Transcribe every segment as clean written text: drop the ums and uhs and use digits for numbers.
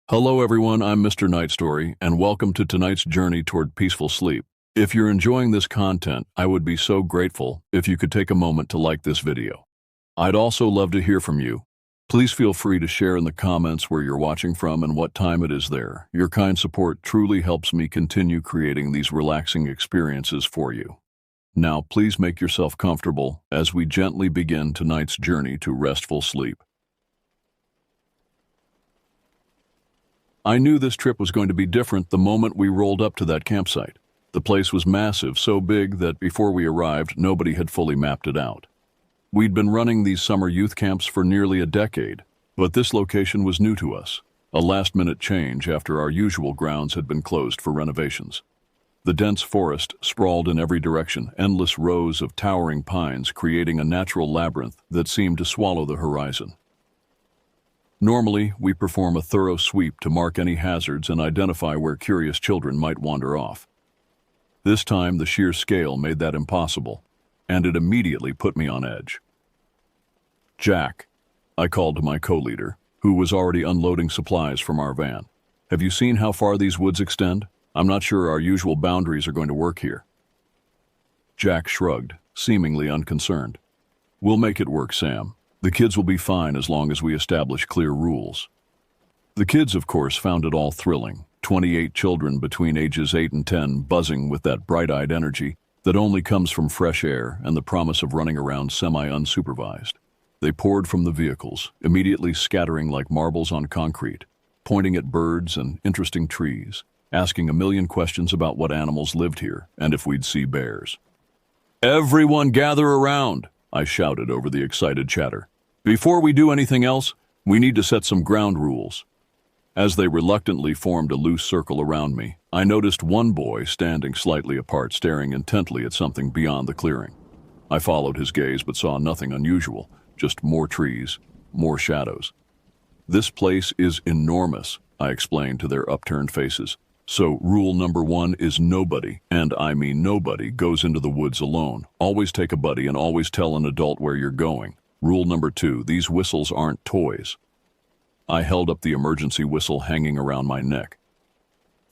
Hello everyone, I'm Mr. Night Story, and welcome to tonight's journey toward peaceful sleep. If you're enjoying this content, I would be so grateful if you could take a moment to like this video. I'd also love to hear from you. Please feel free to share in the comments where you're watching from and what time it is there. Your kind support truly helps me continue creating these relaxing experiences for you. Now, please make yourself comfortable as we gently begin tonight's journey to restful sleep. I knew this trip was going to be different the moment we rolled up to that campsite. The place was massive, so big that before we arrived, nobody had fully mapped it out. We'd been running these summer youth camps for nearly a decade, but this location was new to us, a last-minute change after our usual grounds had been closed for renovations. The dense forest sprawled in every direction, endless rows of towering pines creating a natural labyrinth that seemed to swallow the horizon. Normally, we perform a thorough sweep to mark any hazards and identify where curious children might wander off. This time, the sheer scale made that impossible, and it immediately put me on edge. "Jack," I called to my co-leader, who was already unloading supplies from our van. "Have you seen how far these woods extend? I'm not sure our usual boundaries are going to work here." Jack shrugged, seemingly unconcerned. "We'll make it work, Sam. The kids will be fine as long as we establish clear rules." The kids, of course, found it all thrilling. 28 children between ages 8 and 10 buzzing with that bright-eyed energy that only comes from fresh air and the promise of running around semi-unsupervised. They poured from the vehicles, immediately scattering like marbles on concrete, pointing at birds and interesting trees, asking a million questions about what animals lived here and if we'd see bears. "Everyone gather around!" I shouted over the excited chatter. "Before we do anything else, we need to set some ground rules." As they reluctantly formed a loose circle around me, I noticed one boy standing slightly apart, staring intently at something beyond the clearing. I followed his gaze but saw nothing unusual, just more trees, more shadows. "This place is enormous," I explained to their upturned faces. "So rule number 1 is nobody, and I mean nobody, goes into the woods alone. Always take a buddy and always tell an adult where you're going. Rule number 2, these whistles aren't toys." I held up the emergency whistle hanging around my neck.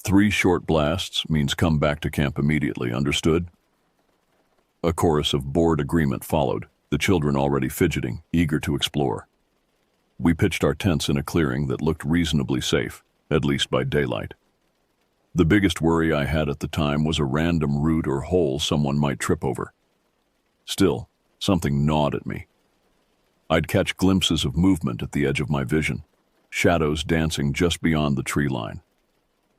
3 short blasts means come back to camp immediately, understood? A chorus of bored agreement followed, the children already fidgeting, eager to explore. We pitched our tents in a clearing that looked reasonably safe, at least by daylight. The biggest worry I had at the time was a random root or hole someone might trip over. Still, something gnawed at me. I'd catch glimpses of movement at the edge of my vision, shadows dancing just beyond the tree line.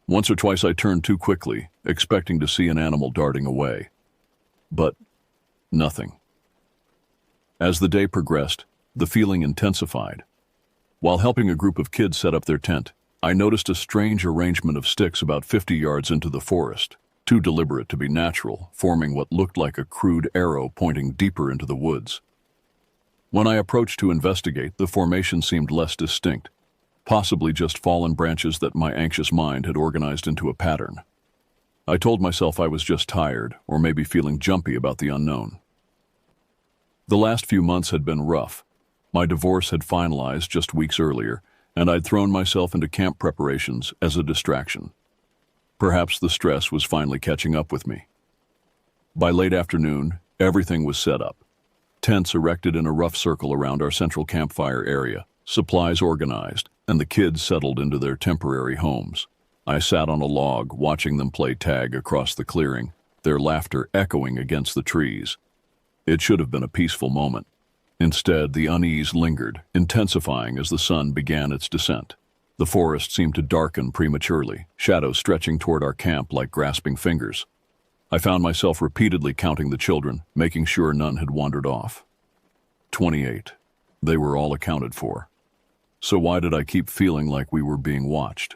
Once or twice I turned too quickly, expecting to see an animal darting away. But nothing. As the day progressed, the feeling intensified. While helping a group of kids set up their tent, I noticed a strange arrangement of sticks about 50 yards into the forest, too deliberate to be natural, forming what looked like a crude arrow pointing deeper into the woods. When I approached to investigate, the formation seemed less distinct, possibly just fallen branches that my anxious mind had organized into a pattern. I told myself I was just tired, or maybe feeling jumpy about the unknown. The last few months had been rough. My divorce had finalized just weeks earlier, and I'd thrown myself into camp preparations as a distraction. Perhaps the stress was finally catching up with me. By late afternoon, everything was set up. Tents erected in a rough circle around our central campfire area, supplies organized, and the kids settled into their temporary homes. I sat on a log, watching them play tag across the clearing, their laughter echoing against the trees. It should have been a peaceful moment. Instead, the unease lingered, intensifying as the sun began its descent. The forest seemed to darken prematurely, shadows stretching toward our camp like grasping fingers. I found myself repeatedly counting the children, making sure none had wandered off. 28. They were all accounted for. So why did I keep feeling like we were being watched?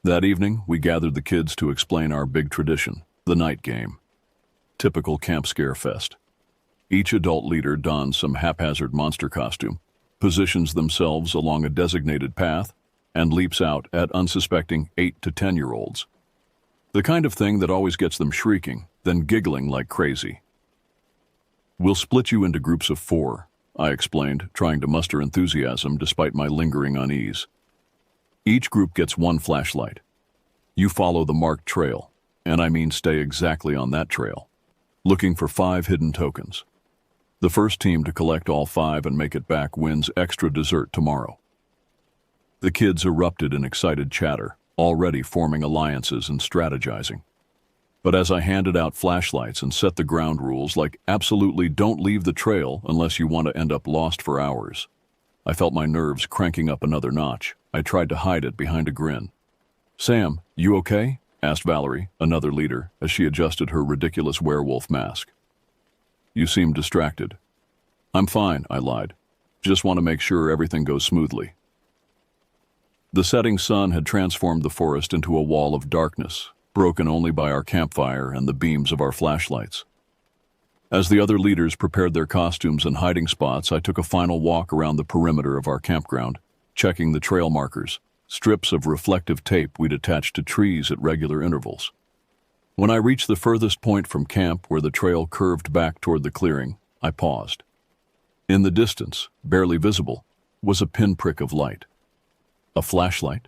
That evening, we gathered the kids to explain our big tradition, the night game. Typical camp scare fest. Each adult leader dons some haphazard monster costume, positions themselves along a designated path, and leaps out at unsuspecting 8 to 10-year-olds. The kind of thing that always gets them shrieking, then giggling like crazy. "We'll split you into groups of 4, I explained, trying to muster enthusiasm despite my lingering unease. Each group gets one flashlight. You follow the marked trail, and I mean stay exactly on that trail, looking for 5 hidden tokens. The first team to collect all 5 and make it back wins extra dessert tomorrow. The kids erupted in excited chatter, already forming alliances and strategizing. But as I handed out flashlights and set the ground rules like absolutely don't leave the trail unless you want to end up lost for hours, I felt my nerves cranking up another notch. I tried to hide it behind a grin. "Sam, you okay?" asked Valerie, another leader, as she adjusted her ridiculous werewolf mask. "You seem distracted." "I'm fine," I lied. "Just want to make sure everything goes smoothly." The setting sun had transformed the forest into a wall of darkness, broken only by our campfire and the beams of our flashlights. As the other leaders prepared their costumes and hiding spots, I took a final walk around the perimeter of our campground, checking the trail markers, strips of reflective tape we'd attached to trees at regular intervals. When I reached the furthest point from camp where the trail curved back toward the clearing, I paused. In the distance, barely visible, was a pinprick of light. A flashlight?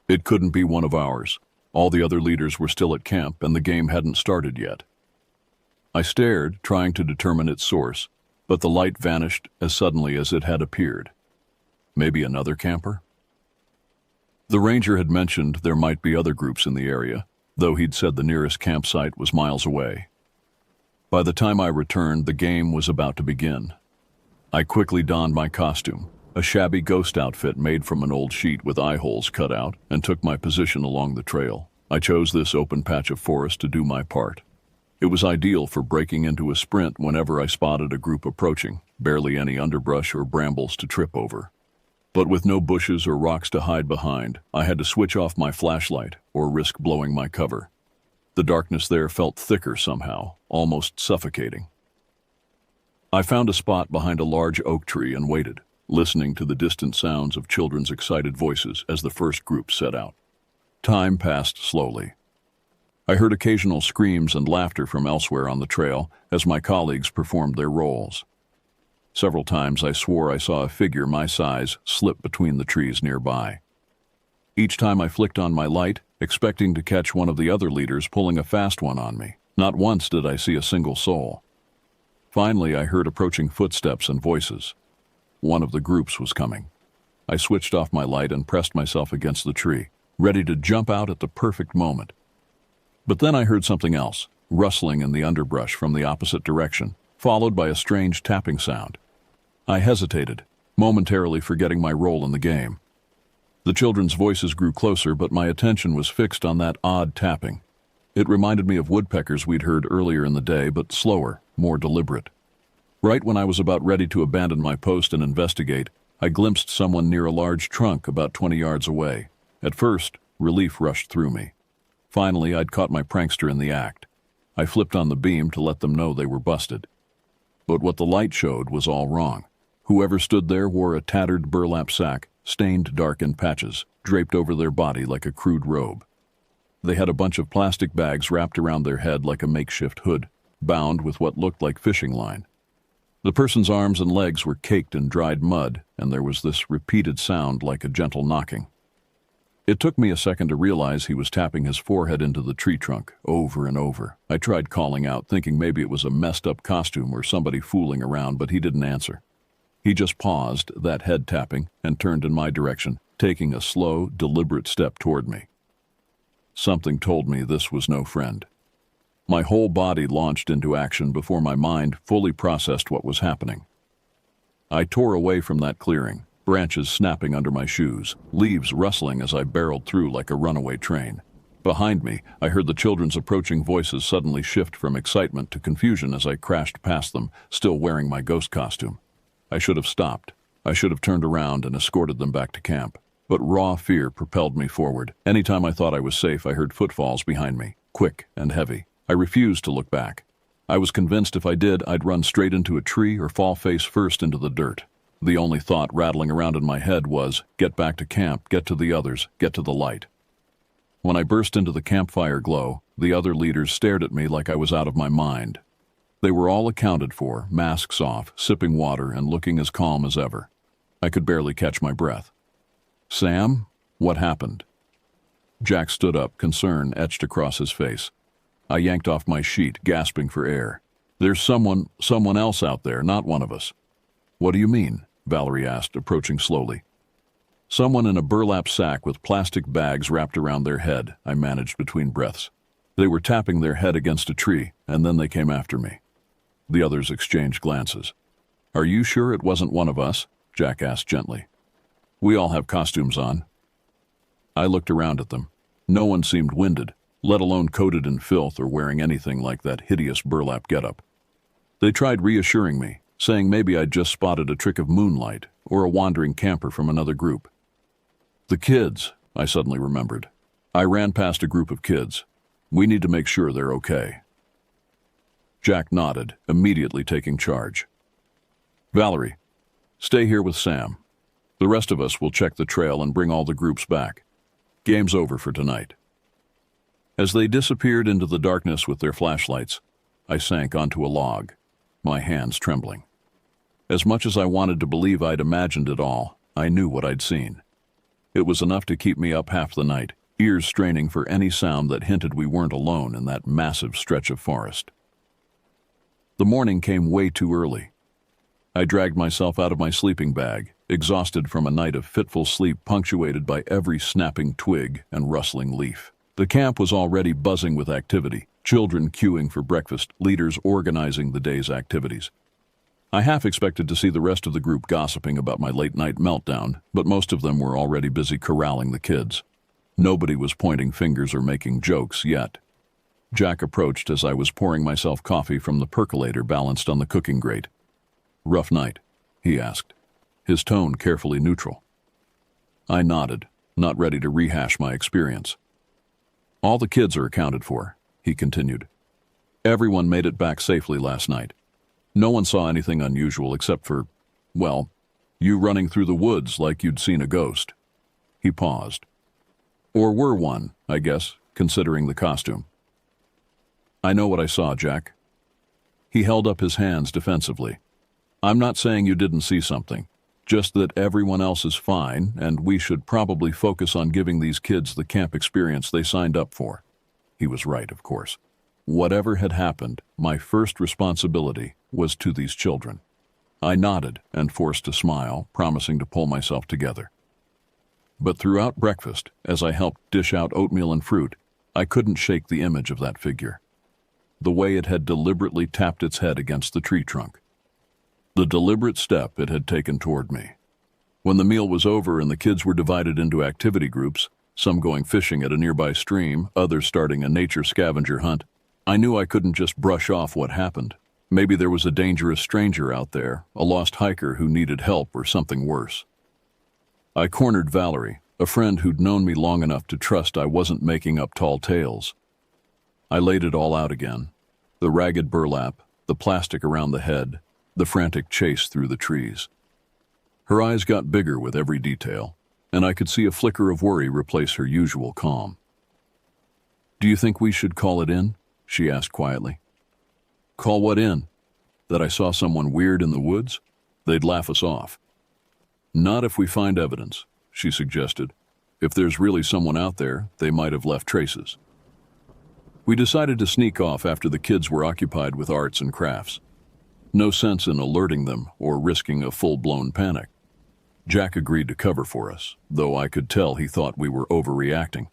It couldn't be one of ours. All the other leaders were still at camp and the game hadn't started yet. I stared, trying to determine its source, but the light vanished as suddenly as it had appeared. Maybe another camper? The ranger had mentioned there might be other groups in the area, though he'd said the nearest campsite was miles away. By the time I returned, the game was about to begin. I quickly donned my costume, a shabby ghost outfit made from an old sheet with eye holes cut out, and took my position along the trail. I chose this open patch of forest to do my part. It was ideal for breaking into a sprint whenever I spotted a group approaching, barely any underbrush or brambles to trip over. But with no bushes or rocks to hide behind, I had to switch off my flashlight or risk blowing my cover. The darkness there felt thicker somehow, almost suffocating. I found a spot behind a large oak tree and waited, listening to the distant sounds of children's excited voices as the first group set out. Time passed slowly. I heard occasional screams and laughter from elsewhere on the trail as my colleagues performed their roles. Several times I swore I saw a figure my size slip between the trees nearby. Each time I flicked on my light, expecting to catch one of the other leaders pulling a fast one on me. Not once did I see a single soul. Finally, I heard approaching footsteps and voices. One of the groups was coming. I switched off my light and pressed myself against the tree, ready to jump out at the perfect moment. But then I heard something else, rustling in the underbrush from the opposite direction, followed by a strange tapping sound. I hesitated, momentarily forgetting my role in the game. The children's voices grew closer, but my attention was fixed on that odd tapping. It reminded me of woodpeckers we'd heard earlier in the day, but slower, more deliberate. Right when I was about ready to abandon my post and investigate, I glimpsed someone near a large trunk about 20 yards away. At first, relief rushed through me. Finally, I'd caught my prankster in the act. I flipped on the beam to let them know they were busted. But what the light showed was all wrong. Whoever stood there wore a tattered burlap sack, stained dark in patches, draped over their body like a crude robe. They had a bunch of plastic bags wrapped around their head like a makeshift hood, bound with what looked like fishing line. The person's arms and legs were caked in dried mud, and there was this repeated sound like a gentle knocking. It took me a second to realize he was tapping his forehead into the tree trunk, over and over. I tried calling out, thinking maybe it was a messed-up costume or somebody fooling around, but he didn't answer. He just paused, that head tapping, and turned in my direction, taking a slow, deliberate step toward me. Something told me this was no friend. My whole body launched into action before my mind fully processed what was happening. I tore away from that clearing, branches snapping under my shoes, leaves rustling as I barreled through like a runaway train. Behind me, I heard the children's approaching voices suddenly shift from excitement to confusion as I crashed past them, still wearing my ghost costume. I should have stopped. I should have turned around and escorted them back to camp. But raw fear propelled me forward. Anytime I thought I was safe, I heard footfalls behind me, quick and heavy. I refused to look back. I was convinced if I did, I'd run straight into a tree or fall face first into the dirt. The only thought rattling around in my head was, get back to camp, get to the others, get to the light. When I burst into the campfire glow, the other leaders stared at me like I was out of my mind. They were all accounted for, masks off, sipping water and looking as calm as ever. I could barely catch my breath. "Sam?" What happened? Jack stood up, concern etched across his face. I yanked off my sheet, gasping for air. There's someone else out there, not one of us. What do you mean? Valerie asked, approaching slowly. Someone in a burlap sack with plastic bags wrapped around their head, I managed between breaths. They were tapping their head against a tree, and then they came after me. The others exchanged glances. Are you sure it wasn't one of us? Jack asked gently. We all have costumes on. I looked around at them. No one seemed winded, let alone coated in filth or wearing anything like that hideous burlap getup. They tried reassuring me, saying maybe I'd just spotted a trick of moonlight or a wandering camper from another group. The kids, I suddenly remembered. I ran past a group of kids. We need to make sure they're okay. Jack nodded, immediately taking charge. Valerie, stay here with Sam. The rest of us will check the trail and bring all the groups back. Game's over for tonight. As they disappeared into the darkness with their flashlights, I sank onto a log, my hands trembling. As much as I wanted to believe I'd imagined it all, I knew what I'd seen. It was enough to keep me up half the night, ears straining for any sound that hinted we weren't alone in that massive stretch of forest. The morning came way too early. I dragged myself out of my sleeping bag, exhausted from a night of fitful sleep punctuated by every snapping twig and rustling leaf. The camp was already buzzing with activity, children queuing for breakfast, leaders organizing the day's activities. I half expected to see the rest of the group gossiping about my late-night meltdown, but most of them were already busy corralling the kids. Nobody was pointing fingers or making jokes yet. Jack approached as I was pouring myself coffee from the percolator balanced on the cooking grate. Rough night? He asked, his tone carefully neutral. I nodded, not ready to rehash my experience. All the kids are accounted for, he continued. Everyone made it back safely last night. No one saw anything unusual except for, well, you running through the woods like you'd seen a ghost. He paused. Or were one, I guess, considering the costume. I know what I saw, Jack. He held up his hands defensively. I'm not saying you didn't see something, just that everyone else is fine, and we should probably focus on giving these kids the camp experience they signed up for. He was right, of course. Whatever had happened, my first responsibility was to these children. I nodded and forced a smile, promising to pull myself together. But throughout breakfast, as I helped dish out oatmeal and fruit, I couldn't shake the image of that figure. The way it had deliberately tapped its head against the tree trunk. The deliberate step it had taken toward me. When the meal was over and the kids were divided into activity groups, some going fishing at a nearby stream, others starting a nature scavenger hunt, I knew I couldn't just brush off what happened. Maybe there was a dangerous stranger out there, a lost hiker who needed help or something worse. I cornered Valerie, a friend who'd known me long enough to trust I wasn't making up tall tales. I laid it all out again. The ragged burlap, the plastic around the head, the frantic chase through the trees. Her eyes got bigger with every detail, and I could see a flicker of worry replace her usual calm. Do you think we should call it in? She asked quietly. Call what in? That I saw someone weird in the woods? They'd laugh us off. Not if we find evidence, she suggested. If there's really someone out there, they might have left traces. We decided to sneak off after the kids were occupied with arts and crafts. No sense in alerting them or risking a full-blown panic. Jack agreed to cover for us, though I could tell he thought we were overreacting.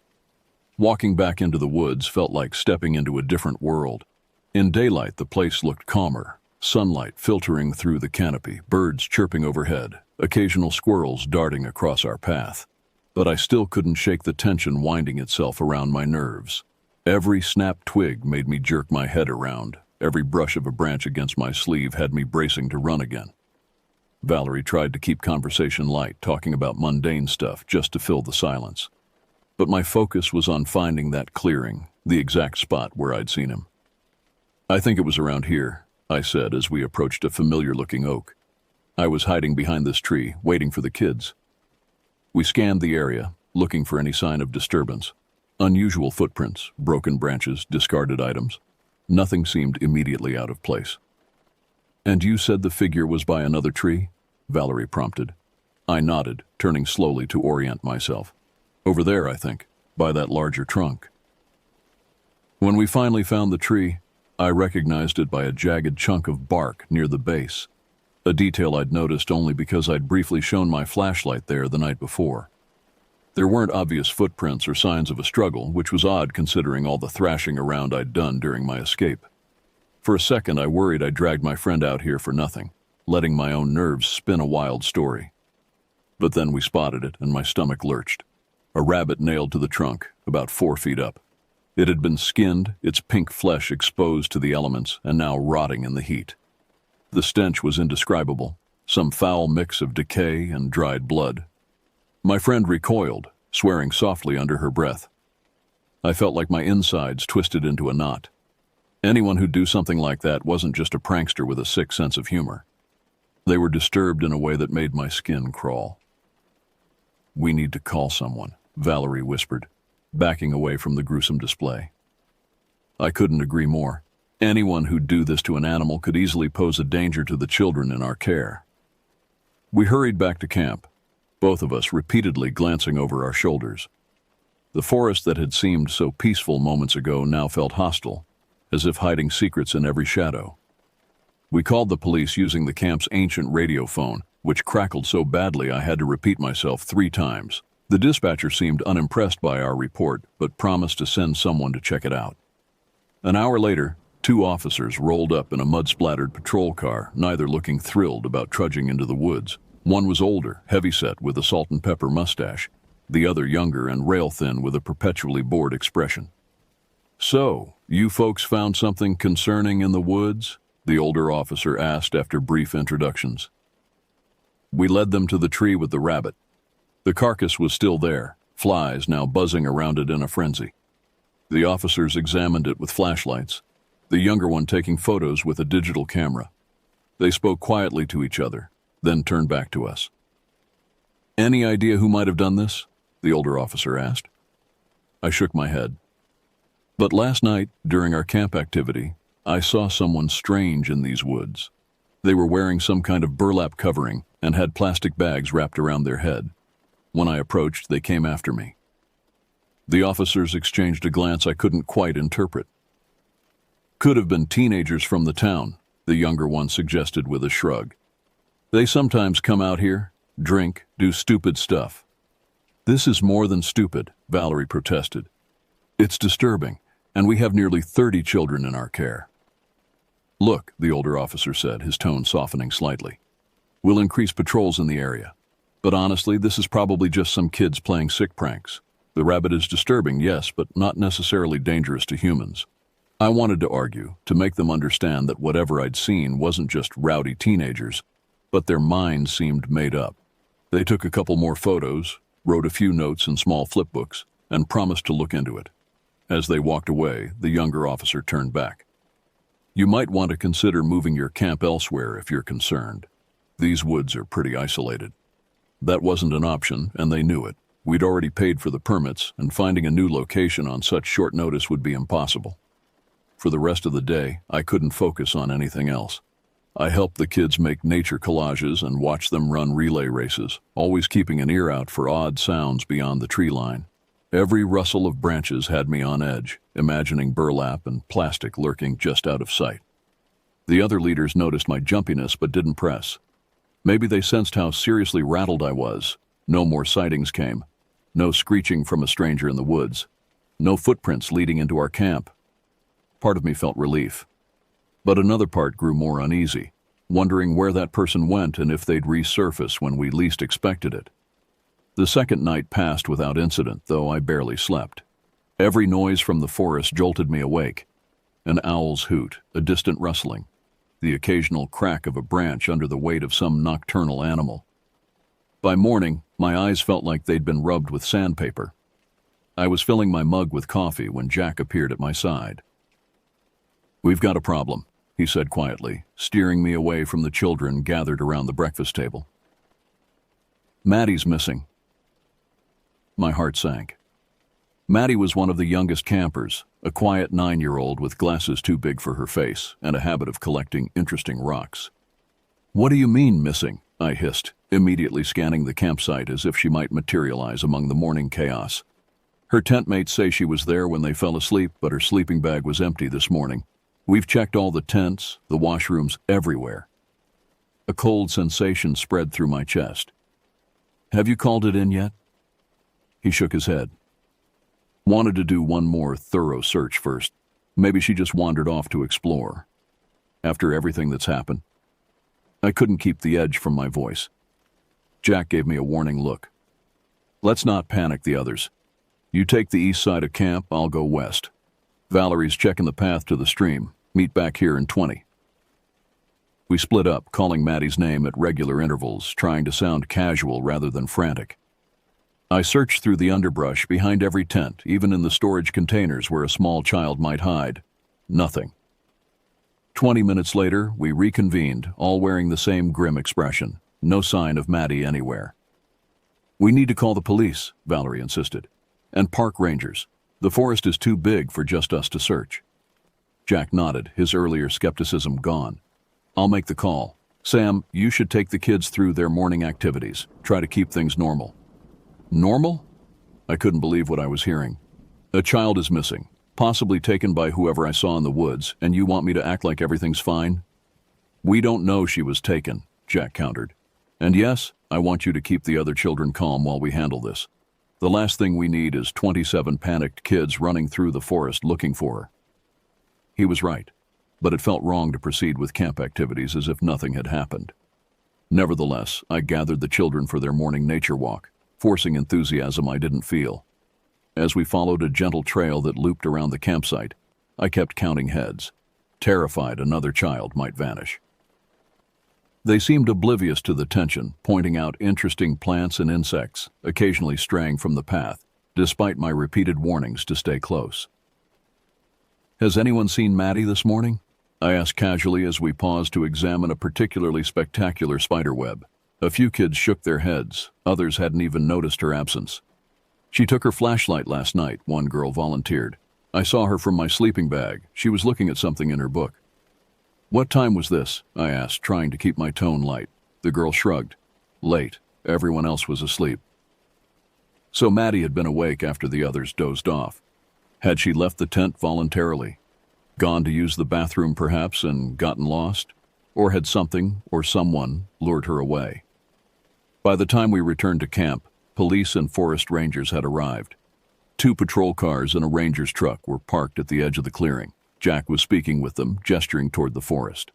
Walking back into the woods felt like stepping into a different world. In daylight, the place looked calmer, sunlight filtering through the canopy, birds chirping overhead, occasional squirrels darting across our path. But I still couldn't shake the tension winding itself around my nerves. Every snapped twig made me jerk my head around. Every brush of a branch against my sleeve had me bracing to run again. Valerie tried to keep conversation light, talking about mundane stuff just to fill the silence. But my focus was on finding that clearing, the exact spot where I'd seen him. I think it was around here, I said as we approached a familiar-looking oak. I was hiding behind this tree, waiting for the kids. We scanned the area, looking for any sign of disturbance. Unusual footprints, broken branches, discarded items. Nothing seemed immediately out of place. And you said the figure was by another tree? Valerie prompted. I nodded, turning slowly to orient myself. Over there, I think, by that larger trunk. When we finally found the tree, I recognized it by a jagged chunk of bark near the base, a detail I'd noticed only because I'd briefly shown my flashlight there the night before. There weren't obvious footprints or signs of a struggle, which was odd considering all the thrashing around I'd done during my escape. For a second, I worried I'd dragged my friend out here for nothing, letting my own nerves spin a wild story. But then we spotted it, and my stomach lurched. A rabbit nailed to the trunk, about 4 feet up. It had been skinned, its pink flesh exposed to the elements, and now rotting in the heat. The stench was indescribable, some foul mix of decay and dried blood. My friend recoiled, swearing softly under her breath. I felt like my insides twisted into a knot. Anyone who'd do something like that wasn't just a prankster with a sick sense of humor. They were disturbed in a way that made my skin crawl. "We need to call someone," Valerie whispered, backing away from the gruesome display. I couldn't agree more. Anyone who'd do this to an animal could easily pose a danger to the children in our care. We hurried back to camp, both of us repeatedly glancing over our shoulders. The forest that had seemed so peaceful moments ago now felt hostile, as if hiding secrets in every shadow. We called the police using the camp's ancient radio phone, which crackled so badly I had to repeat myself 3 times. The dispatcher seemed unimpressed by our report, but promised to send someone to check it out. An hour later, 2 officers rolled up in a mud-splattered patrol car, neither looking thrilled about trudging into the woods. One was older, heavyset with a salt and pepper mustache, the other younger and rail-thin with a perpetually bored expression. "So, you folks found something concerning in the woods?" the older officer asked after brief introductions. We led them to the tree with the rabbit. The carcass was still there, flies now buzzing around it in a frenzy. The officers examined it with flashlights, the younger one taking photos with a digital camera. They spoke quietly to each other, then turned back to us. "Any idea who might have done this?" the older officer asked. I shook my head. But last night, during our camp activity, I saw someone strange in these woods. They were wearing some kind of burlap covering and had plastic bags wrapped around their head. When I approached, they came after me. The officers exchanged a glance I couldn't quite interpret. "Could have been teenagers from the town," the younger one suggested with a shrug. "They sometimes come out here, drink, do stupid stuff." "This is more than stupid," Valerie protested. "It's disturbing, and we have nearly 30 children in our care." "Look," the older officer said, his tone softening slightly. "We'll increase patrols in the area. But honestly, this is probably just some kids playing sick pranks. The rabbit is disturbing, yes, but not necessarily dangerous to humans." I wanted to argue, to make them understand that whatever I'd seen wasn't just rowdy teenagers, but their minds seemed made up. They took a couple more photos, wrote a few notes in small flipbooks, and promised to look into it. As they walked away, the younger officer turned back. "You might want to consider moving your camp elsewhere if you're concerned. These woods are pretty isolated." That wasn't an option, and they knew it. We'd already paid for the permits, and finding a new location on such short notice would be impossible. For the rest of the day, I couldn't focus on anything else. I helped the kids make nature collages and watched them run relay races, always keeping an ear out for odd sounds beyond the tree line. Every rustle of branches had me on edge, imagining burlap and plastic lurking just out of sight. The other leaders noticed my jumpiness but didn't press. Maybe they sensed how seriously rattled I was. No more sightings came. No screeching from a stranger in the woods. No footprints leading into our camp. Part of me felt relief. But another part grew more uneasy, wondering where that person went and if they'd resurface when we least expected it. The second night passed without incident, though I barely slept. Every noise from the forest jolted me awake. An owl's hoot, a distant rustling, the occasional crack of a branch under the weight of some nocturnal animal. By morning, my eyes felt like they'd been rubbed with sandpaper. I was filling my mug with coffee when Jack appeared at my side. "We've got a problem," he said quietly, steering me away from the children gathered around the breakfast table. "Maddie's missing." My heart sank. Maddie was one of the youngest campers, a quiet 9-year-old with glasses too big for her face and a habit of collecting interesting rocks. "What do you mean, missing?" I hissed, immediately scanning the campsite as if she might materialize among the morning chaos. Her tent mates say she was there when they fell asleep, but her sleeping bag was empty this morning. We've checked all the tents, the washrooms, everywhere. A cold sensation spread through my chest. Have you called it in yet? He shook his head. Wanted to do one more thorough search first. Maybe she just wandered off to explore. After everything that's happened. I couldn't keep the edge from my voice. Jack gave me a warning look. Let's not panic the others. You take the east side of camp, I'll go west. Valerie's checking the path to the stream. Meet back here in 20. We split up, calling Maddie's name at regular intervals, trying to sound casual rather than frantic. I searched through the underbrush behind every tent, even in the storage containers where a small child might hide. Nothing. 20 minutes later, we reconvened, all wearing the same grim expression. No sign of Maddie anywhere. We need to call the police, Valerie insisted. And park rangers. The forest is too big for just us to search. Jack nodded, his earlier skepticism gone. I'll make the call. Sam, you should take the kids through their morning activities. Try to keep things normal. Normal? I couldn't believe what I was hearing. A child is missing, possibly taken by whoever I saw in the woods, and you want me to act like everything's fine? We don't know she was taken, Jack countered. And yes, I want you to keep the other children calm while we handle this. The last thing we need is 27 panicked kids running through the forest looking for her. He was right, but it felt wrong to proceed with camp activities as if nothing had happened. Nevertheless, I gathered the children for their morning nature walk, forcing enthusiasm I didn't feel. As we followed a gentle trail that looped around the campsite, I kept counting heads, terrified another child might vanish. They seemed oblivious to the tension, pointing out interesting plants and insects, occasionally straying from the path, despite my repeated warnings to stay close. Has anyone seen Maddie this morning? I asked casually as we paused to examine a particularly spectacular spiderweb. A few kids shook their heads, others hadn't even noticed her absence. She took her flashlight last night, one girl volunteered. I saw her from my sleeping bag. She was looking at something in her book. What time was this? I asked, trying to keep my tone light. The girl shrugged. Late. Everyone else was asleep. So Maddie had been awake after the others dozed off. Had she left the tent voluntarily? Gone to use the bathroom perhaps and gotten lost? Or had something or someone lured her away? By the time we returned to camp, police and forest rangers had arrived. 2 patrol cars and a ranger's truck were parked at the edge of the clearing. Jack was speaking with them, gesturing toward the forest.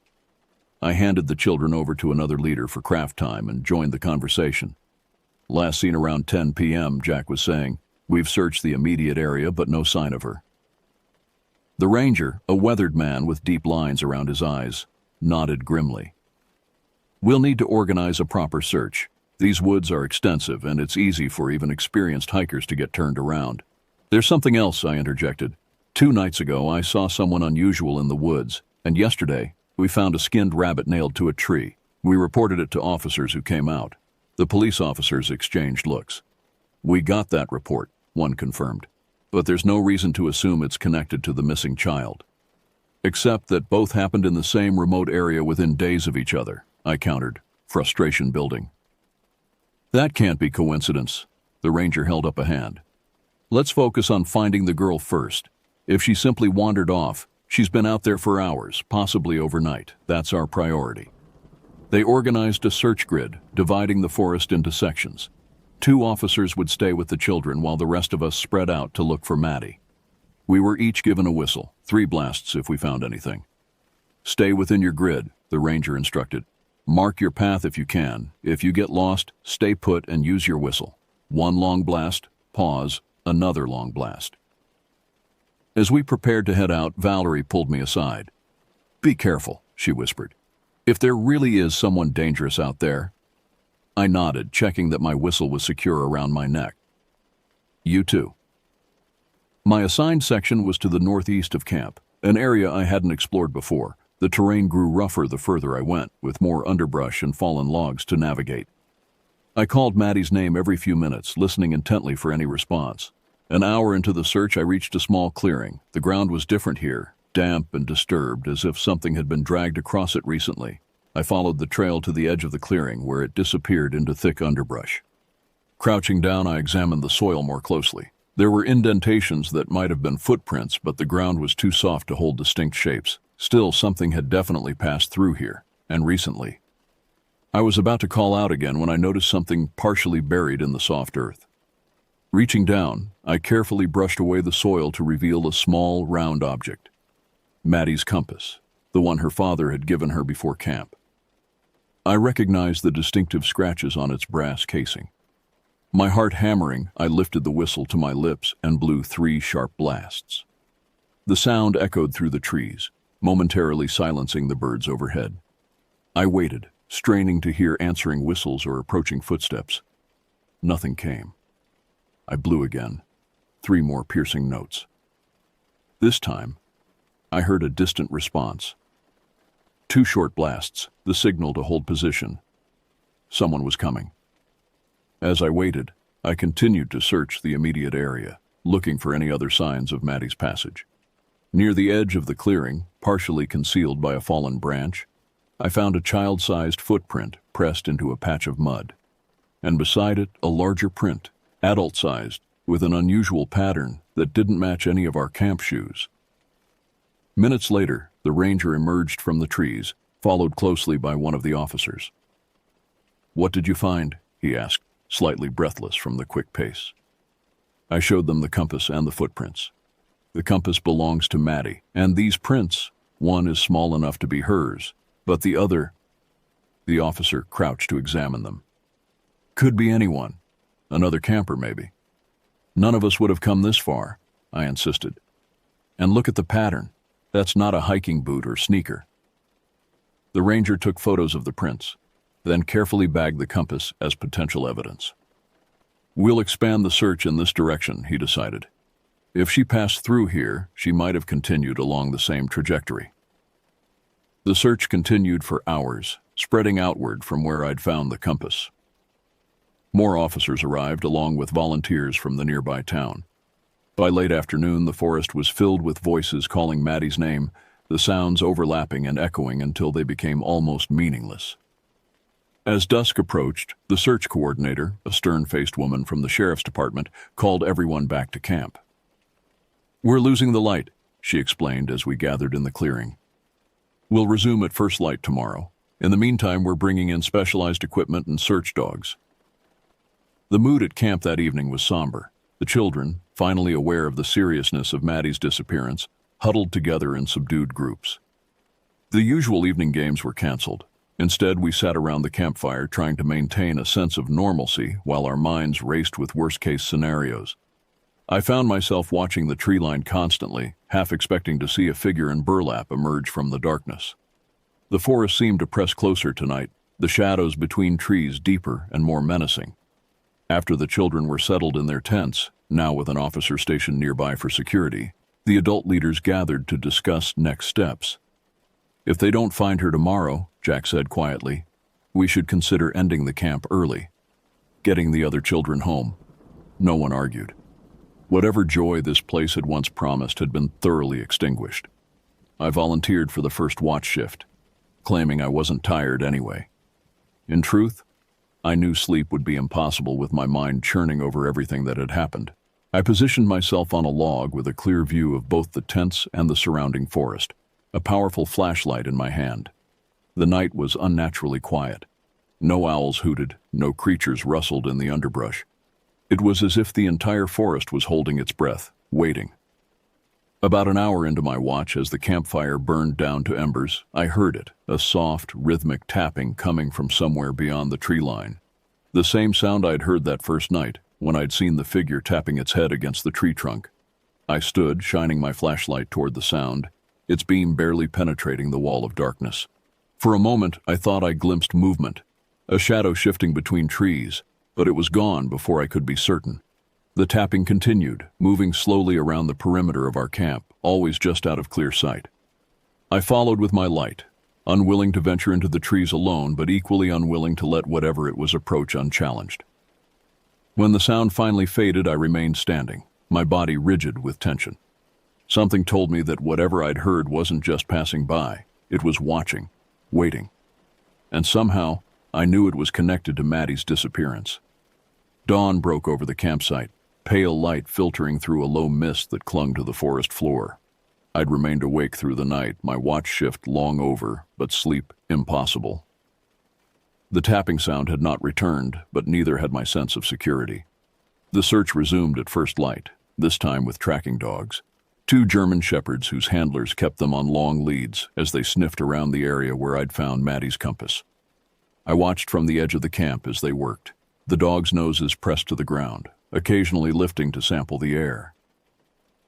I handed the children over to another leader for craft time and joined the conversation. Last seen around 10 p.m., Jack was saying, we've searched the immediate area, but no sign of her. The ranger, a weathered man with deep lines around his eyes, nodded grimly. We'll need to organize a proper search. These woods are extensive, and it's easy for even experienced hikers to get turned around. There's something else, I interjected. 2 nights ago, I saw someone unusual in the woods, and yesterday, we found a skinned rabbit nailed to a tree. We reported it to officers who came out. The police officers exchanged looks. We got that report, one confirmed, but there's no reason to assume it's connected to the missing child. Except that both happened in the same remote area within days of each other, I countered, frustration building. That can't be coincidence. The ranger held up a hand. Let's focus on finding the girl first. If she simply wandered off, she's been out there for hours, possibly overnight. That's our priority. They organized a search grid, dividing the forest into sections. 2 officers would stay with the children while the rest of us spread out to look for Maddie. We were each given a whistle, 3 blasts if we found anything. Stay within your grid, the ranger instructed. Mark your path if you can. If you get lost, stay put and use your whistle. 1 long blast, pause, another long blast. As we prepared to head out, Valerie pulled me aside. Be careful, she whispered. If there really is someone dangerous out there. I nodded, checking that my whistle was secure around my neck. You too. My assigned section was to the northeast of camp, an area I hadn't explored before. The terrain grew rougher the further I went, with more underbrush and fallen logs to navigate. I called Maddie's name every few minutes, listening intently for any response. An hour into the search, I reached a small clearing. The ground was different here, damp and disturbed, as if something had been dragged across it recently. I followed the trail to the edge of the clearing, where it disappeared into thick underbrush. Crouching down, I examined the soil more closely. There were indentations that might have been footprints, but the ground was too soft to hold distinct shapes. Still, something had definitely passed through here, and recently. I was about to call out again when I noticed something partially buried in the soft earth. Reaching down, I carefully brushed away the soil to reveal a small, round object. Maddie's compass, the one her father had given her before camp. I recognized the distinctive scratches on its brass casing. My heart hammering, I lifted the whistle to my lips and blew 3 sharp blasts. The sound echoed through the trees, momentarily silencing the birds overhead. I waited, straining to hear answering whistles or approaching footsteps. Nothing came. I blew again, 3 more piercing notes. This time, I heard a distant response. 2 short blasts, the signal to hold position. Someone was coming. As I waited, I continued to search the immediate area, looking for any other signs of Maddie's passage. Near the edge of the clearing, partially concealed by a fallen branch, I found a child-sized footprint pressed into a patch of mud, and beside it a larger print, adult-sized, with an unusual pattern that didn't match any of our camp shoes. Minutes later, the ranger emerged from the trees, followed closely by one of the officers. "What did you find?" he asked, slightly breathless from the quick pace. I showed them the compass and the footprints. The compass belongs to Maddie, and these prints, one is small enough to be hers, but the other... The officer crouched to examine them. "Could be anyone. Another camper, maybe." "None of us would have come this far," I insisted. "And look at the pattern. That's not a hiking boot or sneaker." The ranger took photos of the prints, then carefully bagged the compass as potential evidence. "We'll expand the search in this direction," he decided. "If she passed through here, she might have continued along the same trajectory." The search continued for hours, spreading outward from where I'd found the compass. More officers arrived, along with volunteers from the nearby town. By late afternoon, the forest was filled with voices calling Maddie's name, the sounds overlapping and echoing until they became almost meaningless. As dusk approached, the search coordinator, a stern-faced woman from the sheriff's department, called everyone back to camp. "We're losing the light," she explained as we gathered in the clearing. "We'll resume at first light tomorrow. In the meantime, we're bringing in specialized equipment and search dogs." The mood at camp that evening was somber. The children, finally aware of the seriousness of Maddie's disappearance, huddled together in subdued groups. The usual evening games were canceled. Instead, we sat around the campfire trying to maintain a sense of normalcy while our minds raced with worst-case scenarios. I found myself watching the tree line constantly, half expecting to see a figure in burlap emerge from the darkness. The forest seemed to press closer tonight, the shadows between trees deeper and more menacing. After the children were settled in their tents, now with an officer stationed nearby for security, the adult leaders gathered to discuss next steps. "If they don't find her tomorrow," Jack said quietly, "we should consider ending the camp early, getting the other children home." No one argued. Whatever joy this place had once promised had been thoroughly extinguished. I volunteered for the first watch shift, claiming I wasn't tired anyway. In truth, I knew sleep would be impossible with my mind churning over everything that had happened. I positioned myself on a log with a clear view of both the tents and the surrounding forest, a powerful flashlight in my hand. The night was unnaturally quiet. No owls hooted, no creatures rustled in the underbrush. It was as if the entire forest was holding its breath, waiting. About an hour into my watch, as the campfire burned down to embers, I heard it, a soft, rhythmic tapping coming from somewhere beyond the tree line. The same sound I'd heard that first night, when I'd seen the figure tapping its head against the tree trunk. I stood, shining my flashlight toward the sound, its beam barely penetrating the wall of darkness. For a moment, I thought I glimpsed movement, a shadow shifting between trees, but it was gone before I could be certain. The tapping continued, moving slowly around the perimeter of our camp, always just out of clear sight. I followed with my light, unwilling to venture into the trees alone, but equally unwilling to let whatever it was approach unchallenged. When the sound finally faded, I remained standing, my body rigid with tension. Something told me that whatever I'd heard wasn't just passing by, it was watching, waiting. and somehow I knew it was connected to Maddie's disappearance. Dawn broke over the campsite, pale light filtering through a low mist that clung to the forest floor. I'd remained awake through the night, my watch shift long over, but sleep impossible. The tapping sound had not returned, but neither had my sense of security. The search resumed at first light, this time with tracking dogs. 2 German shepherds whose handlers kept them on long leads as they sniffed around the area where I'd found Maddie's compass. I watched from the edge of the camp as they worked, the dogs' noses pressed to the ground, occasionally lifting to sample the air.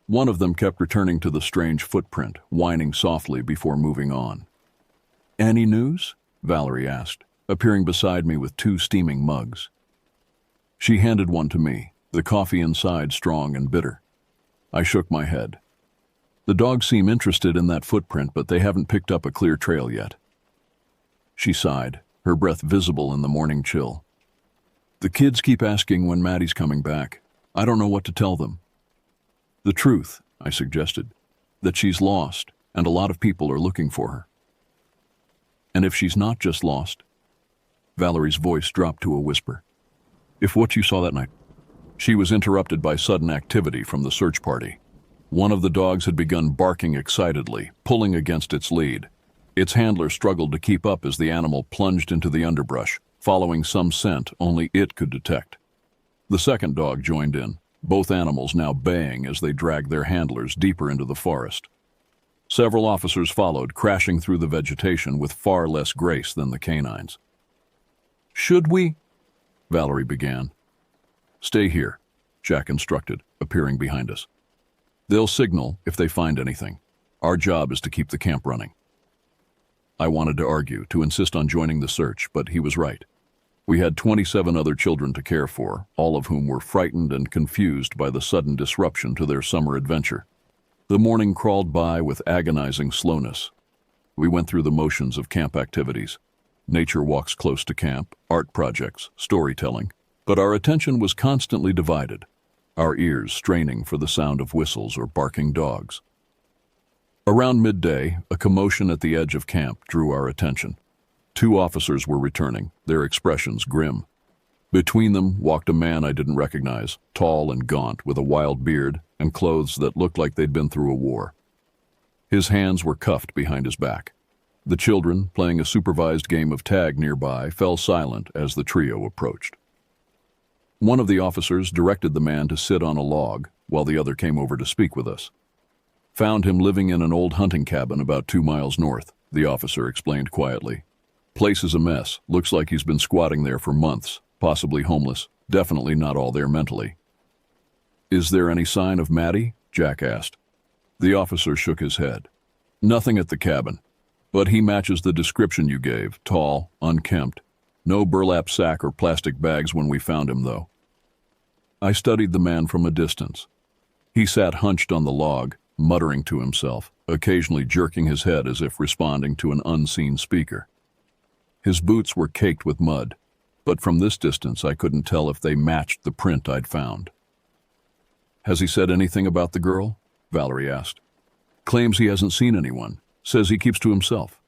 One of them kept returning to the strange footprint, whining softly before moving on. "Any news?" Valerie asked, appearing beside me with 2 steaming mugs. She handed one to me, the coffee inside strong and bitter. I shook my head. The dogs seem interested in that footprint, but they haven't picked up a clear trail yet. She sighed, her breath visible in the morning chill. "The kids keep asking when Maddie's coming back. I don't know what to tell them." "The truth," I suggested, "that she's lost, and a lot of people are looking for her." "And if she's not just lost?" Valerie's voice dropped to a whisper. "If what you saw that night..." She was interrupted by sudden activity from the search party. One of the dogs had begun barking excitedly, pulling against its lead. Its handler struggled to keep up as the animal plunged into the underbrush, following some scent only it could detect. The second dog joined in, both animals now baying as they dragged their handlers deeper into the forest. Several officers followed, crashing through the vegetation with far less grace than the canines. "Should we?" Valerie began. "Stay here," Jack instructed, appearing behind us. "They'll signal if they find anything. Our job is to keep the camp running." I wanted to argue, to insist on joining the search, but he was right. We had 27 other children to care for, all of whom were frightened and confused by the sudden disruption to their summer adventure. The morning crawled by with agonizing slowness. We went through the motions of camp activities. Nature walks close to camp, art projects, storytelling. But our attention was constantly divided, our ears straining for the sound of whistles or barking dogs. Around midday, a commotion at the edge of camp drew our attention. 2 officers were returning, their expressions grim. Between them walked a man I didn't recognize, tall and gaunt, with a wild beard and clothes that looked like they'd been through a war. His hands were cuffed behind his back. The children, playing a supervised game of tag nearby, fell silent as the trio approached. One of the officers directed the man to sit on a log, while the other came over to speak with us. "Found him living in an old hunting cabin about 2 miles north," the officer explained quietly. "Place is a mess. Looks like he's been squatting there for months, possibly homeless, definitely not all there mentally." "Is there any sign of Maddie?" Jack asked. The officer shook his head. "Nothing at the cabin, but he matches the description you gave, tall, unkempt. No burlap sack or plastic bags when we found him, though." I studied the man from a distance. He sat hunched on the log, muttering to himself, occasionally jerking his head as if responding to an unseen speaker. His boots were caked with mud, but from this distance I couldn't tell if they matched the print I'd found. "Has he said anything about the girl?" Valerie asked. "Claims he hasn't seen anyone. Says he keeps to himself."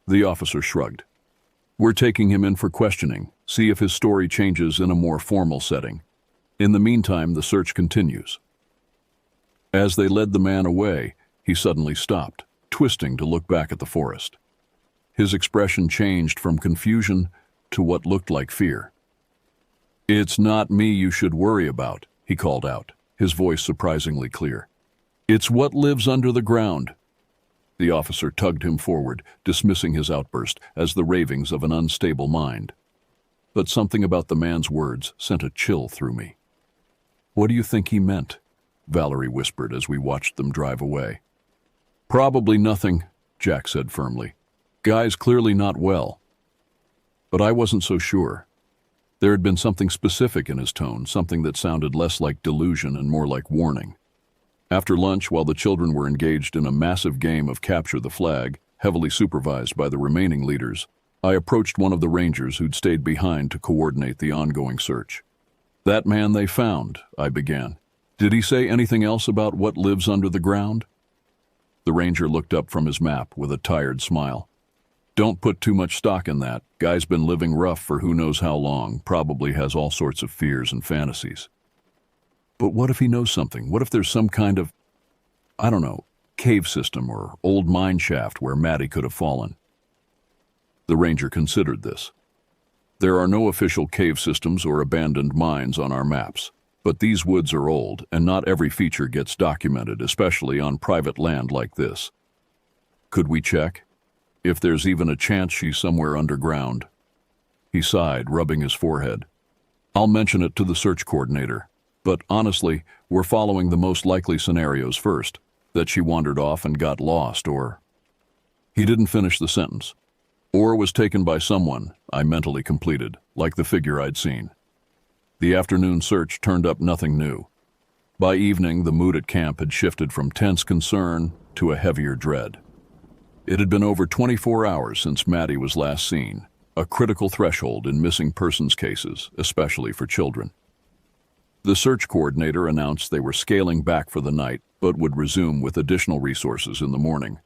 The officer shrugged. "We're taking him in for questioning, see if his story changes in a more formal setting. In the meantime, the search continues." As they led the man away, he suddenly stopped, twisting to look back at the forest. His expression changed from confusion to what looked like fear. "It's not me you should worry about," he called out, his voice surprisingly clear. "It's what lives under the ground." The officer tugged him forward, dismissing his outburst as the ravings of an unstable mind. But something about the man's words sent a chill through me. "What do you think he meant?" Valerie whispered as we watched them drive away. "Probably nothing," Jack said firmly. "Guy's clearly not well." But I wasn't so sure. There had been something specific in his tone, something that sounded less like delusion and more like warning. After lunch, while the children were engaged in a massive game of capture the flag, heavily supervised by the remaining leaders, I approached one of the rangers who'd stayed behind to coordinate the ongoing search. "That man they found," I began. "Did he say anything else about what lives under the ground?" The ranger looked up from his map with a tired smile. Don't put too much stock in that. Guy's been living rough for who knows how long, probably has all sorts of fears and fantasies. But what if he knows something? What if there's some kind of, I don't know, cave system or old mine shaft where Maddie could have fallen? The ranger considered this. There are no official cave systems or abandoned mines on our maps, but these woods are old and not every feature gets documented, especially on private land like this. Could we check? If there's even a chance she's somewhere underground. He sighed, rubbing his forehead. I'll mention it to the search coordinator, but honestly, we're following the most likely scenarios first, that she wandered off and got lost or... He didn't finish the sentence. Or was taken by someone, I mentally completed, like the figure I'd seen. The afternoon search turned up nothing new. By evening, the mood at camp had shifted from tense concern to a heavier dread. It had been over 24 hours since Maddie was last seen, a critical threshold in missing persons cases, especially for children. The search coordinator announced they were scaling back for the night, but would resume with additional resources in the morning.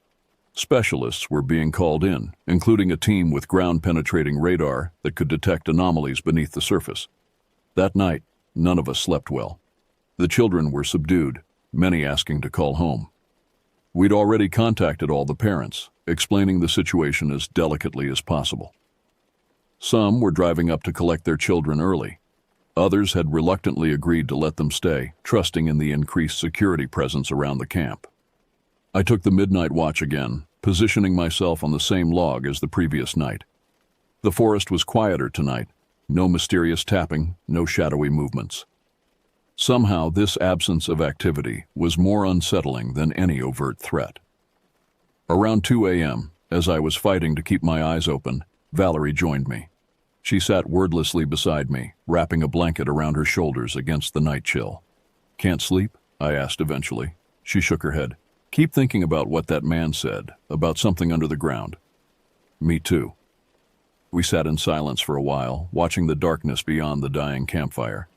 Specialists were being called in, including a team with ground-penetrating radar that could detect anomalies beneath the surface. That night, none of us slept well. The children were subdued, many asking to call home. We'd already contacted all the parents, explaining the situation as delicately as possible. Some were driving up to collect their children early. Others had reluctantly agreed to let them stay, trusting in the increased security presence around the camp. I took the midnight watch again, positioning myself on the same log as the previous night. The forest was quieter tonight, no mysterious tapping, no shadowy movements. Somehow, this absence of activity was more unsettling than any overt threat. Around 2 a.m., as I was fighting to keep my eyes open, Valerie joined me. She sat wordlessly beside me, wrapping a blanket around her shoulders against the night chill. "Can't sleep?" I asked eventually. She shook her head. "Keep thinking about what that man said, about something under the ground." "Me too." We sat in silence for a while, watching the darkness beyond the dying campfire.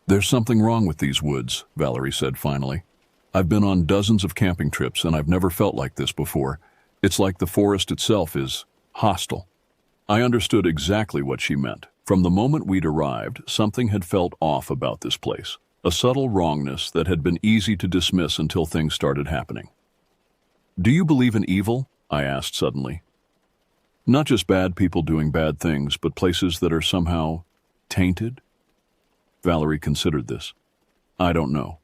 "There's something wrong with these woods," Valerie said finally. "I've been on dozens of camping trips and I've never felt like this before. It's like the forest itself is hostile." I understood exactly what she meant. From the moment we'd arrived, something had felt off about this place, a subtle wrongness that had been easy to dismiss until things started happening. "Do you believe in evil?" I asked suddenly. "Not just bad people doing bad things, but places that are somehow tainted?" Valerie considered this. "I don't know.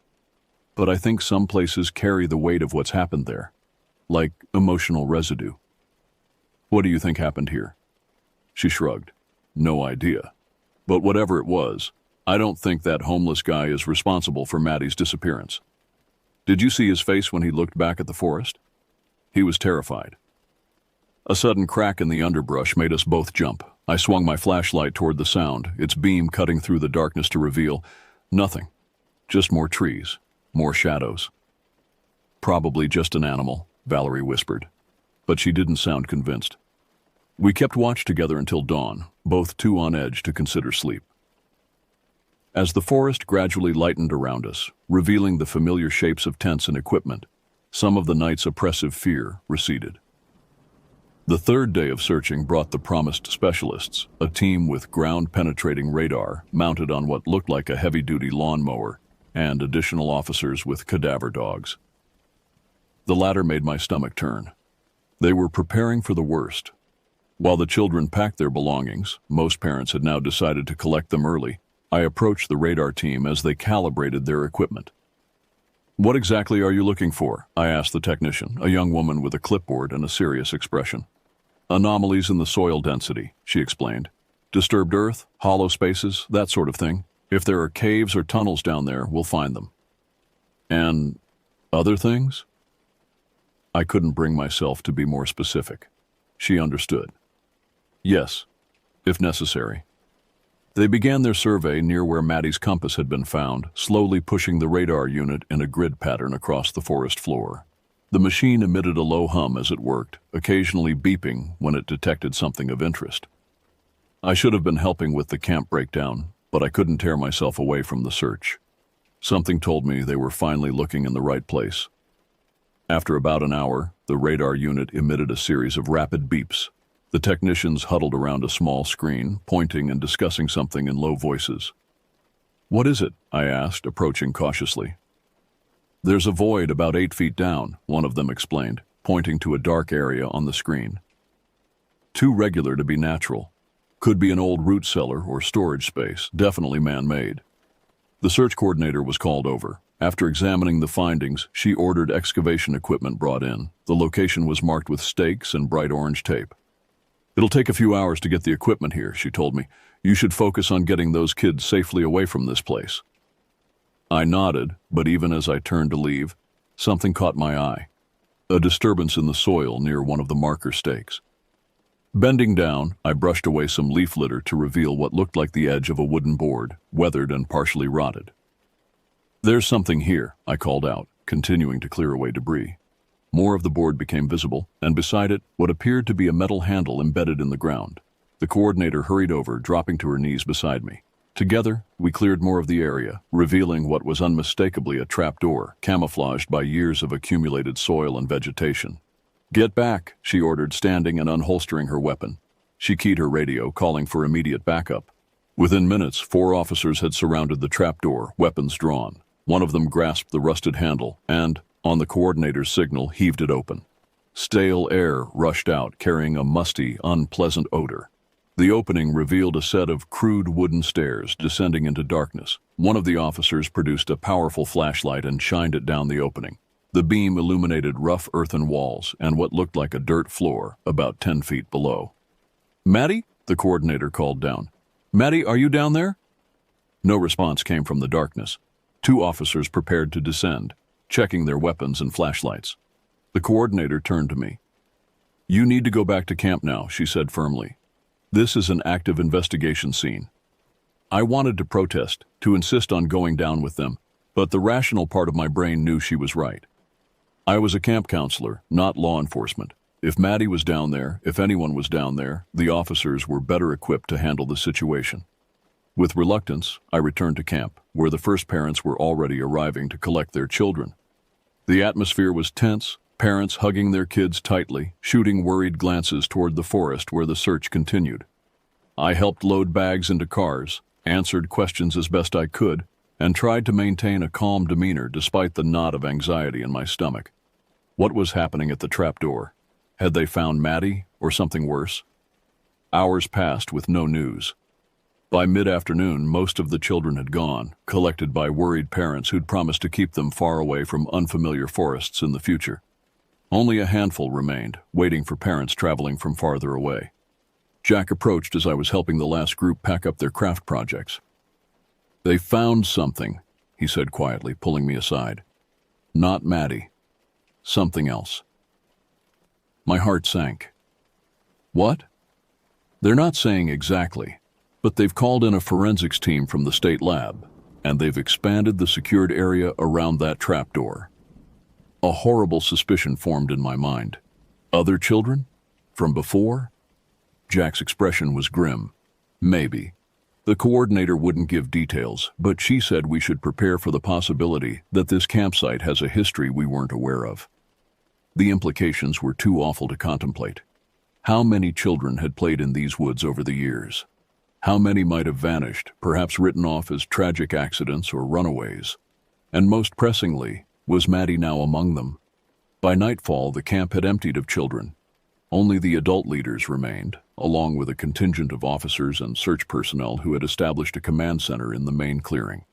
But I think some places carry the weight of what's happened there, like emotional residue." "What do you think happened here?" She shrugged. "No idea. But whatever it was, I don't think that homeless guy is responsible for Maddie's disappearance. Did you see his face when he looked back at the forest? He was terrified." A sudden crack in the underbrush made us both jump. I swung my flashlight toward the sound, its beam cutting through the darkness to reveal nothing. Just more trees, more shadows. "Probably just an animal," Valerie whispered. But she didn't sound convinced. We kept watch together until dawn, both too on edge to consider sleep. As the forest gradually lightened around us, revealing the familiar shapes of tents and equipment, some of the night's oppressive fear receded. The third day of searching brought the promised specialists, a team with ground-penetrating radar mounted on what looked like a heavy-duty lawnmower, and additional officers with cadaver dogs. The latter made my stomach turn. They were preparing for the worst. While the children packed their belongings, most parents had now decided to collect them early. I approached the radar team as they calibrated their equipment. "What exactly are you looking for?" I asked the technician, a young woman with a clipboard and a serious expression. "Anomalies in the soil density," she explained. "Disturbed earth, hollow spaces, that sort of thing. If there are caves or tunnels down there, we'll find them." "And other things?" I couldn't bring myself to be more specific. She understood. "Yes, if necessary." They began their survey near where Maddie's compass had been found, slowly pushing the radar unit in a grid pattern across the forest floor. The machine emitted a low hum as it worked, occasionally beeping when it detected something of interest. I should have been helping with the camp breakdown, but I couldn't tear myself away from the search. Something told me they were finally looking in the right place. After about an hour, the radar unit emitted a series of rapid beeps, The technicians huddled around a small screen, pointing and discussing something in low voices. "What is it?" I asked, approaching cautiously. "There's a void about 8 feet down," one of them explained, pointing to a dark area on the screen. "Too regular to be natural. Could be an old root cellar or storage space, definitely man-made." The search coordinator was called over. After examining the findings, she ordered excavation equipment brought in. The location was marked with stakes and bright orange tape. "It'll take a few hours to get the equipment here," she told me. "You should focus on getting those kids safely away from this place." I nodded, but even as I turned to leave, something caught my eye. A disturbance in the soil near one of the marker stakes. Bending down, I brushed away some leaf litter to reveal what looked like the edge of a wooden board, weathered and partially rotted. "There's something here," I called out, continuing to clear away debris. More of the board became visible, and beside it, what appeared to be a metal handle embedded in the ground. The coordinator hurried over, dropping to her knees beside me. Together, we cleared more of the area, revealing what was unmistakably a trapdoor, camouflaged by years of accumulated soil and vegetation. "Get back," she ordered, standing and unholstering her weapon. She keyed her radio, calling for immediate backup. Within minutes, 4 officers had surrounded the trapdoor, weapons drawn. One of them grasped the rusted handle and, on the coordinator's signal, heaved it open. Stale air rushed out, carrying a musty, unpleasant odor. The opening revealed a set of crude wooden stairs descending into darkness. One of the officers produced a powerful flashlight and shined it down the opening. The beam illuminated rough earthen walls and what looked like a dirt floor about 10 feet below. "Maddie?" the coordinator called down. "Maddie, are you down there?" No response came from the darkness. 2 officers prepared to descend, checking their weapons and flashlights. The coordinator turned to me. "You need to go back to camp now," she said firmly. "This is an active investigation scene." I wanted to protest, to insist on going down with them, but the rational part of my brain knew she was right. I was a camp counselor, not law enforcement. If Maddie was down there, if anyone was down there, the officers were better equipped to handle the situation. With reluctance, I returned to camp, where the first parents were already arriving to collect their children. The atmosphere was tense, parents hugging their kids tightly, shooting worried glances toward the forest where the search continued. I helped load bags into cars, answered questions as best I could, and tried to maintain a calm demeanor despite the knot of anxiety in my stomach. What was happening at the trapdoor? Had they found Maddie, or something worse? Hours passed with no news. By mid-afternoon, most of the children had gone, collected by worried parents who'd promised to keep them far away from unfamiliar forests in the future. Only a handful remained, waiting for parents traveling from farther away. Jack approached as I was helping the last group pack up their craft projects. "They found something," he said quietly, pulling me aside. "Not Maddie. Something else." My heart sank. "What?" "They're not saying exactly, but they've called in a forensics team from the state lab, and they've expanded the secured area around that trapdoor." A horrible suspicion formed in my mind. Other children? From before? Jack's expression was grim. "Maybe." The coordinator wouldn't give details, but she said we should prepare for the possibility that this campsite has a history we weren't aware of. The implications were too awful to contemplate. How many children had played in these woods over the years? How many might have vanished, perhaps written off as tragic accidents or runaways? And most pressingly, was Maddie now among them? By nightfall, the camp had emptied of children. Only the adult leaders remained, along with a contingent of officers and search personnel who had established a command center in the main clearing.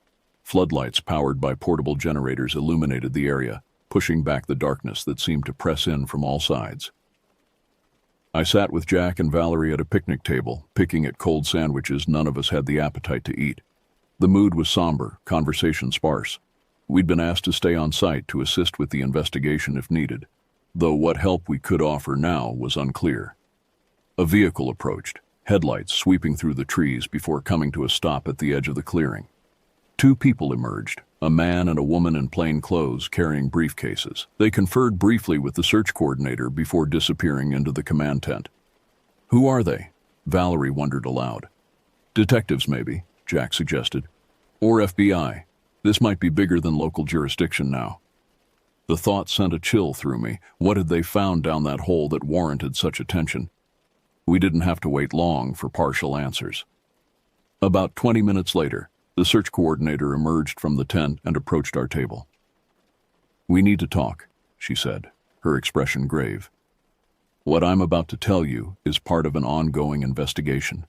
Floodlights powered by portable generators illuminated the area, pushing back the darkness that seemed to press in from all sides. I sat with Jack and Valerie at a picnic table, picking at cold sandwiches none of us had the appetite to eat. The mood was somber, conversation sparse. We'd been asked to stay on site to assist with the investigation if needed, though what help we could offer now was unclear. A vehicle approached, headlights sweeping through the trees before coming to a stop at the edge of the clearing. 2 people emerged, a man and a woman in plain clothes carrying briefcases. They conferred briefly with the search coordinator before disappearing into the command tent. "Who are they?" Valerie wondered aloud. "Detectives, maybe," Jack suggested. "Or FBI. This might be bigger than local jurisdiction now." The thought sent a chill through me. What had they found down that hole that warranted such attention? We didn't have to wait long for partial answers. About 20 minutes later, the search coordinator emerged from the tent and approached our table. "We need to talk," she said, her expression grave. "What I'm about to tell you is part of an ongoing investigation.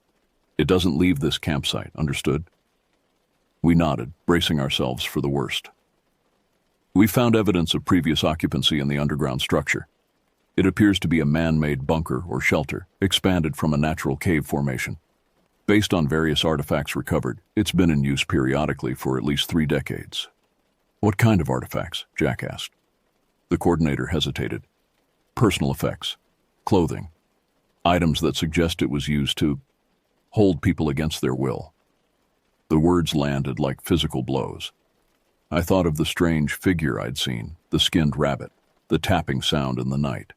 It doesn't leave this campsite, understood?" We nodded, bracing ourselves for the worst. "We found evidence of previous occupancy in the underground structure. It appears to be a man-made bunker or shelter, expanded from a natural cave formation. Based on various artifacts recovered, it's been in use periodically for at least 3 decades. "What kind of artifacts?" Jack asked. The coordinator hesitated. "Personal effects, clothing, items that suggest it was used to hold people against their will." The words landed like physical blows. I thought of the strange figure I'd seen, the skinned rabbit, the tapping sound in the night.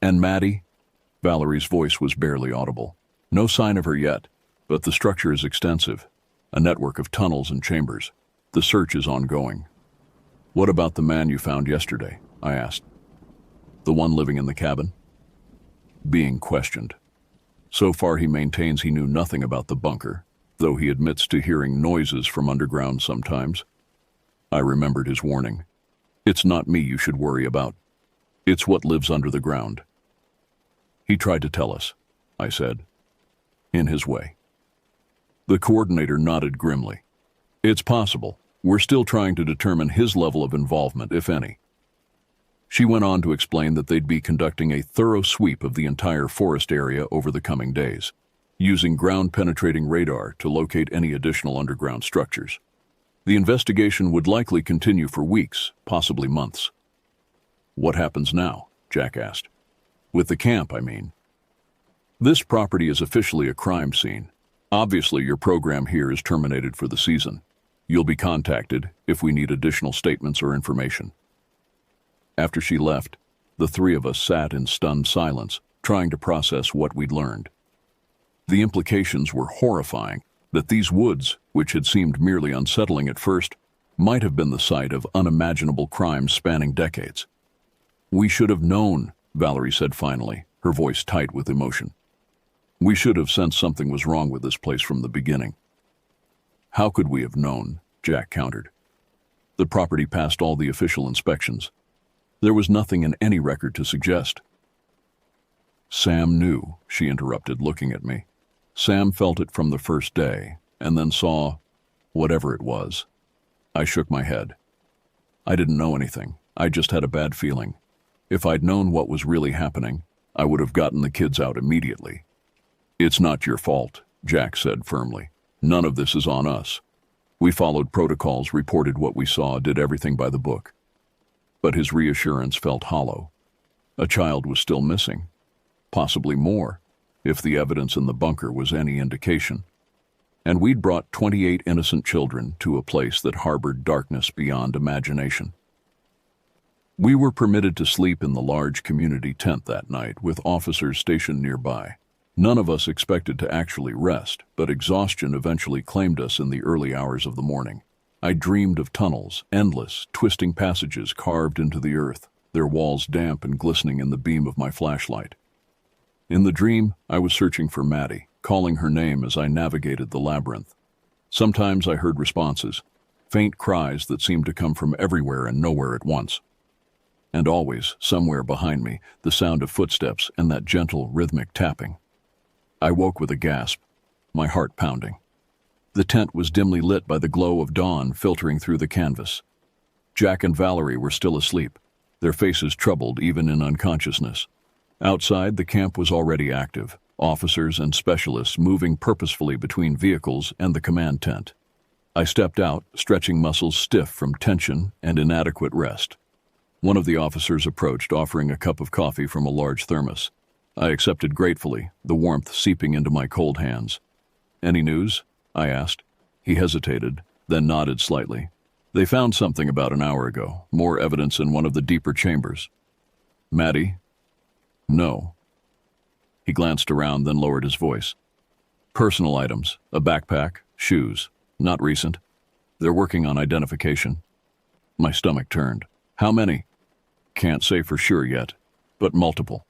"And Maddie?" Valerie's voice was barely audible. "No sign of her yet, but the structure is extensive, a network of tunnels and chambers. The search is ongoing." "What about the man you found yesterday?" I asked. "The one living in the cabin?" Being questioned. So far he maintains he knew nothing about the bunker, though he admits to hearing noises from underground sometimes. I remembered his warning. "It's not me you should worry about. It's what lives under the ground." "He tried to tell us," I said, in his way. The coordinator nodded grimly. "It's possible. We're still trying to determine his level of involvement, if any." She went on to explain that they'd be conducting a thorough sweep of the entire forest area over the coming days, using ground-penetrating radar to locate any additional underground structures. The investigation would likely continue for weeks, possibly months. "What happens now?" Jack asked. "With the camp, I mean." "This property is officially a crime scene. Obviously, your program here is terminated for the season. You'll be contacted if we need additional statements or information." After she left, the 3 of us sat in stunned silence, trying to process what we'd learned. The implications were horrifying, that these woods, which had seemed merely unsettling at first, might have been the site of unimaginable crimes spanning decades. "We should have known," Valerie said finally, her voice tight with emotion. "We should have sensed something was wrong with this place from the beginning." "How could we have known?" Jack countered. "The property passed all the official inspections. There was nothing in any record to suggest." "Sam knew," she interrupted, looking at me. "Sam felt it from the first day, and then saw whatever it was." I shook my head. "I didn't know anything. I just had a bad feeling. If I'd known what was really happening, I would have gotten the kids out immediately." "It's not your fault," Jack said firmly. "None of this is on us. We followed protocols, reported what we saw, did everything by the book." But his reassurance felt hollow. A child was still missing. Possibly more, if the evidence in the bunker was any indication. And we'd brought 28 innocent children to a place that harbored darkness beyond imagination. We were permitted to sleep in the large community tent that night, with officers stationed nearby. None of us expected to actually rest, but exhaustion eventually claimed us in the early hours of the morning. I dreamed of tunnels, endless, twisting passages carved into the earth, their walls damp and glistening in the beam of my flashlight. In the dream, I was searching for Maddie, calling her name as I navigated the labyrinth. Sometimes I heard responses, faint cries that seemed to come from everywhere and nowhere at once. And always, somewhere behind me, the sound of footsteps and that gentle, rhythmic tapping. I woke with a gasp, my heart pounding. The tent was dimly lit by the glow of dawn filtering through the canvas. Jack and Valerie were still asleep, their faces troubled even in unconsciousness. Outside, the camp was already active, officers and specialists moving purposefully between vehicles and the command tent. I stepped out, stretching muscles stiff from tension and inadequate rest. One of the officers approached, offering a cup of coffee from a large thermos. I accepted gratefully, the warmth seeping into my cold hands. "Any news?" I asked. He hesitated, then nodded slightly. "They found something about an hour ago, more evidence in one of the deeper chambers." "Maddie?" "No." He glanced around, then lowered his voice. "Personal items, a backpack, shoes, not recent. They're working on identification." My stomach turned. "How many?" "Can't say for sure yet, but multiple."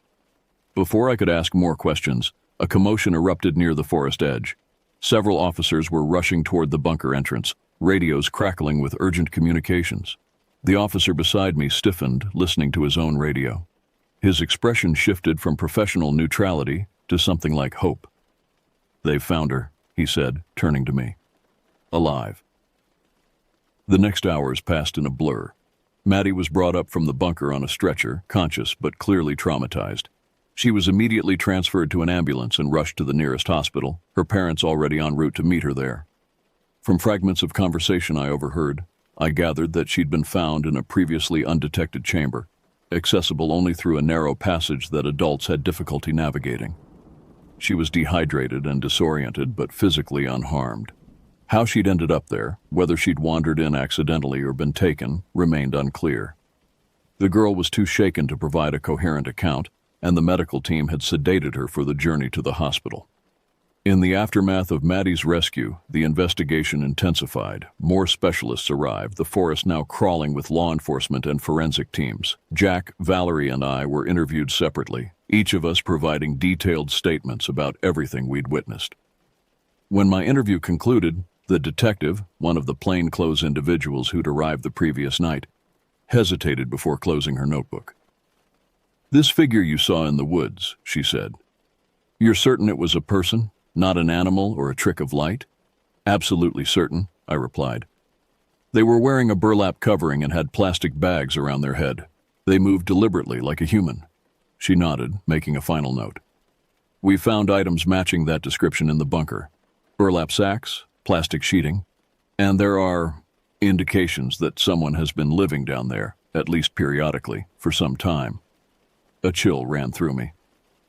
Before I could ask more questions, a commotion erupted near the forest edge. Several officers were rushing toward the bunker entrance, radios crackling with urgent communications. The officer beside me stiffened, listening to his own radio. His expression shifted from professional neutrality to something like hope. "They've found her," he said, turning to me. "Alive." The next hours passed in a blur. Maddie was brought up from the bunker on a stretcher, conscious but clearly traumatized. She was immediately transferred to an ambulance and rushed to the nearest hospital, her parents already en route to meet her there. From fragments of conversation I overheard, I gathered that she'd been found in a previously undetected chamber, accessible only through a narrow passage that adults had difficulty navigating. She was dehydrated and disoriented, but physically unharmed. How she'd ended up there, whether she'd wandered in accidentally or been taken, remained unclear. The girl was too shaken to provide a coherent account, and the medical team had sedated her for the journey to the hospital. In the aftermath of Maddie's rescue, the investigation intensified. More specialists arrived, the forest now crawling with law enforcement and forensic teams. Jack, Valerie, and I were interviewed separately, each of us providing detailed statements about everything we'd witnessed. When my interview concluded, the detective, one of the plainclothes individuals who'd arrived the previous night, hesitated before closing her notebook. "This figure you saw in the woods," she said. "You're certain it was a person, not an animal or a trick of light?" "Absolutely certain," I replied. "They were wearing a burlap covering and had plastic bags around their head. They moved deliberately like a human." She nodded, making a final note. "We found items matching that description in the bunker. Burlap sacks, plastic sheeting, and there are indications that someone has been living down there, at least periodically, for some time." A chill ran through me.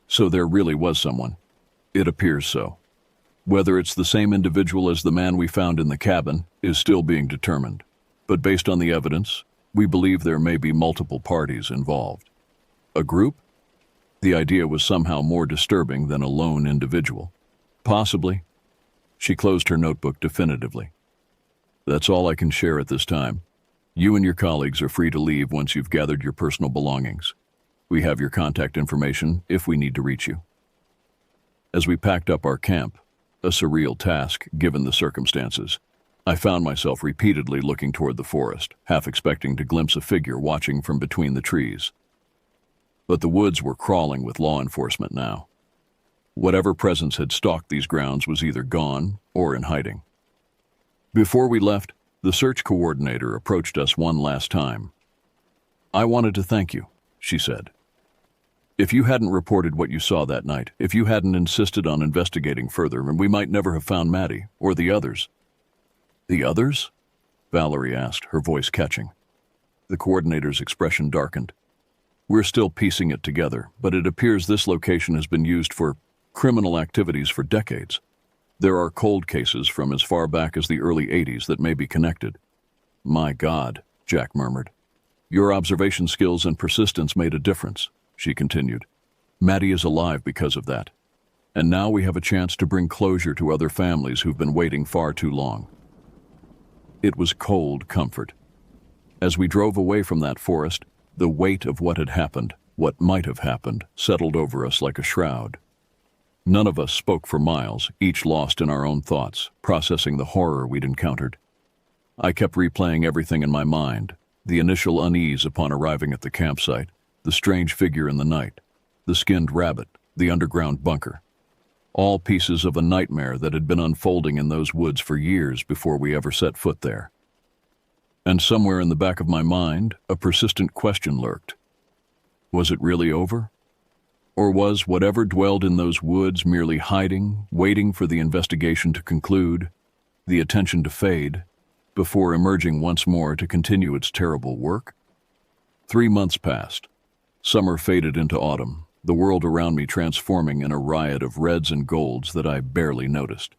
So there really was someone. It appears so. Whether it's the same individual as the man we found in the cabin is still being determined. But based on the evidence, we believe there may be multiple parties involved. A group? The idea was somehow more disturbing than a lone individual. Possibly. She closed her notebook definitively. "That's all I can share at this time. You and your colleagues are free to leave once you've gathered your personal belongings. We have your contact information if we need to reach you." As we packed up our camp, a surreal task given the circumstances, I found myself repeatedly looking toward the forest, half expecting to glimpse a figure watching from between the trees. But the woods were crawling with law enforcement now. Whatever presence had stalked these grounds was either gone or in hiding. Before we left, the search coordinator approached us one last time. "I wanted to thank you," she said. "If you hadn't reported what you saw that night, if you hadn't insisted on investigating further, we might never have found Maddie, or the others." "The others?" Valerie asked, her voice catching. The coordinator's expression darkened. "We're still piecing it together, but it appears this location has been used for criminal activities for decades. There are cold cases from as far back as the early 80s that may be connected." "My God," Jack murmured. "Your observation skills and persistence made a difference," she continued. "Maddie is alive because of that. And now we have a chance to bring closure to other families who've been waiting far too long." It was cold comfort. As we drove away from that forest, the weight of what had happened, what might have happened, settled over us like a shroud. None of us spoke for miles, each lost in our own thoughts, processing the horror we'd encountered. I kept replaying everything in my mind, the initial unease upon arriving at the campsite, the strange figure in the night, the skinned rabbit, the underground bunker. All pieces of a nightmare that had been unfolding in those woods for years before we ever set foot there. And somewhere in the back of my mind, a persistent question lurked. Was it really over? Or was whatever dwelled in those woods merely hiding, waiting for the investigation to conclude, the attention to fade, before emerging once more to continue its terrible work? 3 months passed. Summer faded into autumn, the world around me transforming in a riot of reds and golds that I barely noticed.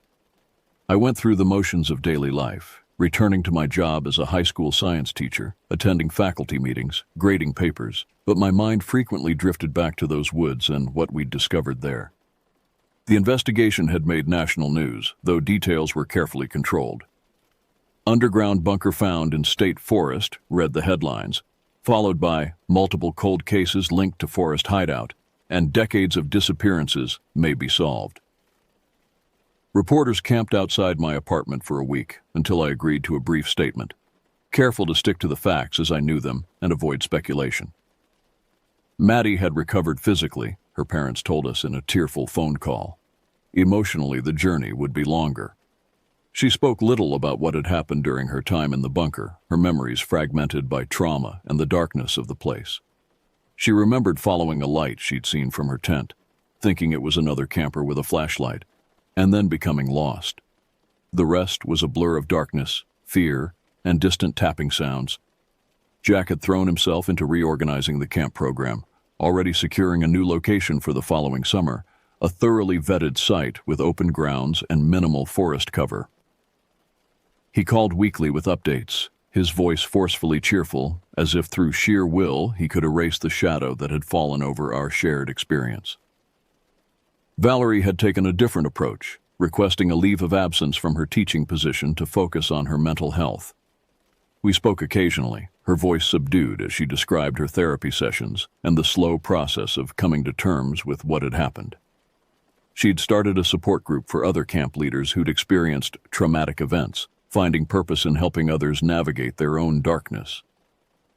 I went through the motions of daily life, returning to my job as a high school science teacher, attending faculty meetings, grading papers, but my mind frequently drifted back to those woods and what we'd discovered there. The investigation had made national news, though details were carefully controlled. "Underground bunker found in state forest," read the headlines, followed by "multiple cold cases linked to forest hideout," and decades of disappearances may be solved. Reporters camped outside my apartment for a week until I agreed to a brief statement, careful to stick to the facts as I knew them and avoid speculation. Maddie had recovered physically, her parents told us in a tearful phone call. Emotionally, the journey would be longer. She spoke little about what had happened during her time in the bunker, her memories fragmented by trauma and the darkness of the place. She remembered following a light she'd seen from her tent, thinking it was another camper with a flashlight, and then becoming lost. The rest was a blur of darkness, fear, and distant tapping sounds. Jack had thrown himself into reorganizing the camp program, already securing a new location for the following summer, a thoroughly vetted site with open grounds and minimal forest cover. He called weekly with updates, his voice forcefully cheerful, as if through sheer will he could erase the shadow that had fallen over our shared experience. Valerie had taken a different approach, requesting a leave of absence from her teaching position to focus on her mental health. We spoke occasionally, her voice subdued as she described her therapy sessions and the slow process of coming to terms with what had happened. She'd started a support group for other camp leaders who'd experienced traumatic events, finding purpose in helping others navigate their own darkness.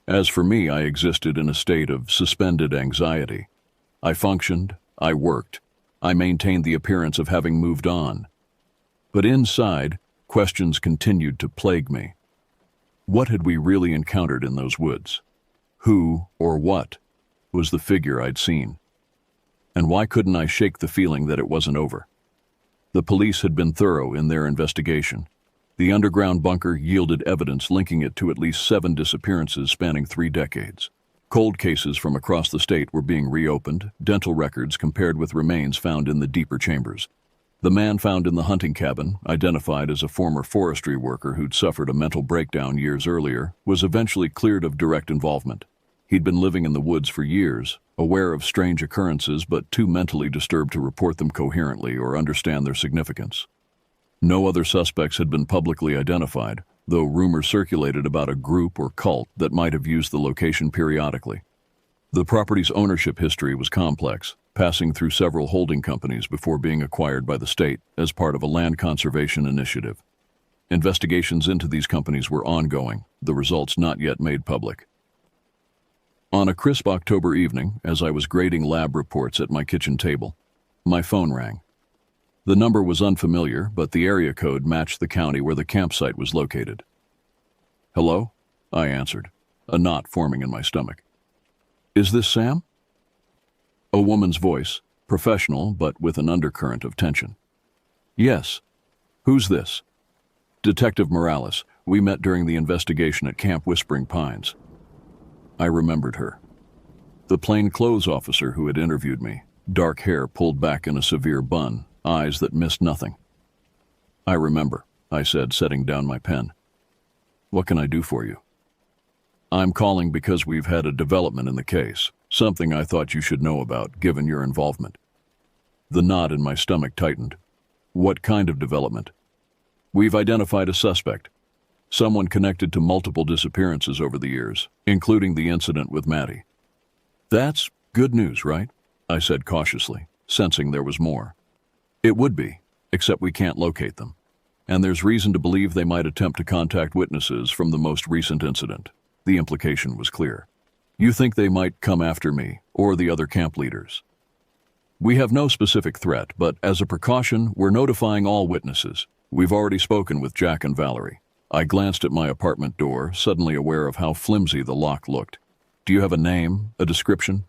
As for me, I existed in a state of suspended anxiety. I functioned, I worked, I maintained the appearance of having moved on. But inside, questions continued to plague me. What had we really encountered in those woods? Who, or what, was the figure I'd seen? And why couldn't I shake the feeling that it wasn't over? The police had been thorough in their investigation. The underground bunker yielded evidence linking it to at least 7 disappearances spanning 3 decades. Cold cases from across the state were being reopened, dental records compared with remains found in the deeper chambers. The man found in the hunting cabin, identified as a former forestry worker who'd suffered a mental breakdown years earlier, was eventually cleared of direct involvement. He'd been living in the woods for years, aware of strange occurrences but too mentally disturbed to report them coherently or understand their significance. No other suspects had been publicly identified, though rumors circulated about a group or cult that might have used the location periodically. The property's ownership history was complex, passing through several holding companies before being acquired by the state as part of a land conservation initiative. Investigations into these companies were ongoing, the results not yet made public. On a crisp October evening, as I was grading lab reports at my kitchen table, my phone rang. The number was unfamiliar, but the area code matched the county where the campsite was located. "Hello?" I answered, a knot forming in my stomach. "Is this Sam?" A woman's voice, professional but with an undercurrent of tension. "Yes. Who's this?" "Detective Morales. We met during the investigation at Camp Whispering Pines." I remembered her. The plainclothes officer who had interviewed me, dark hair pulled back in a severe bun, eyes that missed nothing. "I remember," I said, setting down my pen. "What can I do for you?" "I'm calling because we've had a development in the case, something I thought you should know about, given your involvement." The knot in my stomach tightened. "What kind of development?" "We've identified a suspect, someone connected to multiple disappearances over the years, including the incident with Maddie." "That's good news, right?" I said cautiously, sensing there was more. "It would be, except we can't locate them. And there's reason to believe they might attempt to contact witnesses from the most recent incident." The implication was clear. "You think they might come after me, or the other camp leaders?" "We have no specific threat, but as a precaution, we're notifying all witnesses. We've already spoken with Jack and Valerie." I glanced at my apartment door, suddenly aware of how flimsy the lock looked. "Do you have a name, a description?"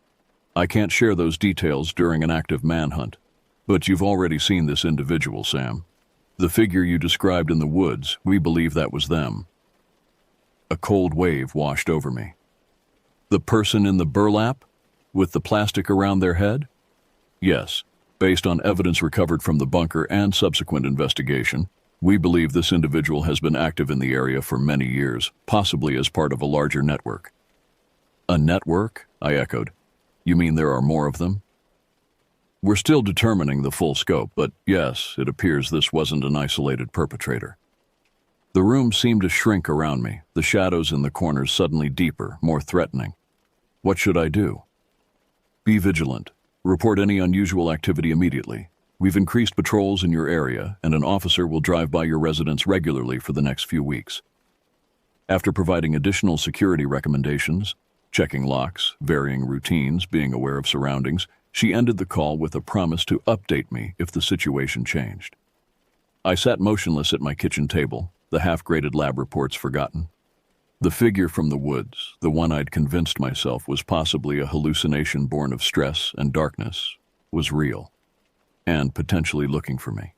"I can't share those details during an active manhunt. But you've already seen this individual, Sam. The figure you described in the woods, we believe that was them." A cold wave washed over me. "The person in the burlap? With the plastic around their head?" "Yes. Based on evidence recovered from the bunker and subsequent investigation, we believe this individual has been active in the area for many years, possibly as part of a larger network." "A network?" I echoed. "You mean there are more of them?" "We're still determining the full scope, but yes, it appears this wasn't an isolated perpetrator." The room seemed to shrink around me, the shadows in the corners suddenly deeper, more threatening. What should I do? "Be vigilant. Report any unusual activity immediately. We've increased patrols in your area, and an officer will drive by your residence regularly for the next few weeks. After providing additional security recommendations, checking locks, varying routines, being aware of surroundings, she ended the call with a promise to update me if the situation changed. I sat motionless at my kitchen table, the half-graded lab reports forgotten. The figure from the woods, the one I'd convinced myself was possibly a hallucination born of stress and darkness, was real, and potentially looking for me.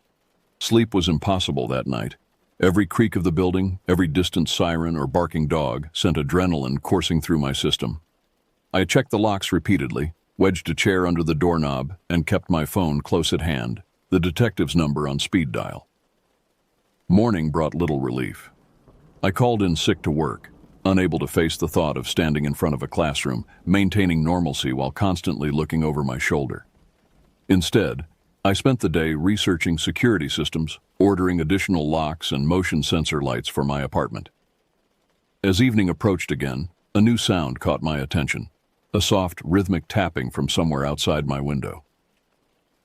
Sleep was impossible that night. Every creak of the building, every distant siren or barking dog sent adrenaline coursing through my system. I checked the locks repeatedly, wedged a chair under the doorknob, and kept my phone close at hand, the detective's number on speed dial. Morning brought little relief. I called in sick to work, unable to face the thought of standing in front of a classroom, maintaining normalcy while constantly looking over my shoulder. Instead, I spent the day researching security systems, ordering additional locks and motion sensor lights for my apartment. As evening approached again, a new sound caught my attention, a soft, rhythmic tapping from somewhere outside my window.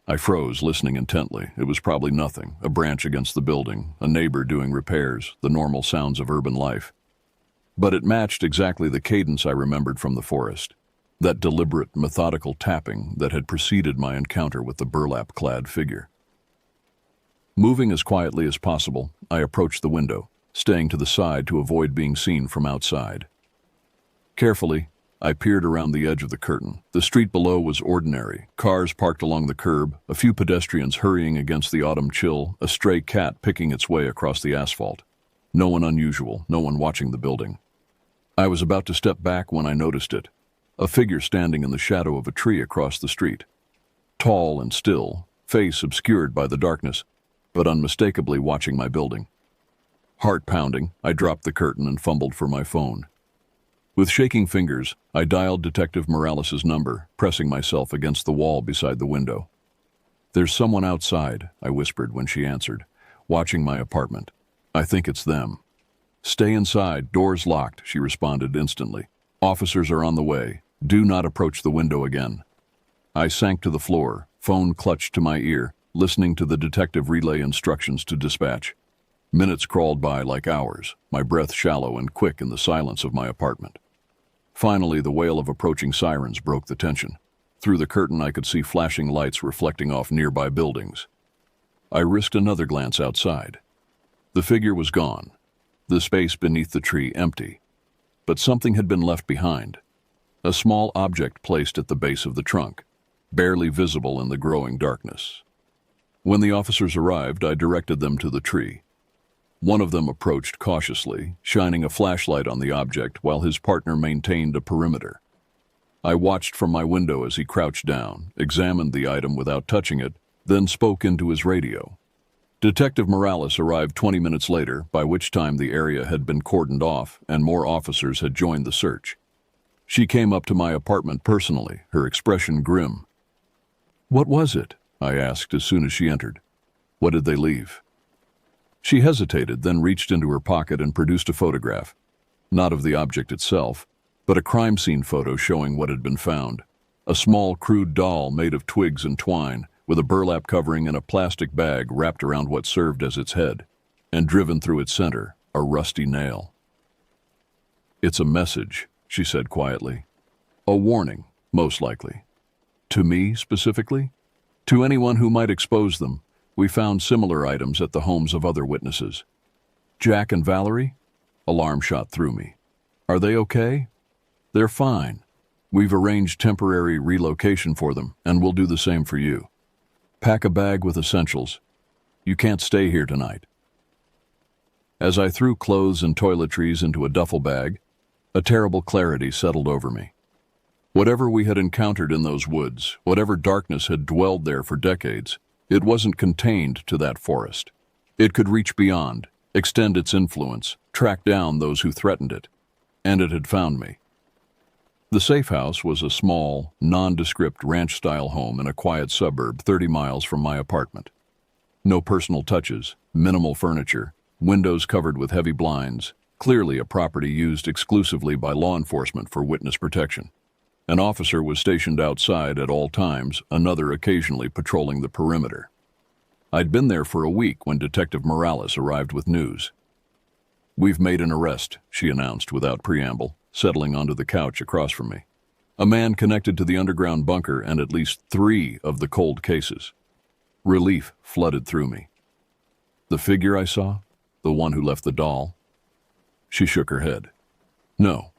I froze, listening intently. It was probably nothing, a branch against the building, a neighbor doing repairs, the normal sounds of urban life. But it matched exactly the cadence I remembered from the forest, that deliberate, methodical tapping that had preceded my encounter with the burlap-clad figure. Moving as quietly as possible, I approached the window, staying to the side to avoid being seen from outside. Carefully, I peered around the edge of the curtain. The street below was ordinary, cars parked along the curb, a few pedestrians hurrying against the autumn chill, a stray cat picking its way across the asphalt. No one unusual, no one watching the building. I was about to step back when I noticed it, a figure standing in the shadow of a tree across the street. Tall and still, face obscured by the darkness, but unmistakably watching my building. Heart pounding, I dropped the curtain and fumbled for my phone. With shaking fingers, I dialed Detective Morales' number, pressing myself against the wall beside the window. "There's someone outside," I whispered when she answered, "watching my apartment. I think it's them." "Stay inside, doors locked," she responded instantly. "Officers are on the way. Do not approach the window again." I sank to the floor, phone clutched to my ear, listening to the detective relay instructions to dispatch. Minutes crawled by like hours, my breath shallow and quick in the silence of my apartment. Finally, the wail of approaching sirens broke the tension. Through the curtain, I could see flashing lights reflecting off nearby buildings. I risked another glance outside. The figure was gone, the space beneath the tree empty. But something had been left behind. A small object placed at the base of the trunk, barely visible in the growing darkness. When the officers arrived, I directed them to the tree. One of them approached cautiously, shining a flashlight on the object while his partner maintained a perimeter. I watched from my window as he crouched down, examined the item without touching it, then spoke into his radio. Detective Morales arrived 20 minutes later, by which time the area had been cordoned off and more officers had joined the search. She came up to my apartment personally, her expression grim. "What was it?" I asked as soon as she entered. "What did they leave?" She hesitated, then reached into her pocket and produced a photograph. Not of the object itself, but a crime scene photo showing what had been found. A small, crude doll made of twigs and twine, with a burlap covering and a plastic bag wrapped around what served as its head, and driven through its center, a rusty nail. "It's a message," she said quietly. "A warning, most likely. To me, specifically? To anyone who might expose them. We found similar items at the homes of other witnesses." "Jack and Valerie?" Alarm shot through me. "Are they okay?" "They're fine. We've arranged temporary relocation for them, and we'll do the same for you. Pack a bag with essentials. You can't stay here tonight." As I threw clothes and toiletries into a duffel bag, a terrible clarity settled over me. Whatever we had encountered in those woods, whatever darkness had dwelled there for decades, it wasn't contained to that forest. It could reach beyond, extend its influence, track down those who threatened it. And it had found me. The safe house was a small, nondescript ranch-style home in a quiet suburb 30 miles from my apartment. No personal touches, minimal furniture, windows covered with heavy blinds, clearly a property used exclusively by law enforcement for witness protection. An officer was stationed outside at all times, another occasionally patrolling the perimeter. I'd been there for a week when Detective Morales arrived with news. "We've made an arrest," she announced without preamble, settling onto the couch across from me. "A man connected to the underground bunker and at least 3 of the cold cases." Relief flooded through me. "The figure I saw? The one who left the doll?" She shook her head. "No.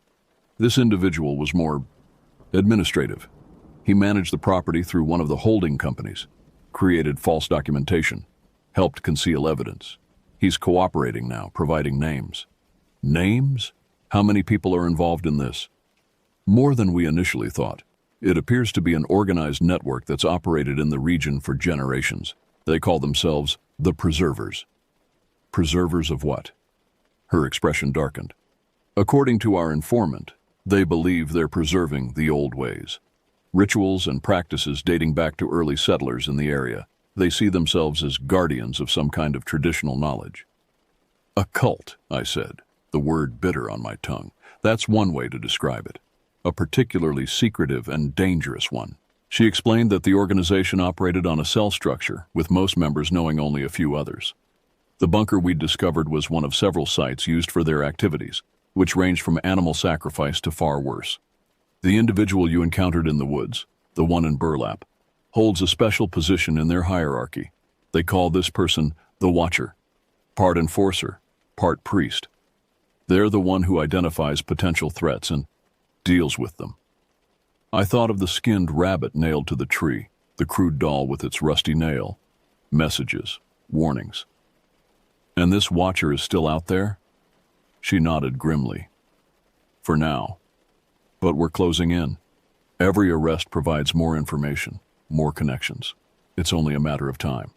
This individual was more administrative. He managed the property through one of the holding companies, created false documentation, helped conceal evidence. He's cooperating now, providing names." "Names? How many people are involved in this?" "More than we initially thought. It appears to be an organized network that's operated in the region for generations. They call themselves the Preservers." "Preservers of what?" Her expression darkened. "According to our informant, they believe they're preserving the old ways. Rituals and practices dating back to early settlers in the area. They see themselves as guardians of some kind of traditional knowledge." "A cult," I said, the word bitter on my tongue. "That's one way to describe it. A particularly secretive and dangerous one." She explained that the organization operated on a cell structure, with most members knowing only a few others. The bunker we'd discovered was one of several sites used for their activities, which ranged from animal sacrifice to far worse. "The individual you encountered in the woods, the one in burlap, holds a special position in their hierarchy. They call this person the Watcher, part enforcer, part priest. They're the one who identifies potential threats and deals with them." I thought of the skinned rabbit nailed to the tree, the crude doll with its rusty nail, messages, warnings. "And this Watcher is still out there?" She nodded grimly. "For now. But we're closing in. Every arrest provides more information, more connections. It's only a matter of time."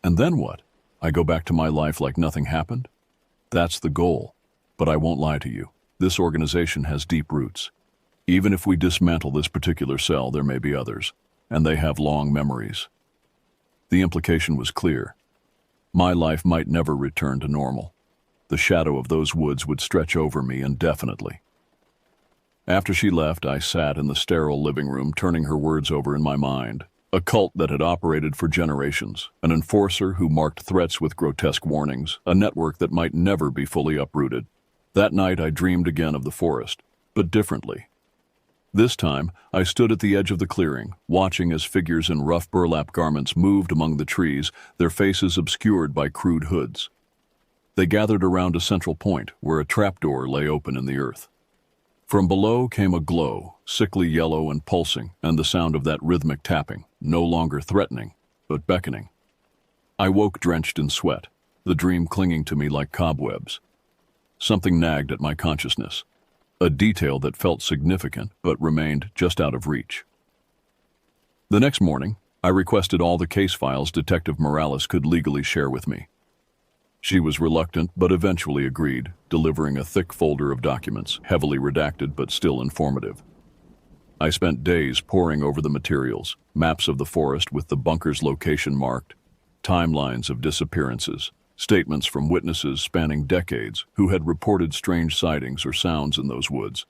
"And then what? I go back to my life like nothing happened?" "That's the goal. But I won't lie to you. This organization has deep roots. Even if we dismantle this particular cell, there may be others, and they have long memories." The implication was clear. My life might never return to normal. The shadow of those woods would stretch over me indefinitely. After she left, I sat in the sterile living room, turning her words over in my mind. A cult that had operated for generations, an enforcer who marked threats with grotesque warnings, a network that might never be fully uprooted. That night I dreamed again of the forest, but differently. This time, I stood at the edge of the clearing, watching as figures in rough burlap garments moved among the trees, their faces obscured by crude hoods. They gathered around a central point where a trapdoor lay open in the earth. From below came a glow, sickly yellow and pulsing, and the sound of that rhythmic tapping, no longer threatening, but beckoning. I woke drenched in sweat, the dream clinging to me like cobwebs. Something nagged at my consciousness, a detail that felt significant but remained just out of reach. The next morning, I requested all the case files Detective Morales could legally share with me. She was reluctant but eventually agreed, delivering a thick folder of documents, heavily redacted but still informative. I spent days poring over the materials, maps of the forest with the bunker's location marked, timelines of disappearances, statements from witnesses spanning decades who had reported strange sightings or sounds in those woods.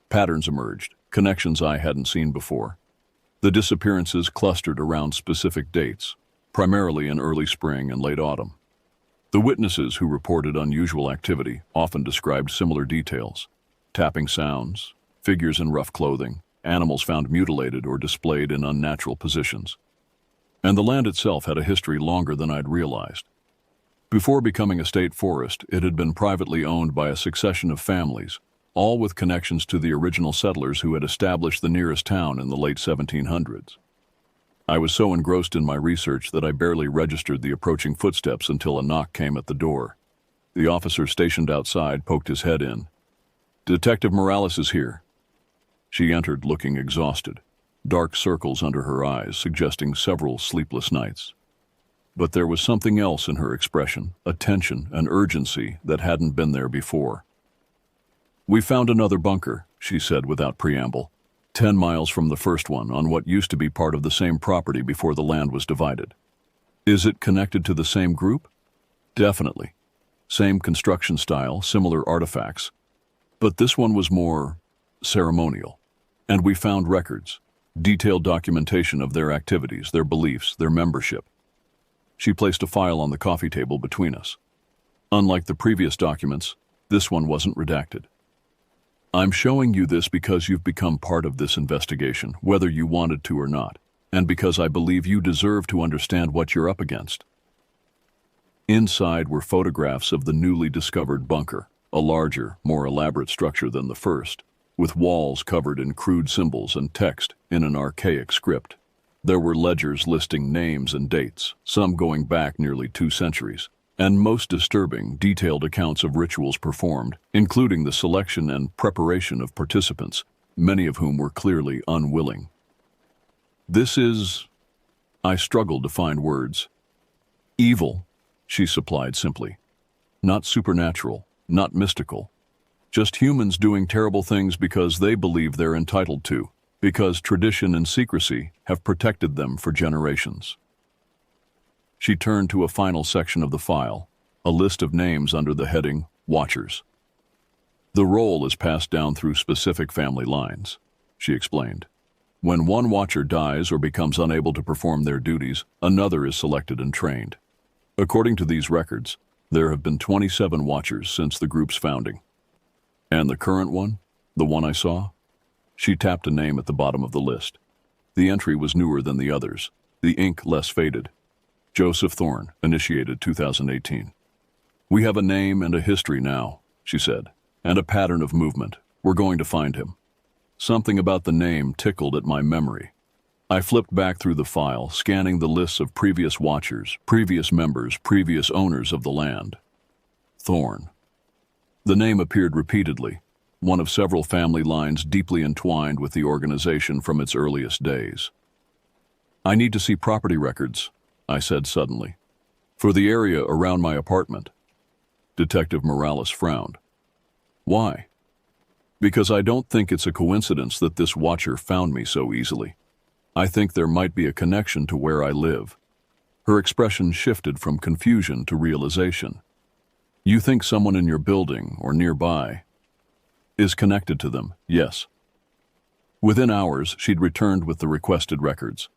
Patterns emerged, connections I hadn't seen before. The disappearances clustered around specific dates, primarily in early spring and late autumn. The witnesses who reported unusual activity often described similar details: tapping sounds, figures in rough clothing, animals found mutilated or displayed in unnatural positions. And the land itself had a history longer than I'd realized. Before becoming a state forest, it had been privately owned by a succession of families, all with connections to the original settlers who had established the nearest town in the late 1700s. I was so engrossed in my research that I barely registered the approaching footsteps until a knock came at the door. The officer stationed outside poked his head in. "Detective Morales is here." She entered looking exhausted, dark circles under her eyes suggesting several sleepless nights. But there was something else in her expression, a tension, an urgency that hadn't been there before. "We found another bunker," she said without preamble, 10 miles from the first one on what used to be part of the same property before the land was divided. "Is it connected to the same group?" "Definitely. Same construction style, similar artifacts. But this one was more ceremonial. And we found records, detailed documentation of their activities, their beliefs, their membership. She placed a file on the coffee table between us. Unlike the previous documents, this one wasn't redacted. I'm showing you this because you've become part of this investigation, whether you wanted to or not, and because I believe you deserve to understand what you're up against. Inside were photographs of the newly discovered bunker, a larger, more elaborate structure than the first, with walls covered in crude symbols and text in an archaic script. There were ledgers listing names and dates, some going back nearly 2 centuries, and most disturbing, detailed accounts of rituals performed, including the selection and preparation of participants, many of whom were clearly unwilling. This is... I struggled to find words. Evil, she supplied simply. Not supernatural, not mystical. Just humans doing terrible things because they believe they're entitled to, because tradition and secrecy have protected them for generations. She turned to a final section of the file, a list of names under the heading Watchers. The roll is passed down through specific family lines, she explained. When one watcher dies or becomes unable to perform their duties, another is selected and trained. According to these records, there have been 27 watchers since the group's founding. And the current one, the one I saw? She tapped a name at the bottom of the list. The entry was newer than the others, the ink less faded. Joseph Thorne, initiated 2018. We have a name and a history now, she said, and a pattern of movement. We're going to find him. Something about the name tickled at my memory. I flipped back through the file, scanning the lists of previous watchers, previous members, previous owners of the land. Thorne. The name appeared repeatedly, one of several family lines deeply entwined with the organization from its earliest days. I need to see property records, I said suddenly, for the area around my apartment. Detective Morales frowned. Why? Because I don't think it's a coincidence that this watcher found me so easily. I think there might be a connection to where I live. Her expression shifted from confusion to realization. You think someone in your building or nearby is connected to them, yes. Within hours, she'd returned with the requested records.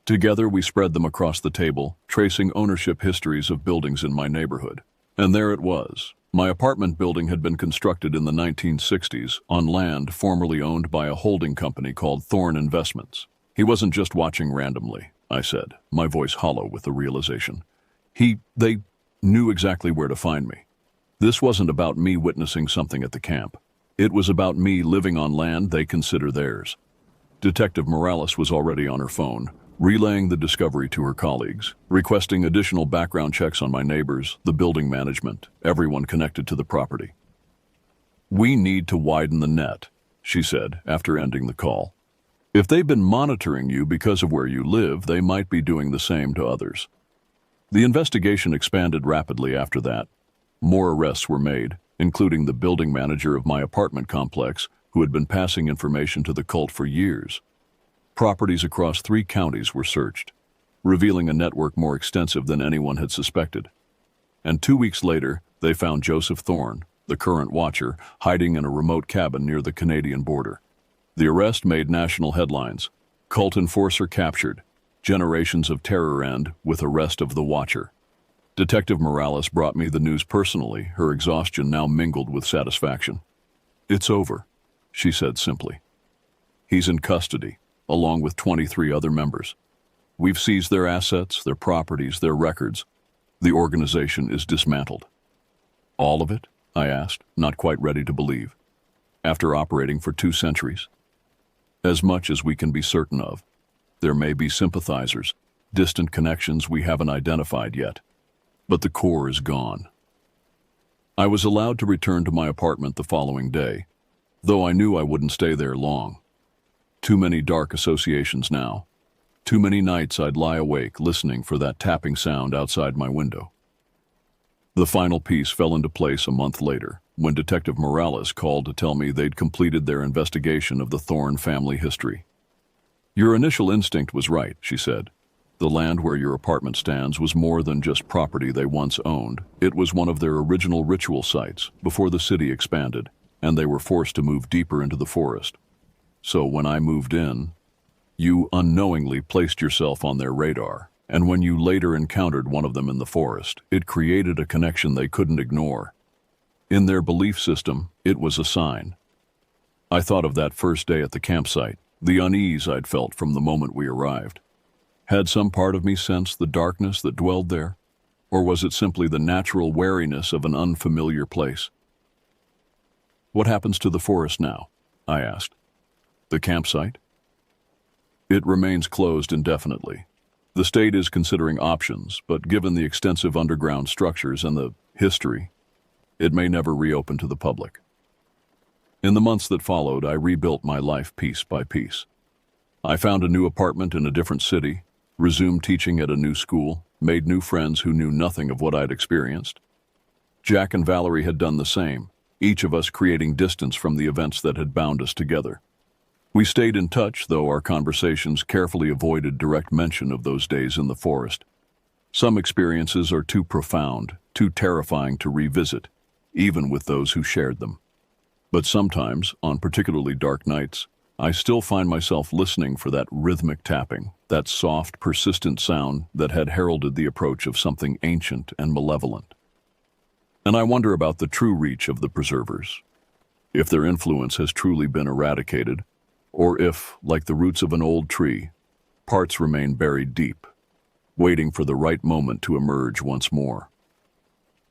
Together, we spread them across the table, tracing ownership histories of buildings in my neighborhood. And there it was. My apartment building had been constructed in the 1960s on land formerly owned by a holding company called Thorne Investments. He wasn't just watching randomly, I said, my voice hollow with the realization. They knew exactly where to find me. This wasn't about me witnessing something at the camp. It was about me living on land they consider theirs. Detective Morales was already on her phone, relaying the discovery to her colleagues, requesting additional background checks on my neighbors, the building management, everyone connected to the property. We need to widen the net, she said after ending the call. If they've been monitoring you because of where you live, they might be doing the same to others. The investigation expanded rapidly after that. More arrests were made, including the building manager of my apartment complex, who had been passing information to the cult for years. Properties across 3 counties were searched, revealing a network more extensive than anyone had suspected. And 2 weeks later, they found Joseph Thorne, the current watcher, hiding in a remote cabin near the Canadian border. The arrest made national headlines. Cult enforcer captured. Generations of terror end with arrest of the watcher. Detective Morales brought me the news personally, her exhaustion now mingled with satisfaction. It's over, she said simply. He's in custody, along with 23 other members. We've seized their assets, their properties, their records. The organization is dismantled. All of it? I asked, not quite ready to believe. After operating for 2 centuries? As much as we can be certain of. There may be sympathizers, distant connections we haven't identified yet. But the core is gone. I was allowed to return to my apartment the following day, though I knew I wouldn't stay there long. Too many dark associations now. Too many nights I'd lie awake listening for that tapping sound outside my window. The final piece fell into place a month later, when Detective Morales called to tell me they'd completed their investigation of the Thorne family history. Your initial instinct was right, she said. The land where your apartment stands was more than just property they once owned. It was one of their original ritual sites before the city expanded, and they were forced to move deeper into the forest. so when I moved in, you unknowingly placed yourself on their radar, and when you later encountered one of them in the forest, it created a connection they couldn't ignore. In their belief system, it was a sign. I thought of that first day at the campsite, the unease I'd felt from the moment we arrived. Had some part of me sensed the darkness that dwelled there? Or was it simply the natural wariness of an unfamiliar place? "What happens to the forest now?" I asked. "The campsite?" "It remains closed indefinitely. The state is considering options, but given the extensive underground structures and the history, it may never reopen to the public." In the months that followed, I rebuilt my life piece by piece. I found a new apartment in a different city, resumed teaching at a new school, made new friends who knew nothing of what I'd experienced. Jack and Valerie had done the same, each of us creating distance from the events that had bound us together. We stayed in touch, though our conversations carefully avoided direct mention of those days in the forest. Some experiences are too profound, too terrifying to revisit, even with those who shared them. But sometimes, on particularly dark nights, I still find myself listening for that rhythmic tapping, that soft, persistent sound that had heralded the approach of something ancient and malevolent. And I wonder about the true reach of the preservers, if their influence has truly been eradicated, or if, like the roots of an old tree, parts remain buried deep, waiting for the right moment to emerge once more.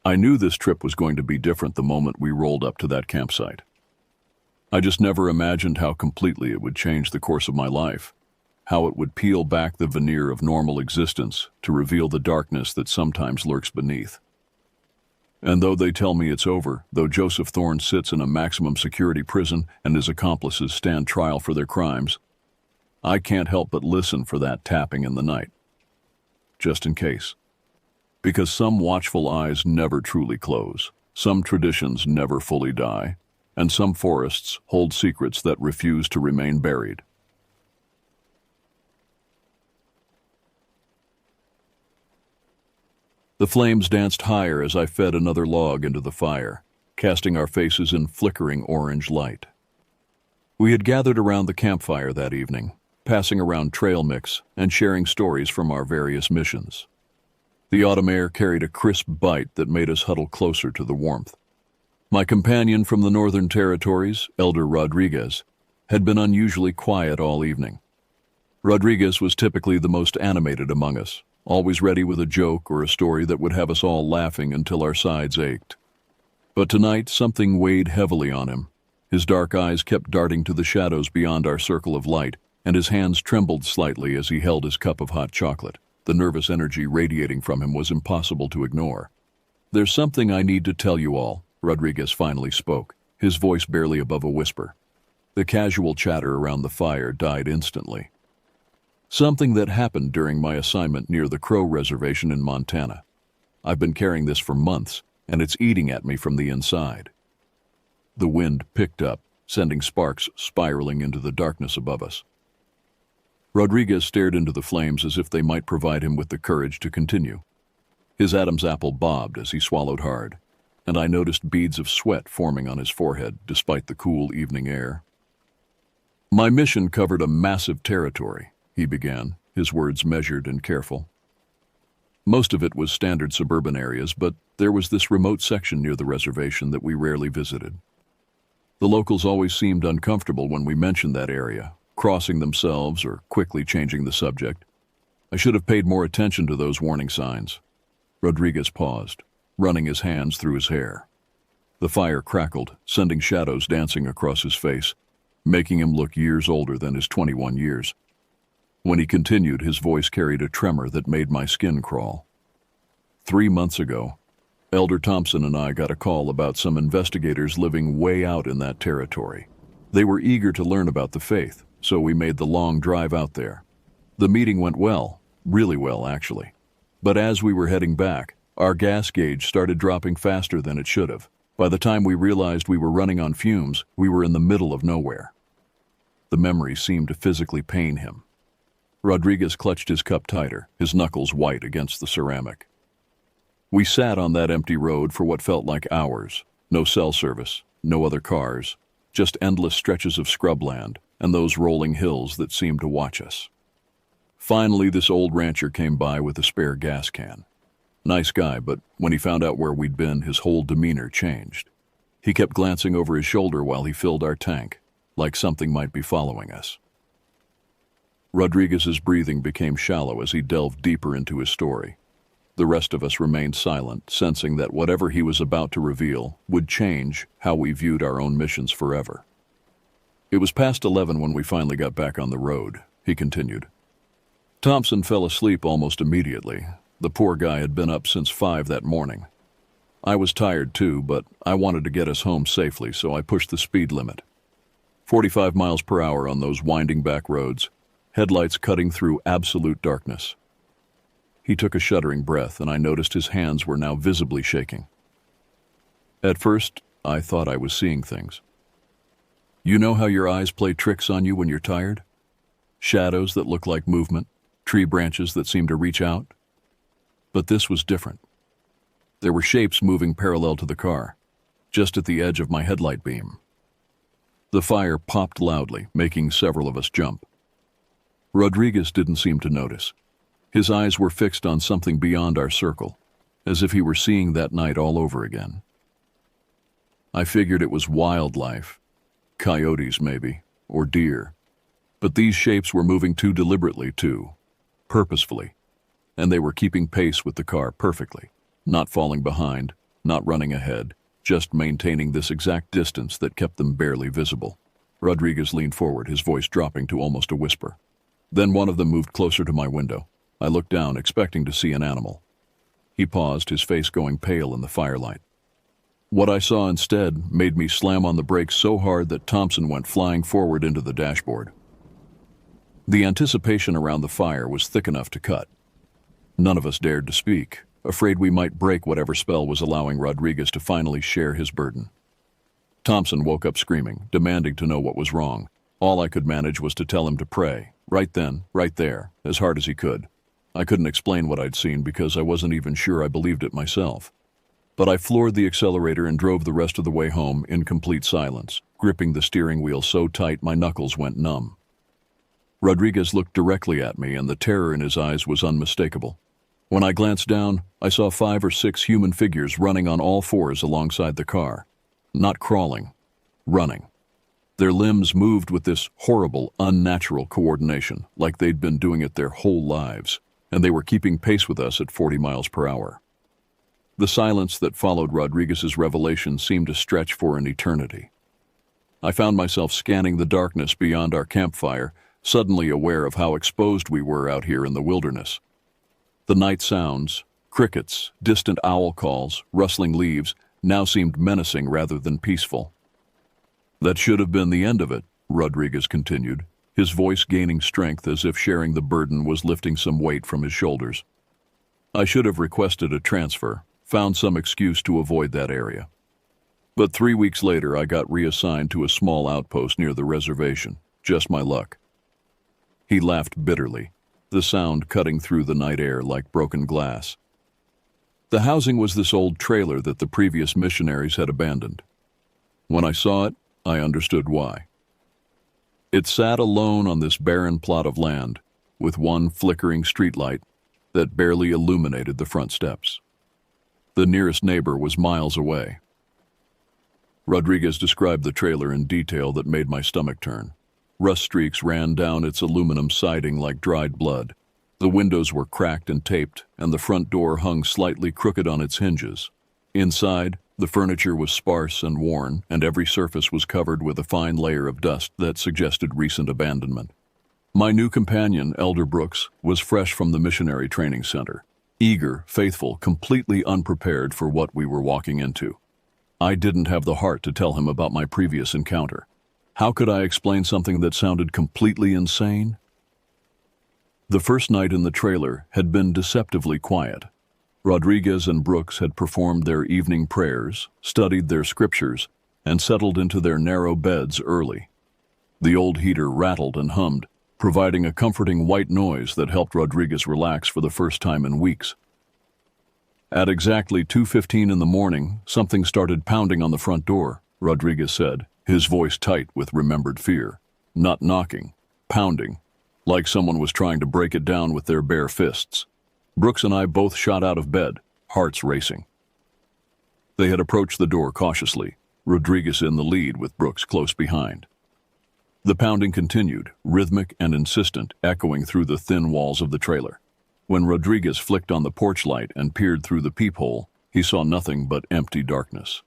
I knew this trip was going to be different the moment we rolled up to that campsite. I just never imagined how completely it would change the course of my life, how it would peel back the veneer of normal existence to reveal the darkness that sometimes lurks beneath. And though they tell me it's over, though Joseph Thorne sits in a maximum security prison and his accomplices stand trial for their crimes, I can't help but listen for that tapping in the night. Just in case. Because some watchful eyes never truly close, some traditions never fully die, and some forests hold secrets that refuse to remain buried. The flames danced higher as I fed another log into the fire, casting our faces in flickering orange light. We had gathered around the campfire that evening, passing around trail mix and sharing stories from our various missions. The autumn air carried a crisp bite that made us huddle closer to the warmth. My companion from the Northern Territories, Elder Rodriguez, had been unusually quiet all evening. Rodriguez was typically the most animated among us, always ready with a joke or a story that would have us all laughing until our sides ached. But tonight, something weighed heavily on him. His dark eyes kept darting to the shadows beyond our circle of light, and his hands trembled slightly as he held his cup of hot chocolate. The nervous energy radiating from him was impossible to ignore. "There's something I need to tell you all," Rodriguez finally spoke, his voice barely above a whisper. The casual chatter around the fire died instantly. "Something that happened during my assignment near the Crow Reservation in Montana. I've been carrying this for months, and it's eating at me from the inside." The wind picked up, sending sparks spiraling into the darkness above us. Rodriguez stared into the flames as if they might provide him with the courage to continue. His Adam's apple bobbed as he swallowed hard, and I noticed beads of sweat forming on his forehead despite the cool evening air. "My mission covered a massive territory," he began, his words measured and careful. "Most of it was standard suburban areas, but there was this remote section near the reservation that we rarely visited. The locals always seemed uncomfortable when we mentioned that area, crossing themselves or quickly changing the subject. I should have paid more attention to those warning signs." Rodriguez paused, running his hands through his hair. The fire crackled, sending shadows dancing across his face, making him look years older than his 21 years. When he continued, his voice carried a tremor that made my skin crawl. 3 months ago, Elder Thompson and I got a call about some investigators living way out in that territory. They were eager to learn about the faith, so we made the long drive out there. The meeting went well, really well actually. But as we were heading back, our gas gauge started dropping faster than it should have. By the time we realized we were running on fumes, we were in the middle of nowhere. The memory seemed to physically pain him. Rodriguez clutched his cup tighter, his knuckles white against the ceramic. We sat on that empty road for what felt like hours. No cell service, no other cars, just endless stretches of scrubland and those rolling hills that seemed to watch us. Finally, this old rancher came by with a spare gas can. Nice guy, but when he found out where we'd been, his whole demeanor changed. He kept glancing over his shoulder while he filled our tank, like something might be following us. Rodriguez's breathing became shallow as he delved deeper into his story. The rest of us remained silent, sensing that whatever he was about to reveal would change how we viewed our own missions forever. It was past 11 when we finally got back on the road, he continued. Thompson fell asleep almost immediately. The poor guy had been up since 5 that morning. I was tired too, but I wanted to get us home safely, so I pushed the speed limit. 45 miles per hour on those winding back roads, headlights cutting through absolute darkness. He took a shuddering breath, and I noticed his hands were now visibly shaking. At first, I thought I was seeing things. You know how your eyes play tricks on you when you're tired? Shadows that look like movement, tree branches that seem to reach out. But this was different. There were shapes moving parallel to the car, just at the edge of my headlight beam. The fire popped loudly, making several of us jump. Rodriguez didn't seem to notice. His eyes were fixed on something beyond our circle, as if he were seeing that night all over again. I figured it was wildlife, coyotes maybe, or deer. But these shapes were moving too deliberately too, purposefully, and they were keeping pace with the car perfectly, not falling behind, not running ahead, just maintaining this exact distance that kept them barely visible. Rodriguez leaned forward, his voice dropping to almost a whisper. Then one of them moved closer to my window. I looked down, expecting to see an animal. He paused, his face going pale in the firelight. What I saw instead made me slam on the brakes so hard that Thompson went flying forward into the dashboard. The anticipation around the fire was thick enough to cut. None of us dared to speak, afraid we might break whatever spell was allowing Rodriguez to finally share his burden. Thompson woke up screaming, demanding to know what was wrong. All I could manage was to tell him to pray, right then, right there, as hard as he could. I couldn't explain what I'd seen because I wasn't even sure I believed it myself. But I floored the accelerator and drove the rest of the way home in complete silence, gripping the steering wheel so tight my knuckles went numb. Rodriguez looked directly at me, and the terror in his eyes was unmistakable. When I glanced down, I saw 5 or 6 human figures running on all fours alongside the car. Not crawling, running. Their limbs moved with this horrible, unnatural coordination, like they'd been doing it their whole lives, and they were keeping pace with us at 40 miles per hour. The silence that followed Rodriguez's revelation seemed to stretch for an eternity. I found myself scanning the darkness beyond our campfire, suddenly aware of how exposed we were out here in the wilderness. The night sounds, crickets, distant owl calls, rustling leaves, now seemed menacing rather than peaceful. That should have been the end of it, Rodriguez continued, his voice gaining strength as if sharing the burden was lifting some weight from his shoulders. I should have requested a transfer, found some excuse to avoid that area. But 3 weeks later, I got reassigned to a small outpost near the reservation. Just my luck. He laughed bitterly, the sound cutting through the night air like broken glass. The housing was this old trailer that the previous missionaries had abandoned. When I saw it, I understood why. It sat alone on this barren plot of land, with one flickering streetlight that barely illuminated the front steps. The nearest neighbor was miles away. Rodriguez described the trailer in detail that made my stomach turn. Rust streaks ran down its aluminum siding like dried blood. The windows were cracked and taped, and the front door hung slightly crooked on its hinges. Inside, the furniture was sparse and worn, and every surface was covered with a fine layer of dust that suggested recent abandonment. My new companion, Elder Brooks, was fresh from the missionary training center. Eager, faithful, completely unprepared for what we were walking into. I didn't have the heart to tell him about my previous encounter. How could I explain something that sounded completely insane? The first night in the trailer had been deceptively quiet. Rodriguez and Brooks had performed their evening prayers, studied their scriptures, and settled into their narrow beds early. The old heater rattled and hummed, providing a comforting white noise that helped Rodriguez relax for the first time in weeks. At exactly 2:15 in the morning, something started pounding on the front door, Rodriguez said, his voice tight with remembered fear. not knocking, pounding, like someone was trying to break it down with their bare fists. Brooks and I both shot out of bed, hearts racing. They had approached the door cautiously, Rodriguez in the lead with Brooks close behind. The pounding continued, rhythmic and insistent, echoing through the thin walls of the trailer. When Rodriguez flicked on the porch light and peered through the peephole, he saw nothing but empty darkness.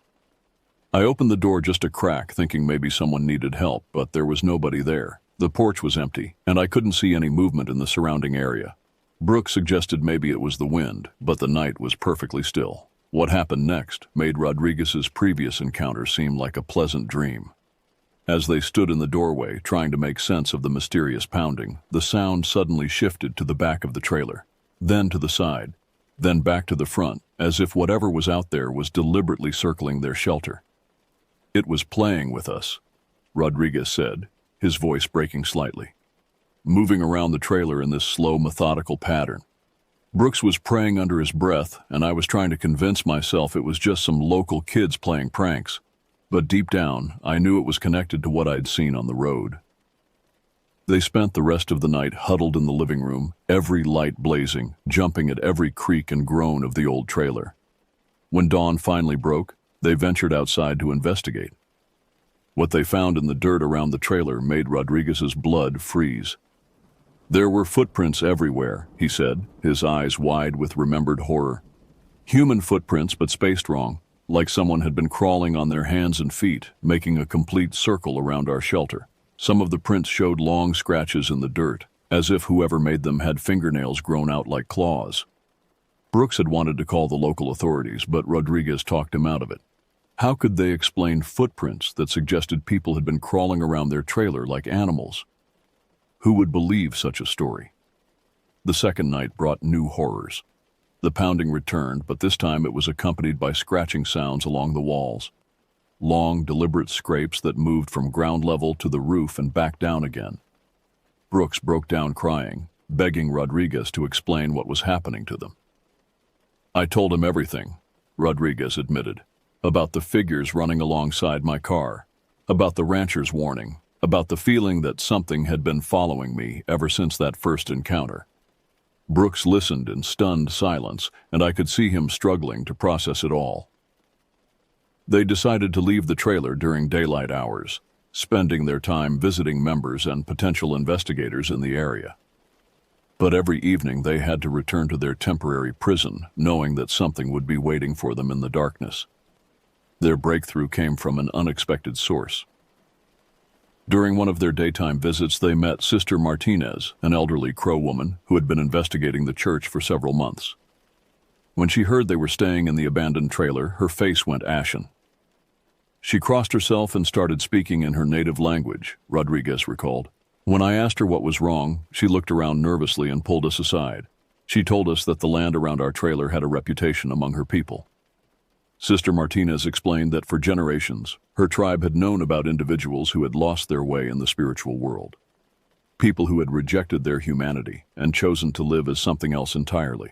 I opened the door just a crack, thinking maybe someone needed help, but there was nobody there. The porch was empty, and I couldn't see any movement in the surrounding area. Brooks suggested maybe it was the wind, but the night was perfectly still. What happened next made Rodriguez's previous encounter seem like a pleasant dream. As they stood in the doorway, trying to make sense of the mysterious pounding, the sound suddenly shifted to the back of the trailer, then to the side, then back to the front, as if whatever was out there was deliberately circling their shelter. "It was playing with us," Rodriguez said, his voice breaking slightly, moving around the trailer in this slow, methodical pattern. Brooks was praying under his breath, and I was trying to convince myself it was just some local kids playing pranks. But deep down, I knew it was connected to what I'd seen on the road. They spent the rest of the night huddled in the living room, every light blazing, jumping at every creak and groan of the old trailer. When dawn finally broke, they ventured outside to investigate. What they found in the dirt around the trailer made Rodriguez's blood freeze. "There were footprints everywhere," he said, his eyes wide with remembered horror. "Human footprints, but spaced wrong, like someone had been crawling on their hands and feet, making a complete circle around our shelter. Some of the prints showed long scratches in the dirt, as if whoever made them had fingernails grown out like claws." Brooks had wanted to call the local authorities, but Rodriguez talked him out of it. How could they explain footprints that suggested people had been crawling around their trailer like animals? Who would believe such a story? The second night brought new horrors. The pounding returned, but this time it was accompanied by scratching sounds along the walls. Long, deliberate scrapes that moved from ground level to the roof and back down again. Brooks broke down crying, begging Rodriguez to explain what was happening to them. "I told him everything," Rodriguez admitted, "about the figures running alongside my car, about the rancher's warning, about the feeling that something had been following me ever since that first encounter." Brooks listened in stunned silence, and I could see him struggling to process it all. They decided to leave the trailer during daylight hours, spending their time visiting members and potential investigators in the area. But every evening they had to return to their temporary prison, knowing that something would be waiting for them in the darkness. Their breakthrough came from an unexpected source. During one of their daytime visits, they met Sister Martinez, an elderly Crow woman who had been investigating the church for several months. When she heard they were staying in the abandoned trailer, her face went ashen. She crossed herself and started speaking in her native language, Rodriguez recalled. When I asked her what was wrong, she looked around nervously and pulled us aside. She told us that the land around our trailer had a reputation among her people. Sister Martinez explained that for generations, her tribe had known about individuals who had lost their way in the spiritual world. People who had rejected their humanity and chosen to live as something else entirely.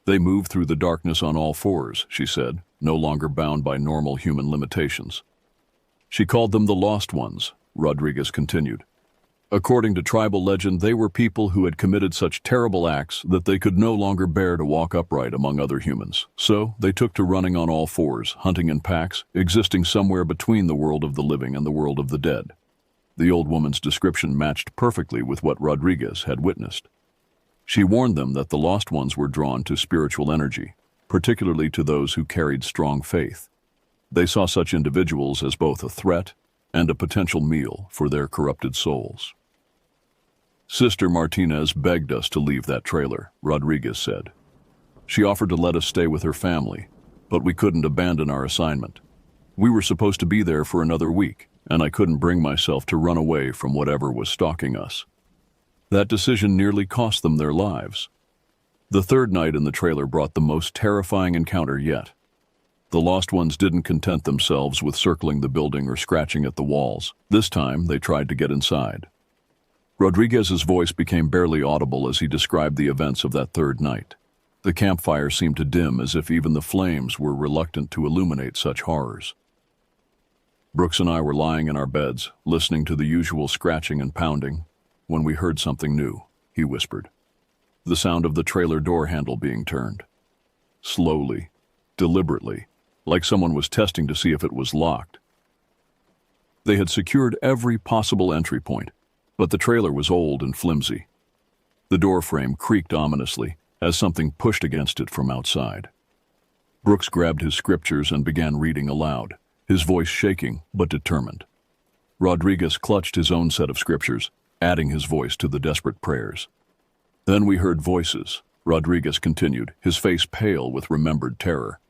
They moved through the darkness on all fours, she said, no longer bound by normal human limitations. She called them the Lost Ones, Rodriguez continued. According to tribal legend, they were people who had committed such terrible acts that they could no longer bear to walk upright among other humans. So they took to running on all fours, hunting in packs, existing somewhere between the world of the living and the world of the dead. The old woman's description matched perfectly with what Rodriguez had witnessed. She warned them that the Lost Ones were drawn to spiritual energy, particularly to those who carried strong faith. They saw such individuals as both a threat and a potential meal for their corrupted souls. Sister Martinez begged us to leave that trailer, Rodriguez said. She offered to let us stay with her family, but we couldn't abandon our assignment. We were supposed to be there for another week, and I couldn't bring myself to run away from whatever was stalking us. That decision nearly cost them their lives. The third night in the trailer brought the most terrifying encounter yet. The Lost Ones didn't content themselves with circling the building or scratching at the walls. This time, they tried to get inside. Rodriguez's voice became barely audible as he described the events of that third night. The campfire seemed to dim as if even the flames were reluctant to illuminate such horrors. Brooks and I were lying in our beds, listening to the usual scratching and pounding, when we heard something new, he whispered. The sound of the trailer door handle being turned. Slowly, deliberately, like someone was testing to see if it was locked. They had secured every possible entry point, but the trailer was old and flimsy. The door frame creaked ominously as something pushed against it from outside. Brooks grabbed his scriptures and began reading aloud, his voice shaking but determined. Rodriguez clutched his own set of scriptures, adding his voice to the desperate prayers. Then we heard voices. Rodriguez continued, his face pale with remembered terror.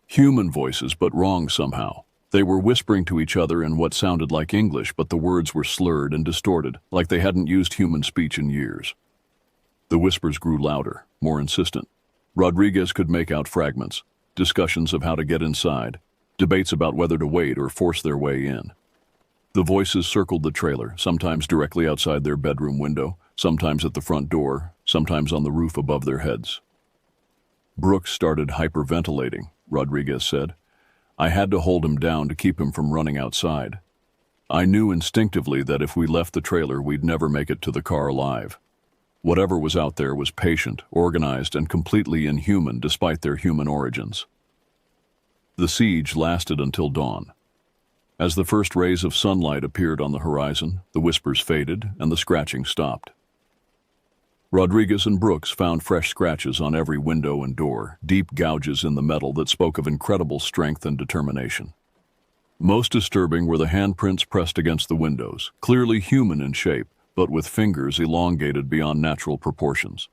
Human voices, but wrong somehow. They were whispering to each other in what sounded like English, but the words were slurred and distorted, like they hadn't used human speech in years. The whispers grew louder, more insistent. Rodriguez could make out fragments, discussions of how to get inside, debates about whether to wait or force their way in. The voices circled the trailer, sometimes directly outside their bedroom window, sometimes at the front door, sometimes on the roof above their heads. Brooks started hyperventilating, Rodriguez said. I had to hold him down to keep him from running outside. I knew instinctively that if we left the trailer, we'd never make it to the car alive. Whatever was out there was patient, organized, and completely inhuman despite their human origins. The siege lasted until dawn. As the first rays of sunlight appeared on the horizon, the whispers faded and the scratching stopped. Rodriguez and Brooks found fresh scratches on every window and door, deep gouges in the metal that spoke of incredible strength and determination. Most disturbing were the handprints pressed against the windows, clearly human in shape, but with fingers elongated beyond natural proportions.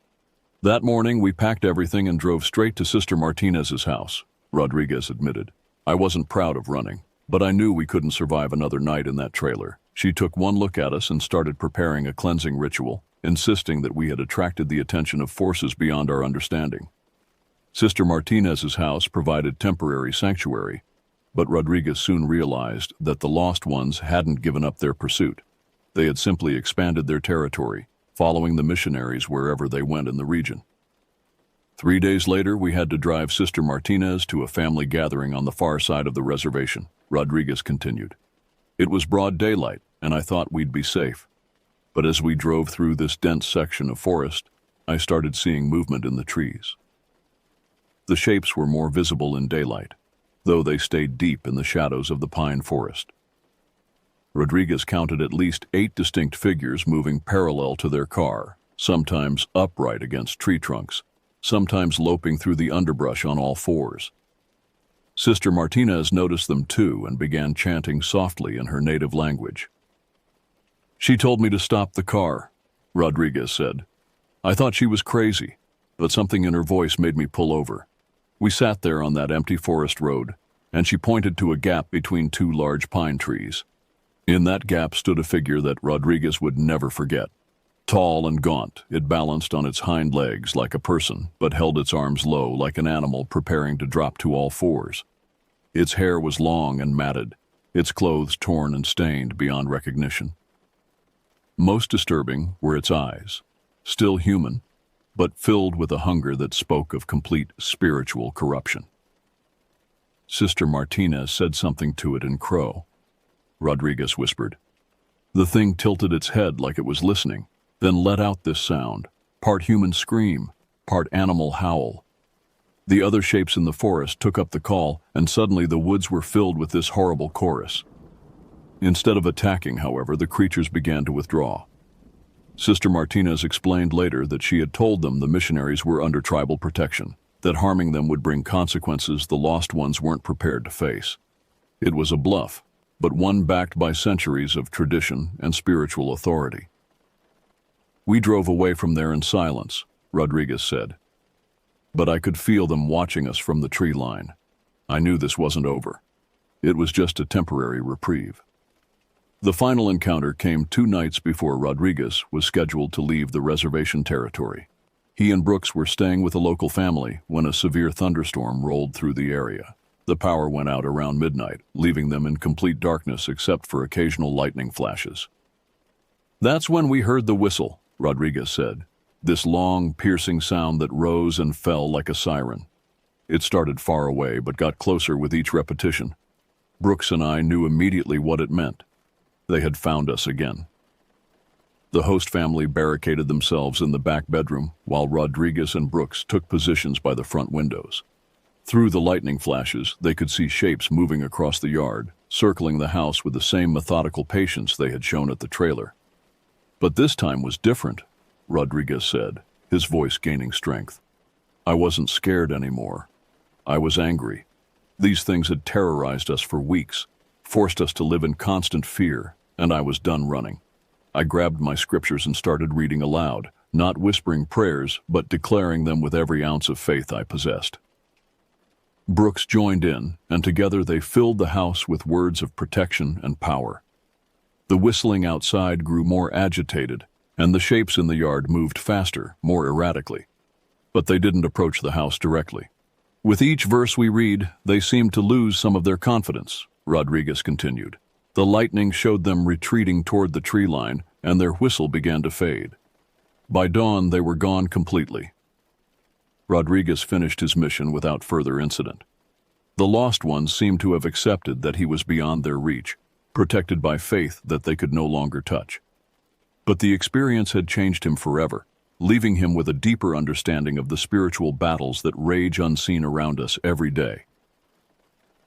That morning, we packed everything and drove straight to Sister Martinez's house, Rodriguez admitted. I wasn't proud of running, but I knew we couldn't survive another night in that trailer. She took one look at us and started preparing a cleansing ritual, insisting that we had attracted the attention of forces beyond our understanding. Sister Martinez's house provided temporary sanctuary, but Rodriguez soon realized that the lost ones hadn't given up their pursuit. They had simply expanded their territory, following the missionaries wherever they went in the region. 3 days later, we had to drive Sister Martinez to a family gathering on the far side of the reservation, Rodriguez continued. It was broad daylight, and I thought we'd be safe. But as we drove through this dense section of forest, I started seeing movement in the trees. The shapes were more visible in daylight, though they stayed deep in the shadows of the pine forest. Rodriguez counted at least 8 distinct figures moving parallel to their car, sometimes upright against tree trunks, sometimes loping through the underbrush on all fours. Sister Martinez noticed them too and began chanting softly in her native language. She told me to stop the car, Rodriguez said. I thought she was crazy, but something in her voice made me pull over. We sat there on that empty forest road, and she pointed to a gap between 2 large pine trees. In that gap stood a figure that Rodriguez would never forget. Tall and gaunt, it balanced on its hind legs like a person, but held its arms low like an animal preparing to drop to all fours. Its hair was long and matted, its clothes torn and stained beyond recognition. Most disturbing were its eyes, still human, but filled with a hunger that spoke of complete spiritual corruption. Sister Martinez said something to it in Crow, Rodriguez whispered. The thing tilted its head like it was listening, then let out this sound, part human scream, part animal howl. The other shapes in the forest took up the call, and suddenly the woods were filled with this horrible chorus. Instead of attacking, however, the creatures began to withdraw. Sister Martinez explained later that she had told them the missionaries were under tribal protection, that harming them would bring consequences the lost ones weren't prepared to face. It was a bluff, but one backed by centuries of tradition and spiritual authority. We drove away from there in silence, Rodriguez said. But I could feel them watching us from the tree line. I knew this wasn't over. It was just a temporary reprieve. The final encounter came 2 nights before Rodriguez was scheduled to leave the reservation territory. He and Brooks were staying with a local family when a severe thunderstorm rolled through the area. The power went out around midnight, leaving them in complete darkness except for occasional lightning flashes. That's when we heard the whistle, Rodriguez said, this long, piercing sound that rose and fell like a siren. It started far away but got closer with each repetition. Brooks and I knew immediately what it meant. They had found us again. The host family barricaded themselves in the back bedroom, while Rodriguez and Brooks took positions by the front windows. Through the lightning flashes, they could see shapes moving across the yard, circling the house with the same methodical patience they had shown at the trailer. "But this time was different," Rodriguez said, his voice gaining strength. "I wasn't scared anymore. I was angry. These things had terrorized us for weeks, forced us to live in constant fear, and I was done running. I grabbed my scriptures and started reading aloud, not whispering prayers, but declaring them with every ounce of faith I possessed." Brooks joined in, and together they filled the house with words of protection and power. The whistling outside grew more agitated, and the shapes in the yard moved faster, more erratically. But they didn't approach the house directly. "With each verse we read, they seemed to lose some of their confidence," Rodriguez continued. "The lightning showed them retreating toward the tree line, and their whistle began to fade. By dawn, they were gone completely." Rodriguez finished his mission without further incident. The lost ones seemed to have accepted that he was beyond their reach, protected by faith that they could no longer touch. But the experience had changed him forever, leaving him with a deeper understanding of the spiritual battles that rage unseen around us every day.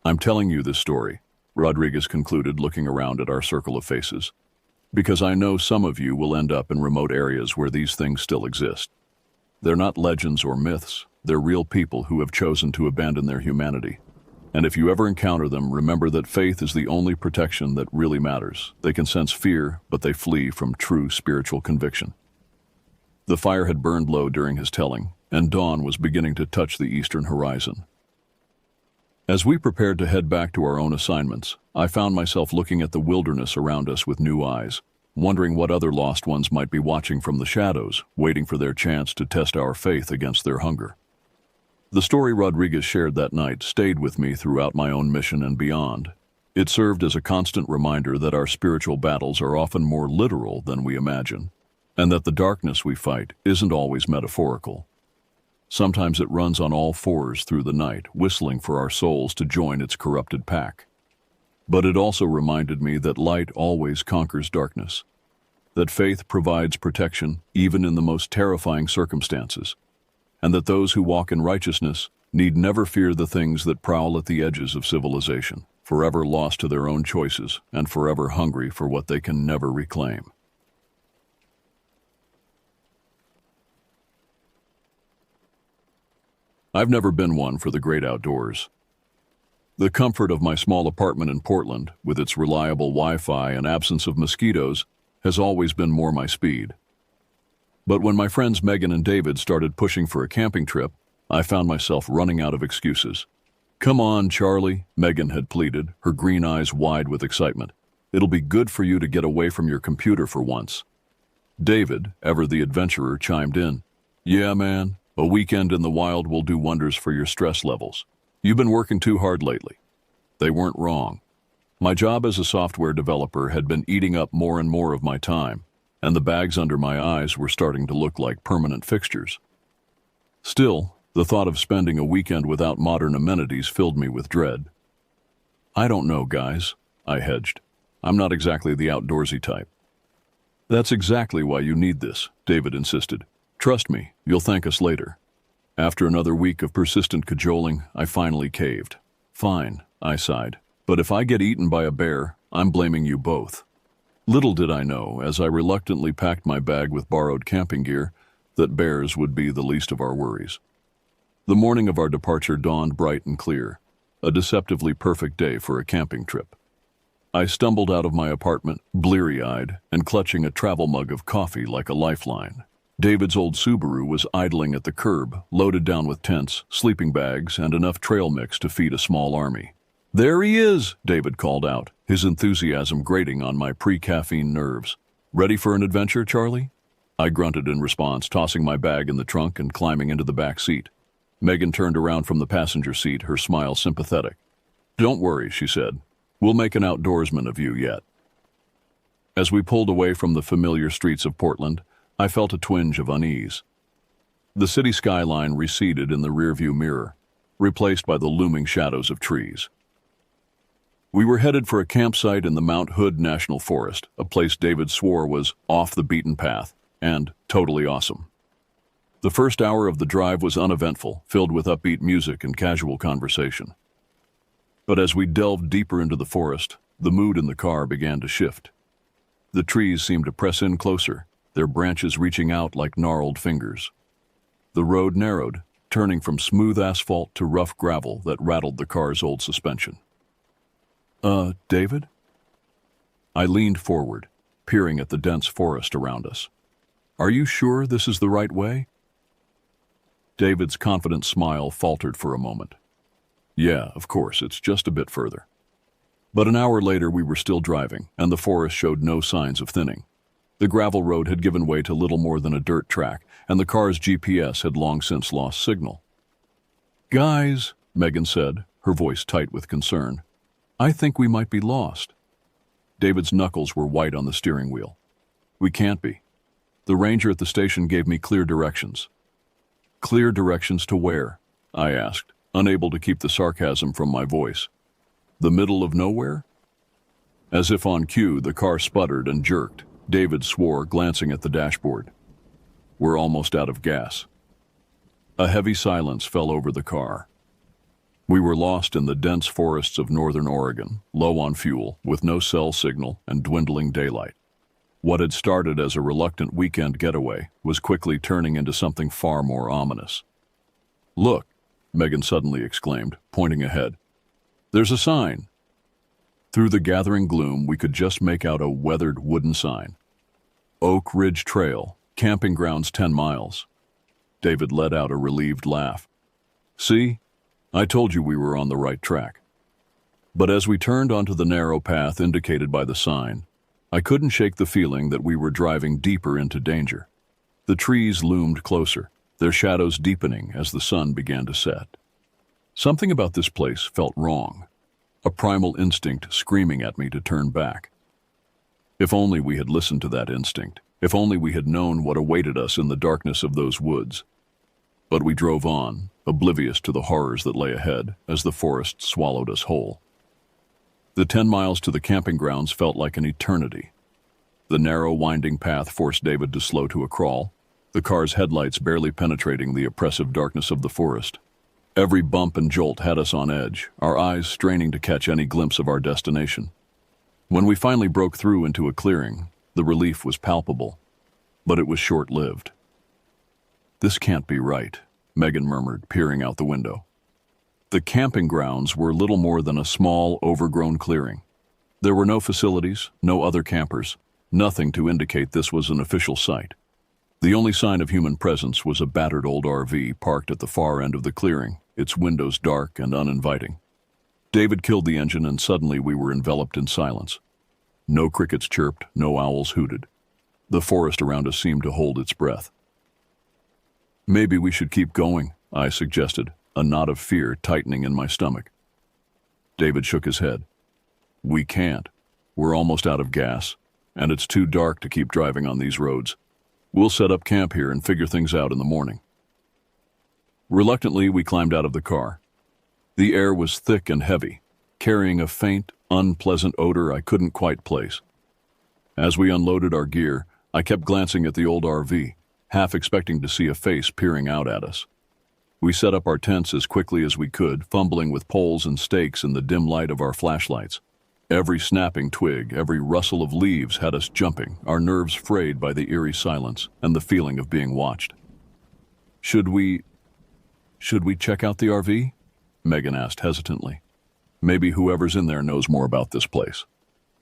"I'm telling you this story," Rodriguez concluded, looking around at our circle of faces, "because I know some of you will end up in remote areas where these things still exist. They're not legends or myths, they're real people who have chosen to abandon their humanity. And if you ever encounter them, remember that faith is the only protection that really matters. They can sense fear, but they flee from true spiritual conviction." The fire had burned low during his telling, and dawn was beginning to touch the eastern horizon. As we prepared to head back to our own assignments, I found myself looking at the wilderness around us with new eyes, wondering what other lost ones might be watching from the shadows, waiting for their chance to test our faith against their hunger. The story Rodriguez shared that night stayed with me throughout my own mission and beyond. It served as a constant reminder that our spiritual battles are often more literal than we imagine, and that the darkness we fight isn't always metaphorical. Sometimes it runs on all fours through the night, whistling for our souls to join its corrupted pack. But it also reminded me that light always conquers darkness, that faith provides protection even in the most terrifying circumstances, and that those who walk in righteousness need never fear the things that prowl at the edges of civilization, forever lost to their own choices and forever hungry for what they can never reclaim. I've never been one for the great outdoors. The comfort of my small apartment in Portland, with its reliable Wi-Fi and absence of mosquitoes, has always been more my speed. But when my friends Megan and David started pushing for a camping trip, I found myself running out of excuses. "Come on, Charlie," Megan had pleaded, her green eyes wide with excitement. "It'll be good for you to get away from your computer for once." David, ever the adventurer, chimed in. "Yeah, man, a weekend in the wild will do wonders for your stress levels. You've been working too hard lately." They weren't wrong. My job as a software developer had been eating up more and more of my time, and the bags under my eyes were starting to look like permanent fixtures. Still, the thought of spending a weekend without modern amenities filled me with dread. "I don't know, guys," I hedged. "I'm not exactly the outdoorsy type." "That's exactly why you need this," David insisted. "Trust me, you'll thank us later." After another week of persistent cajoling, I finally caved. "Fine," I sighed. "But if I get eaten by a bear, I'm blaming you both." Little did I know, as I reluctantly packed my bag with borrowed camping gear, that bears would be the least of our worries. The morning of our departure dawned bright and clear, a deceptively perfect day for a camping trip. I stumbled out of my apartment, bleary-eyed, and clutching a travel mug of coffee like a lifeline. David's old Subaru was idling at the curb, loaded down with tents, sleeping bags, and enough trail mix to feed a small army. "There he is," David called out, his enthusiasm grating on my pre-caffeine nerves. "Ready for an adventure, Charlie?" I grunted in response, tossing my bag in the trunk and climbing into the back seat. Megan turned around from the passenger seat, her smile sympathetic. "Don't worry," she said. "We'll make an outdoorsman of you yet." As we pulled away from the familiar streets of Portland, I felt a twinge of unease. The city skyline receded in the rearview mirror, replaced by the looming shadows of trees. We were headed for a campsite in the Mount Hood National Forest, a place David swore was off the beaten path and totally awesome. The first hour of the drive was uneventful, filled with upbeat music and casual conversation. But as we delved deeper into the forest, the mood in the car began to shift. The trees seemed to press in closer, their branches reaching out like gnarled fingers. The road narrowed, turning from smooth asphalt to rough gravel that rattled the car's old suspension. David? I leaned forward, peering at the dense forest around us. Are you sure this is the right way? David's confident smile faltered for a moment. Yeah, of course, it's just a bit further. But an hour later we were still driving, and the forest showed no signs of thinning. The gravel road had given way to little more than a dirt track, and the car's GPS had long since lost signal. Guys, Megan said, her voice tight with concern, I think we might be lost. David's knuckles were white on the steering wheel. We can't be. The ranger at the station gave me clear directions. Clear directions to where? I asked, unable to keep the sarcasm from my voice. The middle of nowhere? As if on cue, the car sputtered and jerked. David swore, glancing at the dashboard. We're almost out of gas. A heavy silence fell over the car. We were lost in the dense forests of northern Oregon, low on fuel, with no cell signal and dwindling daylight. What had started as a reluctant weekend getaway was quickly turning into something far more ominous. Look, Megan suddenly exclaimed, pointing ahead. There's a sign. Through the gathering gloom, we could just make out a weathered wooden sign. Oak Ridge Trail, camping grounds 10 miles. David let out a relieved laugh. See? I told you we were on the right track. But as we turned onto the narrow path indicated by the sign, I couldn't shake the feeling that we were driving deeper into danger. The trees loomed closer, their shadows deepening as the sun began to set. Something about this place felt wrong, a primal instinct screaming at me to turn back. If only we had listened to that instinct, if only we had known what awaited us in the darkness of those woods. But we drove on, oblivious to the horrors that lay ahead as the forest swallowed us whole. The 10 miles to the camping grounds felt like an eternity. The narrow, winding path forced David to slow to a crawl, the car's headlights barely penetrating the oppressive darkness of the forest. Every bump and jolt had us on edge, our eyes straining to catch any glimpse of our destination. When we finally broke through into a clearing, the relief was palpable, but it was short-lived. This can't be right, Megan murmured, peering out the window. The camping grounds were little more than a small, overgrown clearing. There were no facilities, no other campers, nothing to indicate this was an official site. The only sign of human presence was a battered old RV parked at the far end of the clearing, its windows dark and uninviting. David killed the engine and suddenly we were enveloped in silence. No crickets chirped, no owls hooted. The forest around us seemed to hold its breath. Maybe we should keep going, I suggested, a knot of fear tightening in my stomach. David shook his head. We can't. We're almost out of gas, and it's too dark to keep driving on these roads. We'll set up camp here and figure things out in the morning. Reluctantly, we climbed out of the car. The air was thick and heavy, carrying a faint, unpleasant odor I couldn't quite place. As we unloaded our gear, I kept glancing at the old RV, half expecting to see a face peering out at us. We set up our tents as quickly as we could, fumbling with poles and stakes in the dim light of our flashlights. Every snapping twig, every rustle of leaves had us jumping, our nerves frayed by the eerie silence and the feeling of being watched. Should we check out the RV? Megan asked hesitantly. Maybe whoever's in there knows more about this place.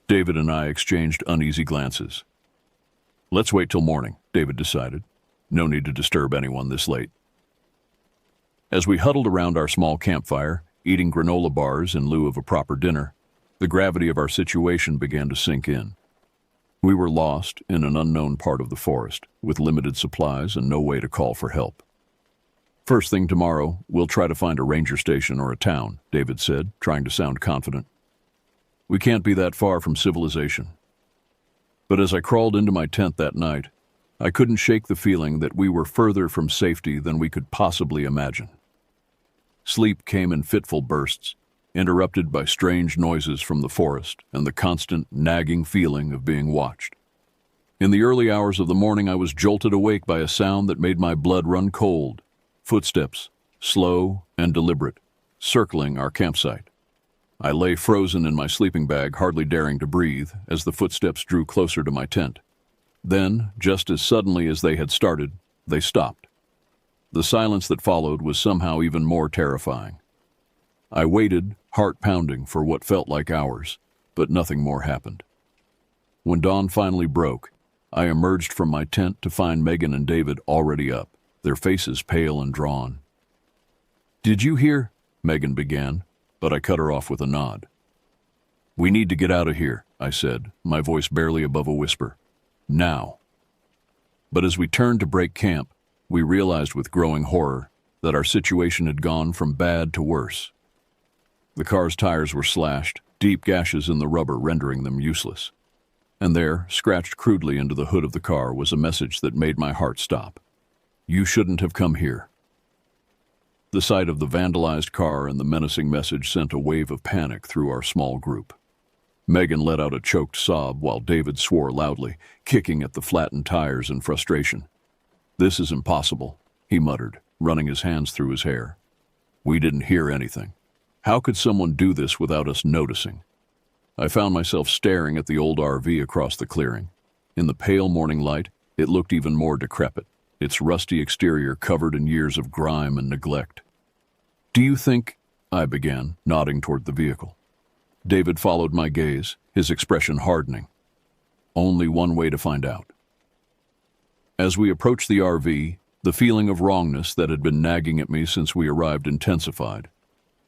David and I exchanged uneasy glances. Let's wait till morning, David decided. No need to disturb anyone this late. As we huddled around our small campfire, eating granola bars in lieu of a proper dinner, the gravity of our situation began to sink in. We were lost in an unknown part of the forest, with limited supplies and no way to call for help. First thing tomorrow, we'll try to find a ranger station or a town, David said, trying to sound confident. We can't be that far from civilization. But as I crawled into my tent that night, I couldn't shake the feeling that we were further from safety than we could possibly imagine. Sleep came in fitful bursts, interrupted by strange noises from the forest and the constant, nagging feeling of being watched. In the early hours of the morning, I was jolted awake by a sound that made my blood run cold. Footsteps, slow and deliberate, circling our campsite. I lay frozen in my sleeping bag, hardly daring to breathe, as the footsteps drew closer to my tent. Then, just as suddenly as they had started, they stopped. The silence that followed was somehow even more terrifying. I waited, heart pounding, for what felt like hours, but nothing more happened. When dawn finally broke, I emerged from my tent to find Megan and David already up, their faces pale and drawn. "Did you hear?" Megan began, but I cut her off with a nod. "We need to get out of here," I said, my voice barely above a whisper. "Now." But as we turned to break camp, we realized with growing horror that our situation had gone from bad to worse. The car's tires were slashed, deep gashes in the rubber rendering them useless. And there, scratched crudely into the hood of the car, was a message that made my heart stop. "You shouldn't have come here." The sight of the vandalized car and the menacing message sent a wave of panic through our small group. Megan let out a choked sob while David swore loudly, kicking at the flattened tires in frustration. "This is impossible," he muttered, running his hands through his hair. "We didn't hear anything. How could someone do this without us noticing?" I found myself staring at the old RV across the clearing. In the pale morning light, it looked even more decrepit, its rusty exterior covered in years of grime and neglect. "Do you think—" I began, nodding toward the vehicle. David followed my gaze, his expression hardening. "Only one way to find out." As we approached the RV, the feeling of wrongness that had been nagging at me since we arrived intensified.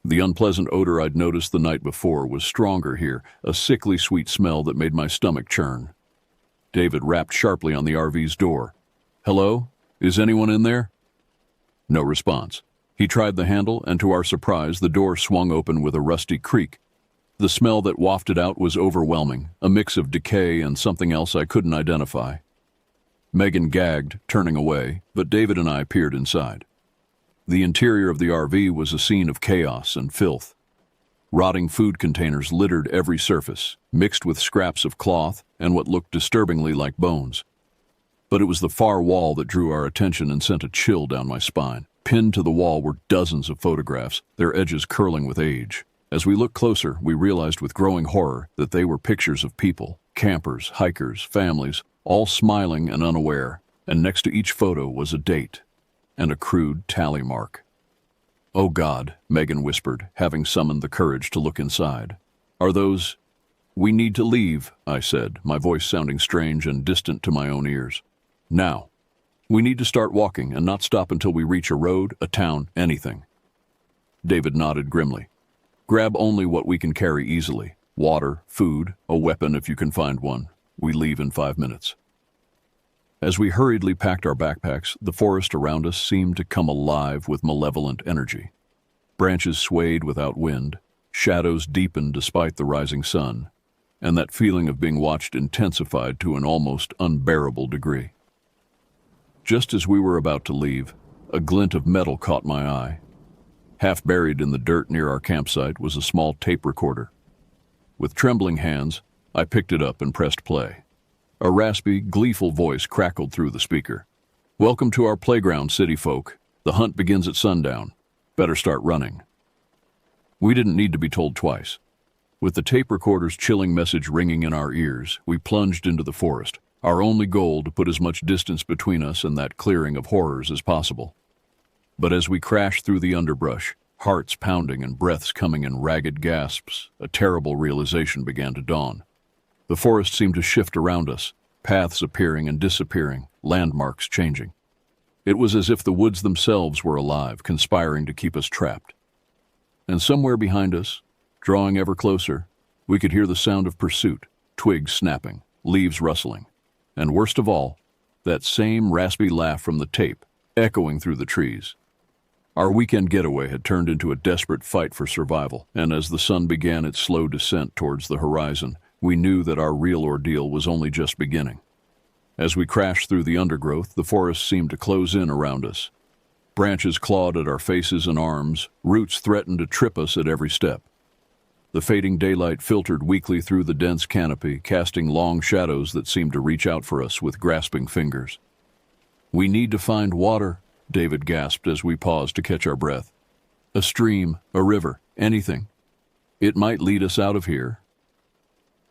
The unpleasant odor I'd noticed the night before was stronger here, a sickly sweet smell that made my stomach churn. David rapped sharply on the RV's door. "Hello? Is anyone in there?" No response. He tried the handle, and to our surprise, the door swung open with a rusty creak. The smell that wafted out was overwhelming, a mix of decay and something else I couldn't identify. Megan gagged, turning away, but David and I peered inside. The interior of the RV was a scene of chaos and filth. Rotting food containers littered every surface, mixed with scraps of cloth and what looked disturbingly like bones. But it was the far wall that drew our attention and sent a chill down my spine. Pinned to the wall were dozens of photographs, their edges curling with age. As we looked closer, we realized with growing horror that they were pictures of people, campers, hikers, families, all smiling and unaware, and next to each photo was a date and a crude tally mark. "Oh God," Megan whispered, having summoned the courage to look inside. "Are those—" "We need to leave," I said, my voice sounding strange and distant to my own ears. "Now. We need to start walking and not stop until we reach a road, a town, anything." David nodded grimly. "Grab only what we can carry easily. Water, food, a weapon if you can find one. We leave in 5 minutes." As we hurriedly packed our backpacks, the forest around us seemed to come alive with malevolent energy. Branches swayed without wind, shadows deepened despite the rising sun, and that feeling of being watched intensified to an almost unbearable degree. Just as we were about to leave, a glint of metal caught my eye. Half buried in the dirt near our campsite was a small tape recorder. With trembling hands, I picked it up and pressed play. A raspy, gleeful voice crackled through the speaker. "Welcome to our playground, city folk. The hunt begins at sundown. Better start running." We didn't need to be told twice. With the tape recorder's chilling message ringing in our ears, we plunged into the forest, our only goal to put as much distance between us and that clearing of horrors as possible. But as we crashed through the underbrush, hearts pounding and breaths coming in ragged gasps, a terrible realization began to dawn. The forest seemed to shift around us, paths appearing and disappearing, landmarks changing. It was as if the woods themselves were alive, conspiring to keep us trapped. And somewhere behind us, drawing ever closer, we could hear the sound of pursuit, twigs snapping, leaves rustling, and worst of all, that same raspy laugh from the tape, echoing through the trees. Our weekend getaway had turned into a desperate fight for survival, and as the sun began its slow descent towards the horizon, we knew that our real ordeal was only just beginning. As we crashed through the undergrowth, the forest seemed to close in around us. Branches clawed at our faces and arms, roots threatened to trip us at every step. The fading daylight filtered weakly through the dense canopy, casting long shadows that seemed to reach out for us with grasping fingers. "We need to find water," David gasped as we paused to catch our breath. "A stream, a river, anything. It might lead us out of here."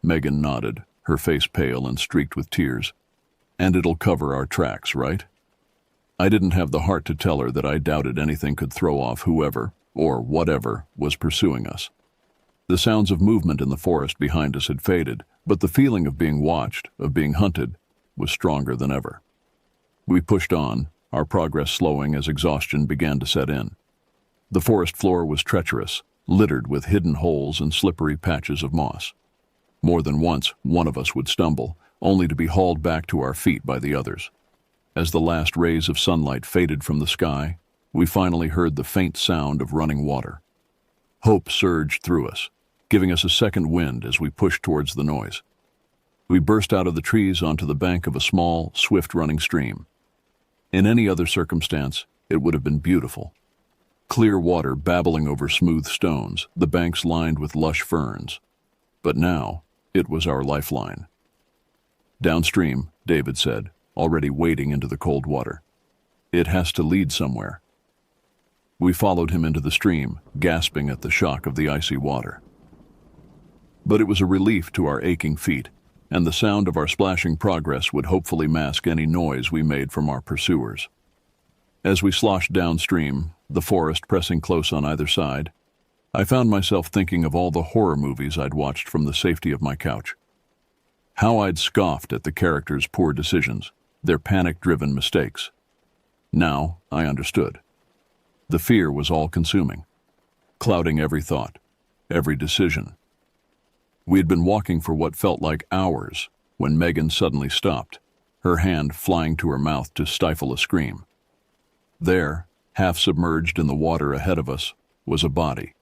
Megan nodded, her face pale and streaked with tears. "And it'll cover our tracks, right?" I didn't have the heart to tell her that I doubted anything could throw off whoever, or whatever, was pursuing us. The sounds of movement in the forest behind us had faded, but the feeling of being watched, of being hunted, was stronger than ever. We pushed on, our progress slowing as exhaustion began to set in. The forest floor was treacherous, littered with hidden holes and slippery patches of moss. More than once, one of us would stumble, only to be hauled back to our feet by the others. As the last rays of sunlight faded from the sky, we finally heard the faint sound of running water. Hope surged through us, giving us a second wind as we pushed towards the noise. We burst out of the trees onto the bank of a small, swift-running stream. In any other circumstance, it would have been beautiful. Clear water babbling over smooth stones, the banks lined with lush ferns. But now, it was our lifeline. "Downstream," David said, already wading into the cold water. "It has to lead somewhere." We followed him into the stream, gasping at the shock of the icy water. But it was a relief to our aching feet, and the sound of our splashing progress would hopefully mask any noise we made from our pursuers. As we sloshed downstream, the forest pressing close on either side, I found myself thinking of all the horror movies I'd watched from the safety of my couch. How I'd scoffed at the characters' poor decisions, their panic-driven mistakes. Now I understood. The fear was all-consuming, clouding every thought, every decision. We had been walking for what felt like hours when Megan suddenly stopped, her hand flying to her mouth to stifle a scream. There, half submerged in the water ahead of us, was a body.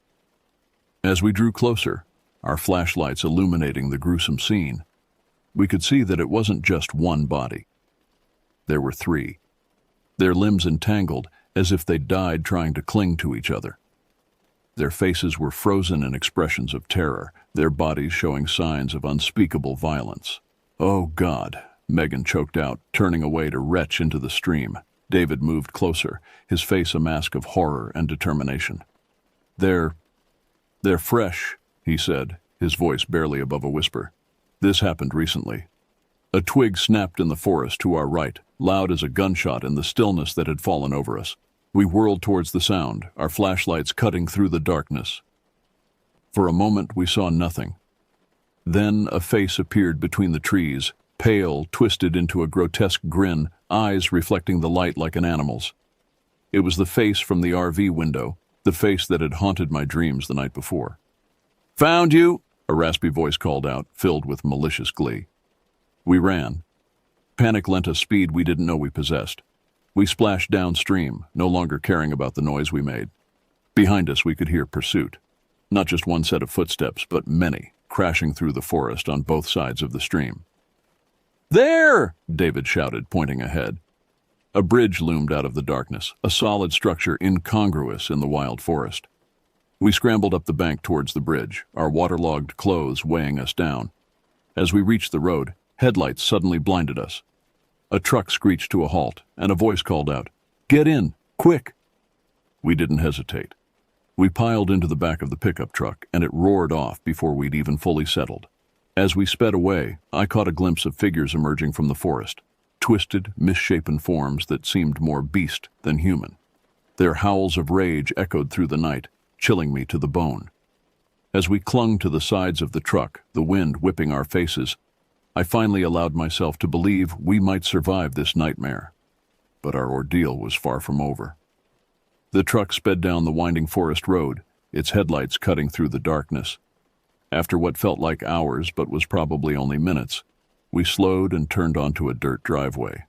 As we drew closer, our flashlights illuminating the gruesome scene, we could see that it wasn't just one body. There were three, their limbs entangled as if they'd died trying to cling to each other. Their faces were frozen in expressions of terror, their bodies showing signs of unspeakable violence. "Oh, God," Megan choked out, turning away to retch into the stream. David moved closer, his face a mask of horror and determination. They're fresh," he said, his voice barely above a whisper. "This happened recently." A twig snapped in the forest to our right, loud as a gunshot in the stillness that had fallen over us. We whirled towards the sound, our flashlights cutting through the darkness. For a moment we saw nothing. Then a face appeared between the trees, pale, twisted into a grotesque grin, eyes reflecting the light like an animal's. It was the face from the RV window, the face that had haunted my dreams the night before. "Found you!" a raspy voice called out, filled with malicious glee. We ran. Panic lent us speed we didn't know we possessed. We splashed downstream, no longer caring about the noise we made. Behind us we could hear pursuit. Not just one set of footsteps, but many, crashing through the forest on both sides of the stream. "There!" David shouted, pointing ahead. A bridge loomed out of the darkness, a solid structure incongruous in the wild forest. We scrambled up the bank towards the bridge, our waterlogged clothes weighing us down. As we reached the road, headlights suddenly blinded us. A truck screeched to a halt, and a voice called out, "Get in, quick!" We didn't hesitate. We piled into the back of the pickup truck, and it roared off before we'd even fully settled. As we sped away, I caught a glimpse of figures emerging from the forest, twisted, misshapen forms that seemed more beast than human. Their howls of rage echoed through the night, chilling me to the bone. As we clung to the sides of the truck, the wind whipping our faces, I finally allowed myself to believe we might survive this nightmare. But our ordeal was far from over. The truck sped down the winding forest road, its headlights cutting through the darkness. After what felt like hours but was probably only minutes, we slowed and turned onto a dirt driveway.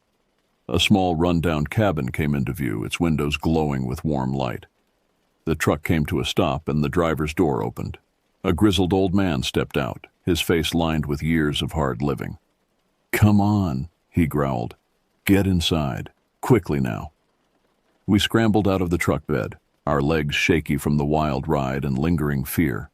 A small run-down cabin came into view, its windows glowing with warm light. The truck came to a stop and the driver's door opened. A grizzled old man stepped out, his face lined with years of hard living. "Come on," he growled. "Get inside. Quickly now." We scrambled out of the truck bed, our legs shaky from the wild ride and lingering fear.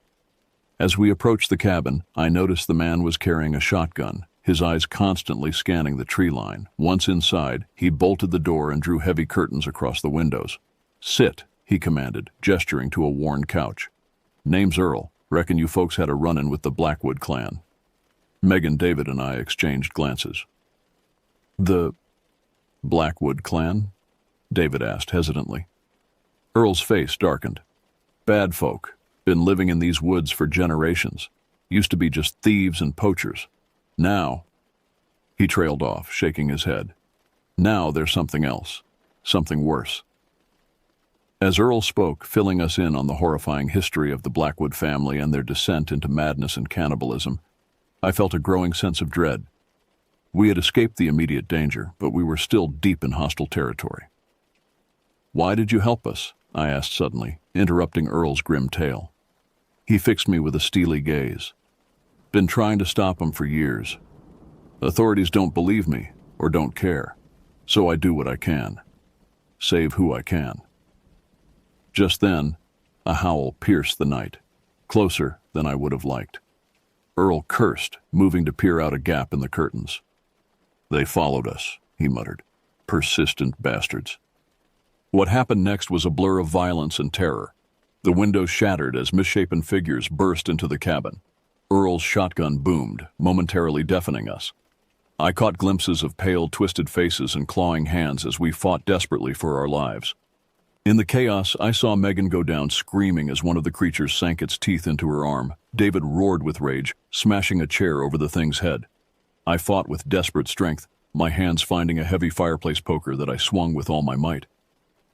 As we approached the cabin, I noticed the man was carrying a shotgun, his eyes constantly scanning the tree line. Once inside, he bolted the door and drew heavy curtains across the windows. "Sit," he commanded, gesturing to a worn couch. "Name's Earl. Reckon you folks had a run-in with the Blackwood clan." Megan, David, and I exchanged glances. "The Blackwood clan?" David asked hesitantly. Earl's face darkened. "Bad folk. Been living in these woods for generations. Used to be just thieves and poachers. Now," he trailed off, shaking his head. "Now there's something else. Something worse." As Earl spoke, filling us in on the horrifying history of the Blackwood family and their descent into madness and cannibalism, I felt a growing sense of dread. We had escaped the immediate danger, but we were still deep in hostile territory. "Why did you help us?" I asked suddenly, interrupting Earl's grim tale. He fixed me with a steely gaze. "Been trying to stop them for years. Authorities don't believe me, or don't care, so I do what I can. Save who I can." Just then, a howl pierced the night, closer than I would have liked. Earl cursed, moving to peer out a gap in the curtains. "They followed us," he muttered. "Persistent bastards." What happened next was a blur of violence and terror. The windows shattered as misshapen figures burst into the cabin. Earl's shotgun boomed, momentarily deafening us. I caught glimpses of pale, twisted faces and clawing hands as we fought desperately for our lives. In the chaos, I saw Megan go down screaming as one of the creatures sank its teeth into her arm. David roared with rage, smashing a chair over the thing's head. I fought with desperate strength, my hands finding a heavy fireplace poker that I swung with all my might.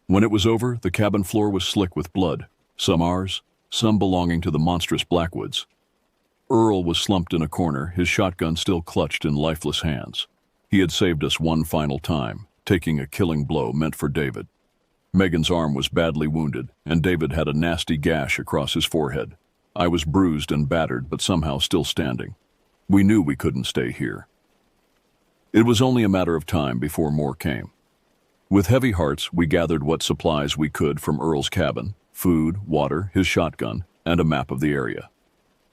When it was over, the cabin floor was slick with blood, some ours, some belonging to the monstrous Blackwoods. Earl was slumped in a corner, his shotgun still clutched in lifeless hands. He had saved us one final time, taking a killing blow meant for David. Megan's arm was badly wounded, and David had a nasty gash across his forehead. I was bruised and battered, but somehow still standing. We knew we couldn't stay here. It was only a matter of time before more came. With heavy hearts, we gathered what supplies we could from Earl's cabin: food, water, his shotgun, and a map of the area.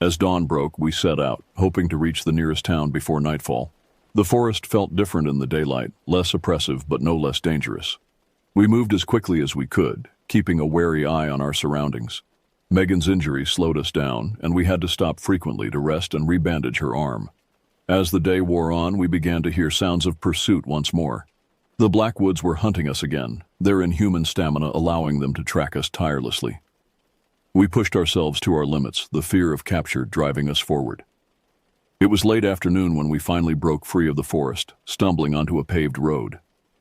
As dawn broke, we set out, hoping to reach the nearest town before nightfall. The forest felt different in the daylight, less oppressive but no less dangerous. We moved as quickly as we could, keeping a wary eye on our surroundings. Megan's injury slowed us down, and we had to stop frequently to rest and rebandage her arm. As the day wore on, we began to hear sounds of pursuit once more. The Blackwoods were hunting us again, their inhuman stamina allowing them to track us tirelessly. We pushed ourselves to our limits, the fear of capture driving us forward. It was late afternoon when we finally broke free of the forest, stumbling onto a paved road.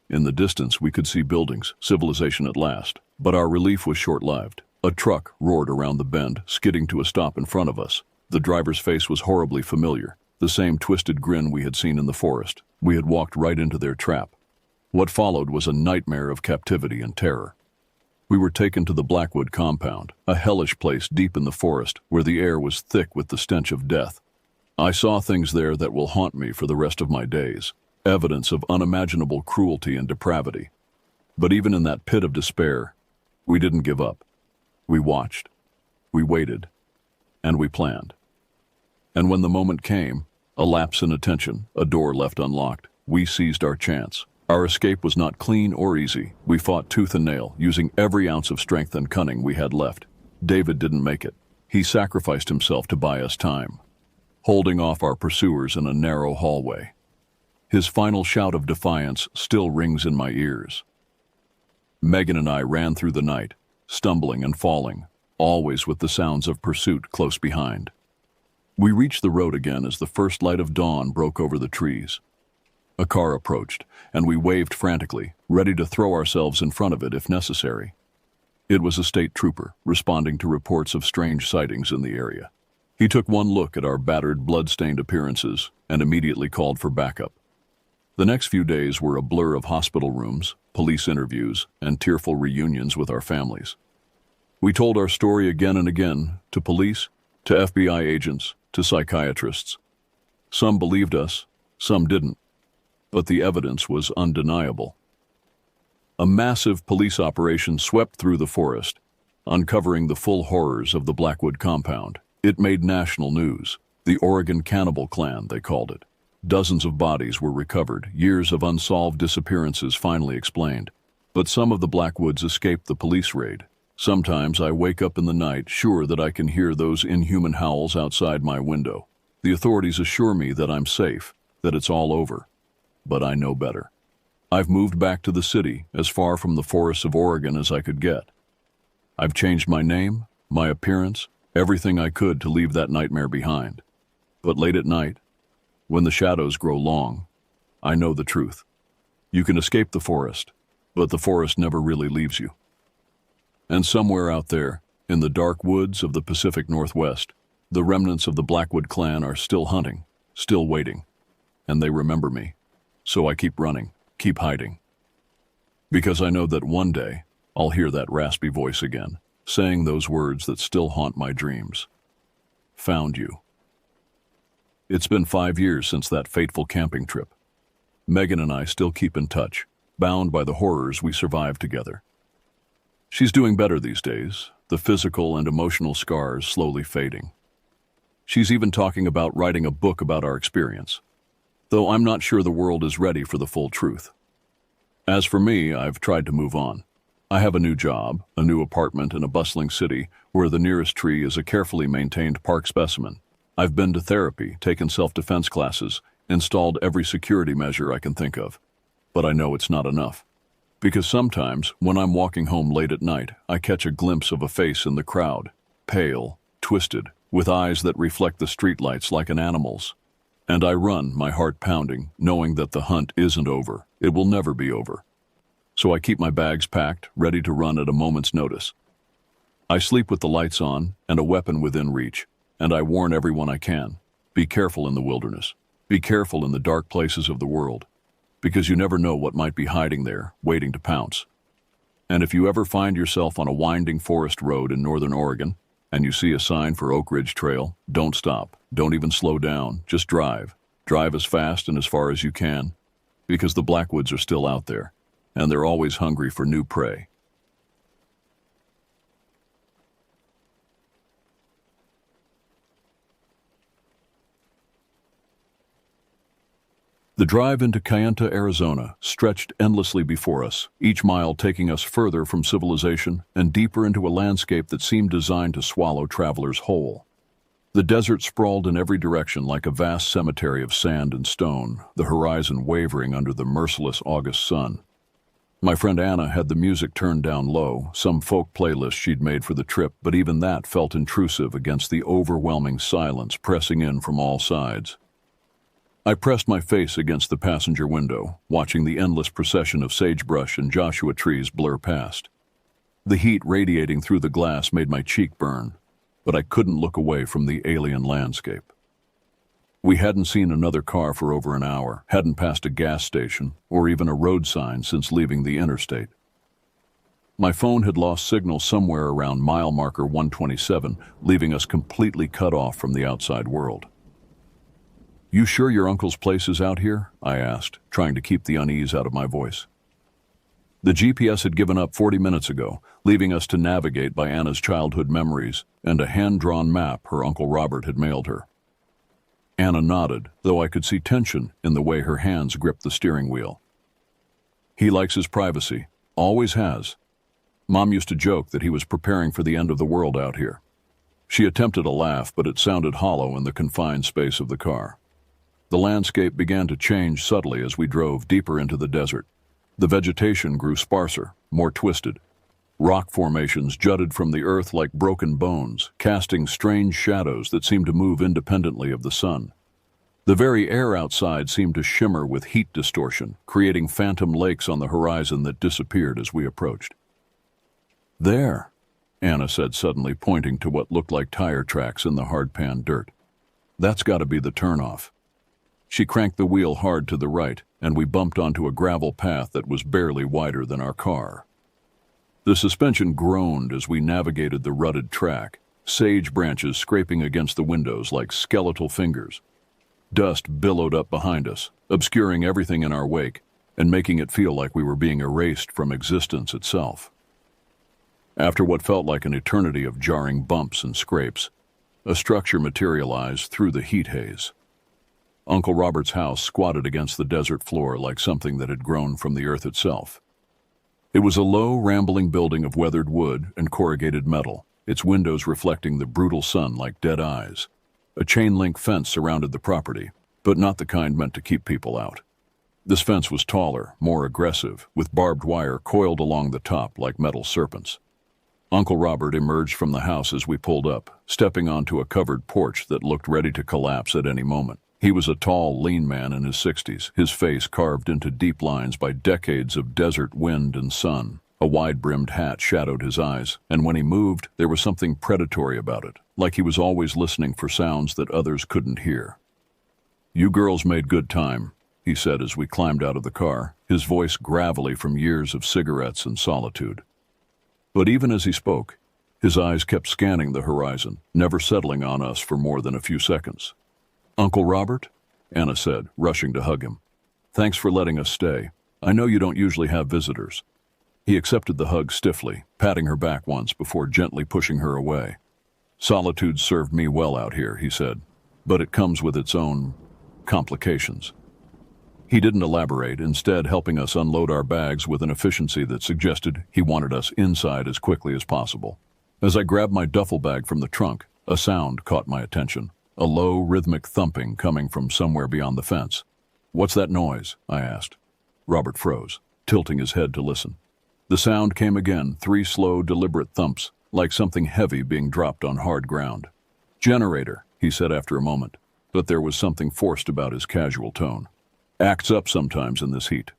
In the distance, we could see buildings, civilization at last, but our relief was short-lived. A truck roared around the bend, skidding to a stop in front of us. The driver's face was horribly familiar, the same twisted grin we had seen in the forest. We had walked right into their trap. What followed was a nightmare of captivity and terror. We were taken to the Blackwood compound, a hellish place deep in the forest where the air was thick with the stench of death. I saw things there that will haunt me for the rest of my days. Evidence of unimaginable cruelty and depravity. But even in that pit of despair, we didn't give up. We watched, we waited, and we planned. And when the moment came, a lapse in attention, a door left unlocked, we seized our chance. Our escape was not clean or easy. We fought tooth and nail, using every ounce of strength and cunning we had left. David didn't make it. He sacrificed himself to buy us time, holding off our pursuers in a narrow hallway. His final shout of defiance still rings in my ears. Megan and I ran through the night, stumbling and falling, always with the sounds of pursuit close behind. We reached the road again as the first light of dawn broke over the trees. A car approached, and we waved frantically, ready to throw ourselves in front of it if necessary. It was a state trooper, responding to reports of strange sightings in the area. He took one look at our battered, blood-stained appearances and immediately called for backup. The next few days were a blur of hospital rooms, police interviews, and tearful reunions with our families. We told our story again and again, to police, to FBI agents, to psychiatrists. Some believed us, some didn't, but the evidence was undeniable. A massive police operation swept through the forest, uncovering the full horrors of the Blackwood compound. It made national news. The Oregon Cannibal Clan, they called it. Dozens of bodies were recovered, years of unsolved disappearances finally explained. But some of the Blackwoods escaped the police raid. Sometimes I wake up in the night sure that I can hear those inhuman howls outside my window. The authorities assure me that I'm safe, that it's all over. But I know better. I've moved back to the city, as far from the forests of Oregon as I could get. I've changed my name, my appearance, everything I could to leave that nightmare behind. But late at night, when the shadows grow long, I know the truth. You can escape the forest, but the forest never really leaves you. And somewhere out there, in the dark woods of the Pacific Northwest, the remnants of the Blackwood clan are still hunting, still waiting, and they remember me. So I keep running, keep hiding. Because I know that one day, I'll hear that raspy voice again, saying those words that still haunt my dreams. Found you. It's been 5 years since that fateful camping trip. Megan and I still keep in touch, bound by the horrors we survived together. She's doing better these days, the physical and emotional scars slowly fading. She's even talking about writing a book about our experience, though I'm not sure the world is ready for the full truth. As for me, I've tried to move on. I have a new job, a new apartment in a bustling city where the nearest tree is a carefully maintained park specimen. I've been to therapy, taken self-defense classes, installed every security measure I can think of. But I know it's not enough. Because sometimes, when I'm walking home late at night, I catch a glimpse of a face in the crowd, pale, twisted, with eyes that reflect the streetlights like an animal's. And I run, my heart pounding, knowing that the hunt isn't over. It will never be over. So I keep my bags packed, ready to run at a moment's notice. I sleep with the lights on and a weapon within reach, and I warn everyone I can. Be careful in the wilderness. Be careful in the dark places of the world, because you never know what might be hiding there, waiting to pounce. And if you ever find yourself on a winding forest road in northern Oregon, and you see a sign for Oak Ridge Trail, don't stop. Don't even slow down. Just drive. Drive as fast and as far as you can, because the Blackwoods are still out there, and they're always hungry for new prey. The drive into Kayenta, Arizona, stretched endlessly before us, each mile taking us further from civilization and deeper into a landscape that seemed designed to swallow travelers whole. The desert sprawled in every direction like a vast cemetery of sand and stone, the horizon wavering under the merciless August sun. My friend Anna had the music turned down low, some folk playlist she'd made for the trip, but even that felt intrusive against the overwhelming silence pressing in from all sides. I pressed my face against the passenger window, watching the endless procession of sagebrush and Joshua trees blur past. The heat radiating through the glass made my cheek burn, but I couldn't look away from the alien landscape. We hadn't seen another car for over an hour, hadn't passed a gas station, or even a road sign since leaving the interstate. My phone had lost signal somewhere around mile marker 127, leaving us completely cut off from the outside world. "You sure your uncle's place is out here?" I asked, trying to keep the unease out of my voice. The GPS had given up 40 minutes ago, leaving us to navigate by Anna's childhood memories and a hand-drawn map her Uncle Robert had mailed her. Anna nodded, though I could see tension in the way her hands gripped the steering wheel. "He likes his privacy, always has. Mom used to joke that he was preparing for the end of the world out here." She attempted a laugh, but it sounded hollow in the confined space of the car. The landscape began to change subtly as we drove deeper into the desert. The vegetation grew sparser, more twisted. Rock formations jutted from the earth like broken bones, casting strange shadows that seemed to move independently of the sun. The very air outside seemed to shimmer with heat distortion, creating phantom lakes on the horizon that disappeared as we approached. "There," Anna said suddenly, pointing to what looked like tire tracks in the hard-pan dirt. "That's got to be the turnoff." She cranked the wheel hard to the right, and we bumped onto a gravel path that was barely wider than our car. The suspension groaned as we navigated the rutted track, sage branches scraping against the windows like skeletal fingers. Dust billowed up behind us, obscuring everything in our wake and making it feel like we were being erased from existence itself. After what felt like an eternity of jarring bumps and scrapes, a structure materialized through the heat haze. Uncle Robert's house squatted against the desert floor like something that had grown from the earth itself. It was a low, rambling building of weathered wood and corrugated metal, its windows reflecting the brutal sun like dead eyes. A chain-link fence surrounded the property, but not the kind meant to keep people out. This fence was taller, more aggressive, with barbed wire coiled along the top like metal serpents. Uncle Robert emerged from the house as we pulled up, stepping onto a covered porch that looked ready to collapse at any moment. He was a tall, lean man in his 60s, his face carved into deep lines by decades of desert wind and sun. A wide-brimmed hat shadowed his eyes, and when he moved, there was something predatory about it, like he was always listening for sounds that others couldn't hear. "You girls made good time," he said as we climbed out of the car, his voice gravelly from years of cigarettes and solitude. But even as he spoke, his eyes kept scanning the horizon, never settling on us for more than a few seconds. "Uncle Robert?" Anna said, rushing to hug him. "Thanks for letting us stay. I know you don't usually have visitors." He accepted the hug stiffly, patting her back once before gently pushing her away. "Solitude served me well out here," he said, "but it comes with its own complications." He didn't elaborate, instead helping us unload our bags with an efficiency that suggested he wanted us inside as quickly as possible. As I grabbed my duffel bag from the trunk, a sound caught my attention, a low, rhythmic thumping coming from somewhere beyond the fence. "What's that noise?" I asked. Robert froze, tilting his head to listen. The sound came again, 3 slow, deliberate thumps, like something heavy being dropped on hard ground. "Generator," he said after a moment, but there was something forced about his casual tone. "Acts up sometimes in this heat."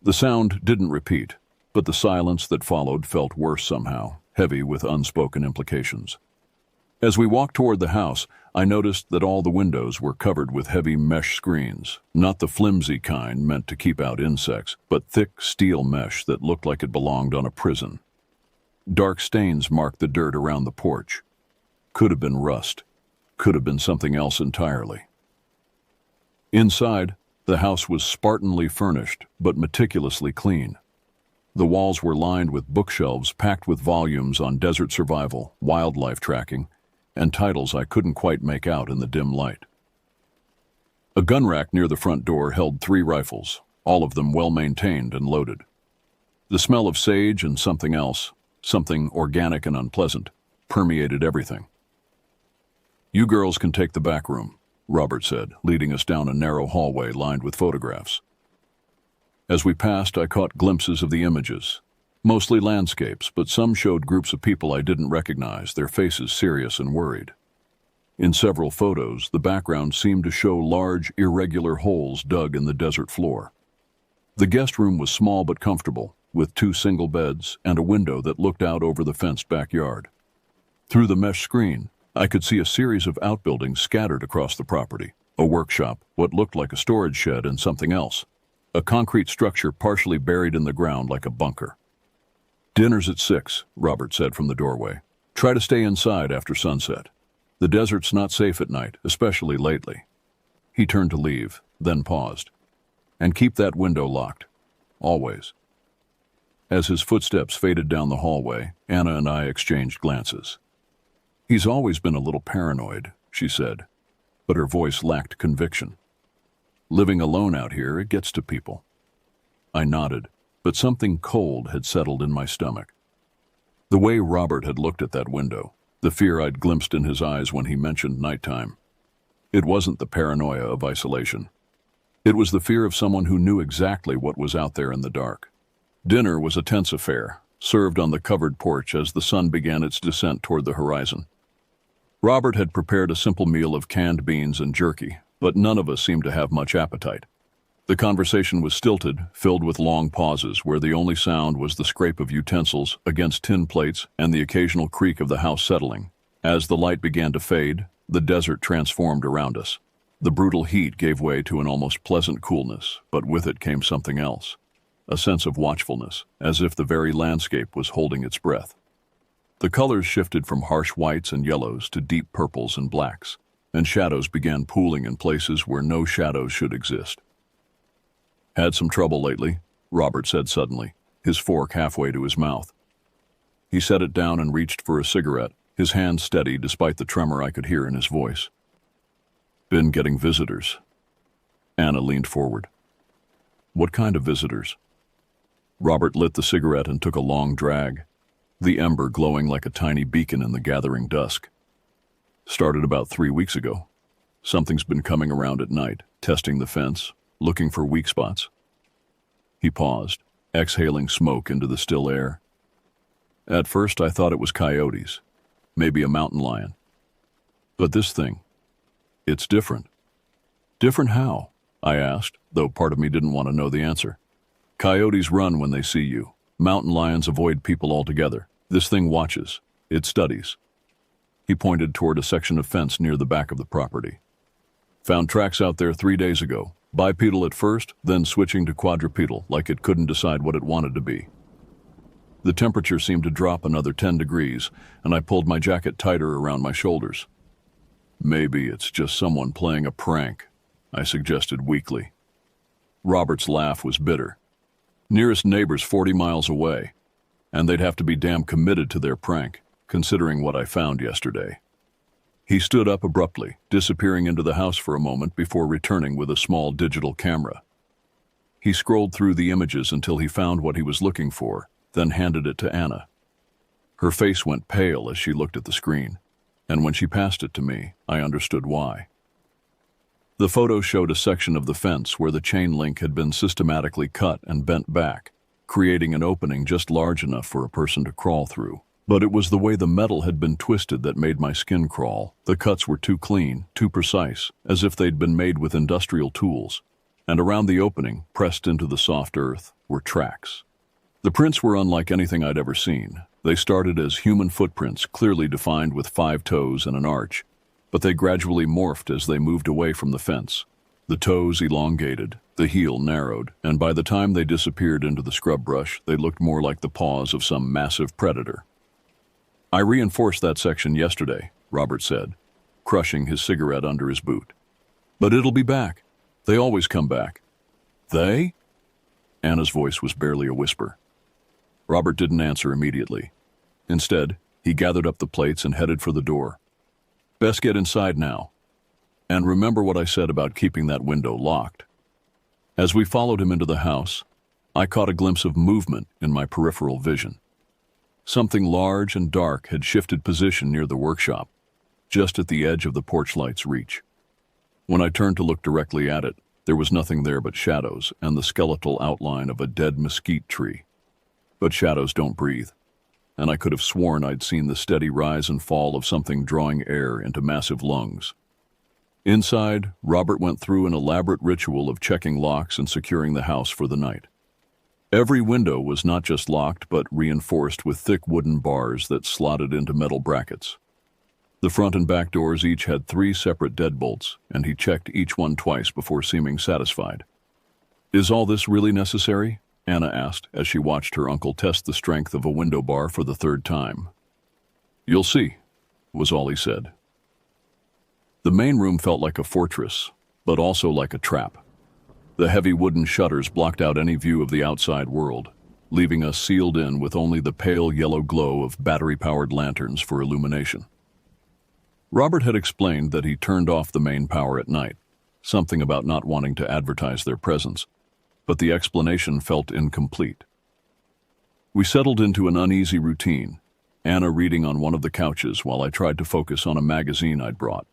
The sound didn't repeat, but the silence that followed felt worse somehow, heavy with unspoken implications. As we walked toward the house, I noticed that all the windows were covered with heavy mesh screens, not the flimsy kind meant to keep out insects, but thick steel mesh that looked like it belonged on a prison. Dark stains marked the dirt around the porch. Could have been rust. Could have been something else entirely. Inside, the house was Spartanly furnished, but meticulously clean. The walls were lined with bookshelves packed with volumes on desert survival, wildlife tracking, and titles I couldn't quite make out in the dim light. A gun rack near the front door held 3 rifles, all of them well-maintained and loaded. The smell of sage and something else, something organic and unpleasant, permeated everything. "You girls can take the back room," Robert said, leading us down a narrow hallway lined with photographs. As we passed, I caught glimpses of the images. Mostly landscapes, but some showed groups of people I didn't recognize, their faces serious and worried. In several photos, the background seemed to show large, irregular holes dug in the desert floor. The guest room was small but comfortable, with 2 single beds and a window that looked out over the fenced backyard. Through the mesh screen, I could see a series of outbuildings scattered across the property, a workshop, what looked like a storage shed, and something else, a concrete structure partially buried in the ground like a bunker. "Dinner's at 6, Robert said from the doorway. "Try to stay inside after sunset. The desert's not safe at night, especially lately." He turned to leave, then paused. "And keep that window locked. Always." As his footsteps faded down the hallway, Anna and I exchanged glances. "He's always been a little paranoid," she said, but her voice lacked conviction. "Living alone out here, it gets to people." I nodded, but something cold had settled in my stomach. The way Robert had looked at that window, the fear I'd glimpsed in his eyes when he mentioned nighttime. It wasn't the paranoia of isolation. It was the fear of someone who knew exactly what was out there in the dark. Dinner was a tense affair, served on the covered porch as the sun began its descent toward the horizon. Robert had prepared a simple meal of canned beans and jerky, but none of us seemed to have much appetite. The conversation was stilted, filled with long pauses where the only sound was the scrape of utensils against tin plates and the occasional creak of the house settling. As the light began to fade, the desert transformed around us. The brutal heat gave way to an almost pleasant coolness, but with it came something else, a sense of watchfulness, as if the very landscape was holding its breath. The colors shifted from harsh whites and yellows to deep purples and blacks, and shadows began pooling in places where no shadows should exist. "Had some trouble lately," Robert said suddenly, his fork halfway to his mouth. He set it down and reached for a cigarette, his hand steady despite the tremor I could hear in his voice. Been getting visitors. Anna leaned forward. What kind of visitors? Robert lit the cigarette and took a long drag, the ember glowing like a tiny beacon in the gathering dusk. Started about 3 weeks ago. Something's been coming around at night, testing the fence, looking for weak spots. He paused, exhaling smoke into the still air. At first I thought it was coyotes, maybe a mountain lion. But this thing, it's different. Different how? I asked, though part of me didn't want to know the answer. Coyotes run when they see you. Mountain lions avoid people altogether. This thing watches. It studies. He pointed toward a section of fence near the back of the property. Found tracks out there 3 days ago. Bipedal at first, then switching to quadrupedal, like it couldn't decide what it wanted to be. The temperature seemed to drop another 10 degrees, and I pulled my jacket tighter around my shoulders. Maybe it's just someone playing a prank, I suggested weakly. Robert's laugh was bitter. Nearest neighbor's 40 miles away, and they'd have to be damn committed to their prank, considering what I found yesterday. He stood up abruptly, disappearing into the house for a moment before returning with a small digital camera. He scrolled through the images until he found what he was looking for, then handed it to Anna. Her face went pale as she looked at the screen, and when she passed it to me, I understood why. The photo showed a section of the fence where the chain link had been systematically cut and bent back, creating an opening just large enough for a person to crawl through. But it was the way the metal had been twisted that made my skin crawl. The cuts were too clean, too precise, as if they'd been made with industrial tools. And around the opening, pressed into the soft earth, were tracks. The prints were unlike anything I'd ever seen. They started as human footprints, clearly defined with 5 toes and an arch, but they gradually morphed as they moved away from the fence. The toes elongated, the heel narrowed, and by the time they disappeared into the scrub brush, they looked more like the paws of some massive predator. I reinforced that section yesterday, Robert said, crushing his cigarette under his boot. But it'll be back. They always come back. They? Anna's voice was barely a whisper. Robert didn't answer immediately. Instead, he gathered up the plates and headed for the door. Best get inside now. And remember what I said about keeping that window locked. As we followed him into the house, I caught a glimpse of movement in my peripheral vision. Something large and dark had shifted position near the workshop, just at the edge of the porch light's reach. When I turned to look directly at it, there was nothing there but shadows and the skeletal outline of a dead mesquite tree. But shadows don't breathe, and I could have sworn I'd seen the steady rise and fall of something drawing air into massive lungs. Inside, Robert went through an elaborate ritual of checking locks and securing the house for the night. Every window was not just locked but reinforced with thick wooden bars that slotted into metal brackets. The front and back doors each had 3 separate deadbolts, and he checked each one twice before seeming satisfied. Is all this really necessary? Anna asked as she watched her uncle test the strength of a window bar for the 3rd time. You'll see, was all he said. The main room felt like a fortress, but also like a trap. The heavy wooden shutters blocked out any view of the outside world, leaving us sealed in with only the pale yellow glow of battery-powered lanterns for illumination. Robert had explained that he turned off the main power at night, something about not wanting to advertise their presence, but the explanation felt incomplete. We settled into an uneasy routine, Anna reading on one of the couches while I tried to focus on a magazine I'd brought.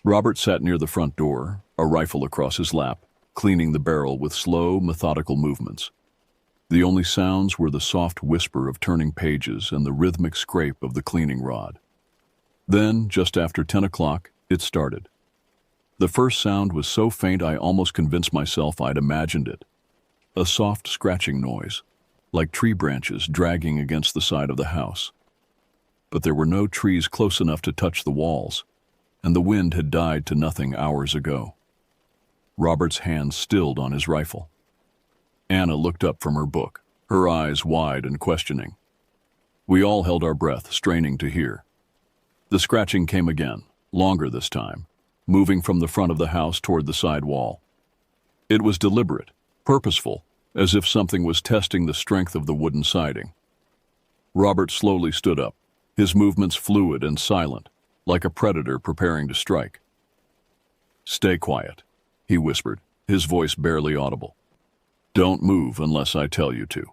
Robert sat near the front door, a rifle across his lap, cleaning the barrel with slow, methodical movements. The only sounds were the soft whisper of turning pages and the rhythmic scrape of the cleaning rod. Then, just after 10 o'clock, it started. The first sound was so faint I almost convinced myself I'd imagined it. A soft scratching noise, like tree branches dragging against the side of the house. But there were no trees close enough to touch the walls, and the wind had died to nothing hours ago. Robert's hand stilled on his rifle. Anna looked up from her book, her eyes wide and questioning. We all held our breath, straining to hear. The scratching came again, longer this time, moving from the front of the house toward the side wall. It was deliberate, purposeful, as if something was testing the strength of the wooden siding. Robert slowly stood up, his movements fluid and silent, like a predator preparing to strike. "Stay quiet," he whispered, his voice barely audible. "Don't move unless I tell you to."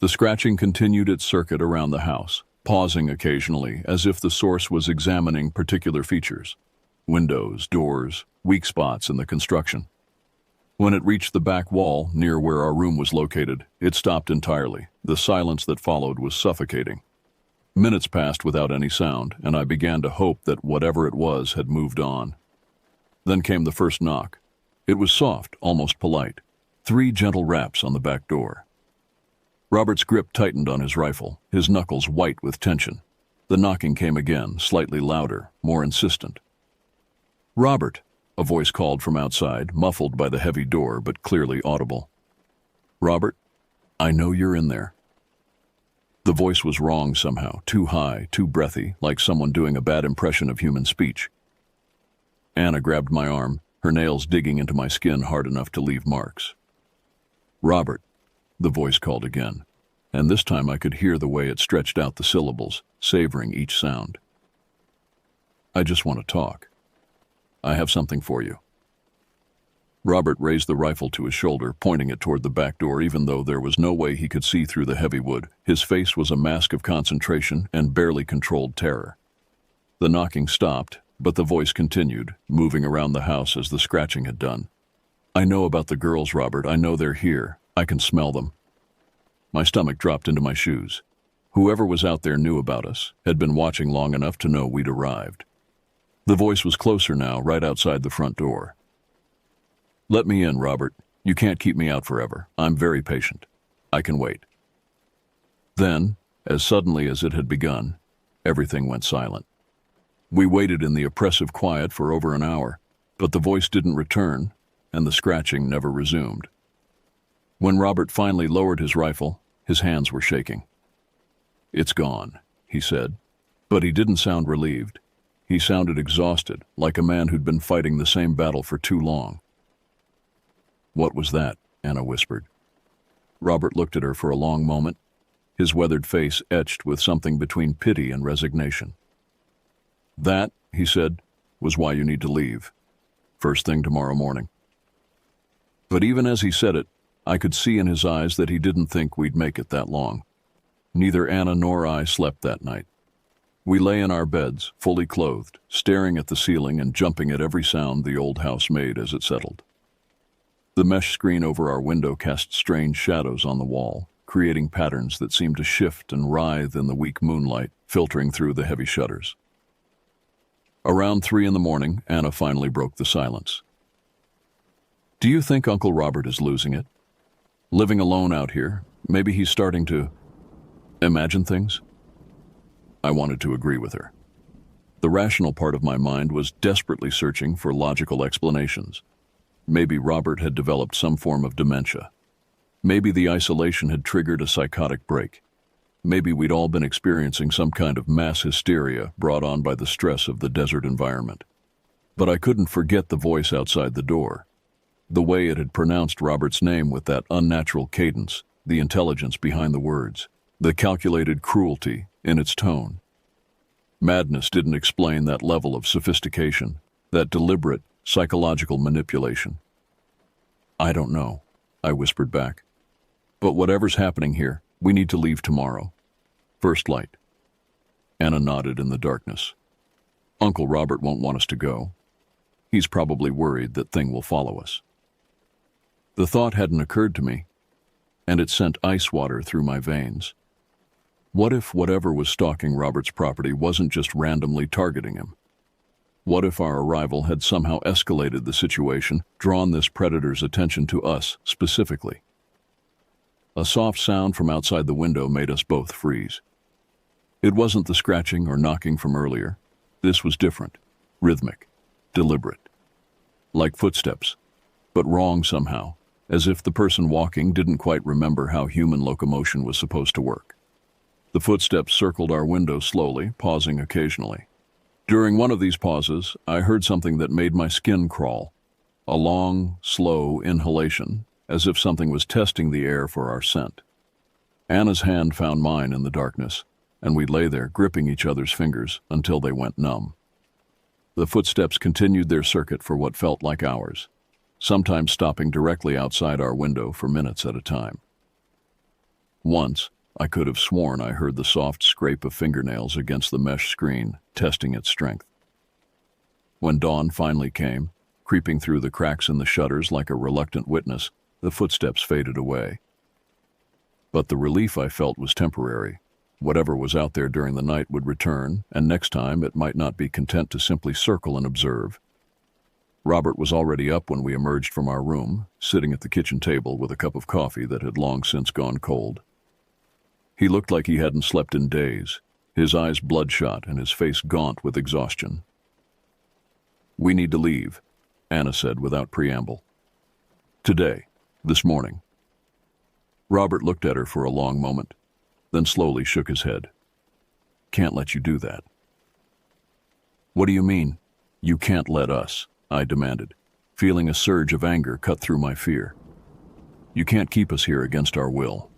The scratching continued its circuit around the house, pausing occasionally as if the source was examining particular features: windows, doors, weak spots in the construction. When it reached the back wall, near where our room was located, it stopped entirely. The silence that followed was suffocating. Minutes passed without any sound, and I began to hope that whatever it was had moved on. Then came the first knock. It was soft, almost polite. 3 gentle raps on the back door. Robert's grip tightened on his rifle, his knuckles white with tension. The knocking came again, slightly louder, more insistent. "Robert," a voice called from outside, muffled by the heavy door but clearly audible. "Robert, I know you're in there." The voice was wrong somehow, too high, too breathy, like someone doing a bad impression of human speech. Anna grabbed my arm, her nails digging into my skin hard enough to leave marks. "Robert," the voice called again, and this time I could hear the way it stretched out the syllables, savoring each sound. "I just want to talk. I have something for you." Robert raised the rifle to his shoulder, pointing it toward the back door even though there was no way he could see through the heavy wood. His face was a mask of concentration and barely controlled terror. The knocking stopped, but the voice continued, moving around the house as the scratching had done. "I know about the girls, Robert. I know they're here. I can smell them." My stomach dropped into my shoes. Whoever was out there knew about us, had been watching long enough to know we'd arrived. The voice was closer now, right outside the front door. "Let me in, Robert. You can't keep me out forever. I'm very patient. I can wait." Then, as suddenly as it had begun, everything went silent. We waited in the oppressive quiet for over an hour, but the voice didn't return, and the scratching never resumed. When Robert finally lowered his rifle, his hands were shaking. "It's gone," he said, but he didn't sound relieved. He sounded exhausted, like a man who'd been fighting the same battle for too long. "What was that?" Anna whispered. Robert looked at her for a long moment, his weathered face etched with something between pity and resignation. "That," he said, "was why you need to leave. First thing tomorrow morning." But even as he said it, I could see in his eyes that he didn't think we'd make it that long. Neither Anna nor I slept that night. We lay in our beds, fully clothed, staring at the ceiling and jumping at every sound the old house made as it settled. The mesh screen over our window cast strange shadows on the wall, creating patterns that seemed to shift and writhe in the weak moonlight, filtering through the heavy shutters. Around 3 in the morning, Anna finally broke the silence. "Do you think Uncle Robert is losing it? Living alone out here, maybe he's starting to imagine things?" I wanted to agree with her. The rational part of my mind was desperately searching for logical explanations. Maybe Robert had developed some form of dementia. Maybe the isolation had triggered a psychotic break. Maybe we'd all been experiencing some kind of mass hysteria brought on by the stress of the desert environment. But I couldn't forget the voice outside the door. The way it had pronounced Robert's name with that unnatural cadence, the intelligence behind the words, the calculated cruelty in its tone. Madness didn't explain that level of sophistication, that deliberate psychological manipulation. "I don't know," I whispered back. "But whatever's happening here, we need to leave tomorrow. First light." Anna nodded in the darkness. "Uncle Robert won't want us to go. He's probably worried that Thing will follow us." The thought hadn't occurred to me, and it sent ice water through my veins. What if whatever was stalking Robert's property wasn't just randomly targeting him? What if our arrival had somehow escalated the situation, drawn this predator's attention to us specifically? A soft sound from outside the window made us both freeze. It wasn't the scratching or knocking from earlier. This was different, rhythmic, deliberate. Like footsteps, but wrong somehow, as if the person walking didn't quite remember how human locomotion was supposed to work. The footsteps circled our window slowly, pausing occasionally. During one of these pauses, I heard something that made my skin crawl. A long, slow inhalation, as if something was testing the air for our scent. Anna's hand found mine in the darkness. and we lay there gripping each other's fingers until they went numb. The footsteps continued their circuit for what felt like hours, sometimes stopping directly outside our window for minutes at a time. Once, I could have sworn I heard the soft scrape of fingernails against the mesh screen, testing its strength. When dawn finally came, creeping through the cracks in the shutters like a reluctant witness, the footsteps faded away. But the relief I felt was temporary. Whatever was out there during the night would return, and next time it might not be content to simply circle and observe. Robert was already up when we emerged from our room, sitting at the kitchen table with a cup of coffee that had long since gone cold. He looked like he hadn't slept in days, his eyes bloodshot and his face gaunt with exhaustion. "We need to leave," Anna said without preamble. "Today, this morning." Robert looked at her for a long moment, then slowly shook his head. "Can't let you do that." "What do you mean, you can't let us?" I demanded, feeling a surge of anger cut through my fear. "You can't keep us here against our will."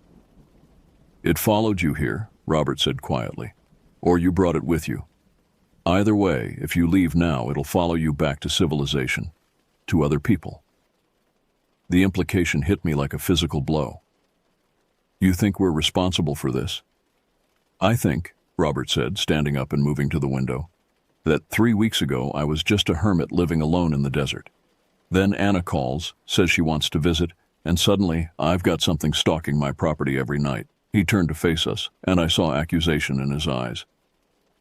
"It followed you here," Robert said quietly, "or you brought it with you. Either way, if you leave now, it'll follow you back to civilization, to other people." The implication hit me like a physical blow. "You think we're responsible for this?" "I think," Robert said, standing up and moving to the window, "that 3 weeks ago I was just a hermit living alone in the desert. Then Anna calls, says she wants to visit, and suddenly I've got something stalking my property every night." He turned to face us, and I saw accusation in his eyes.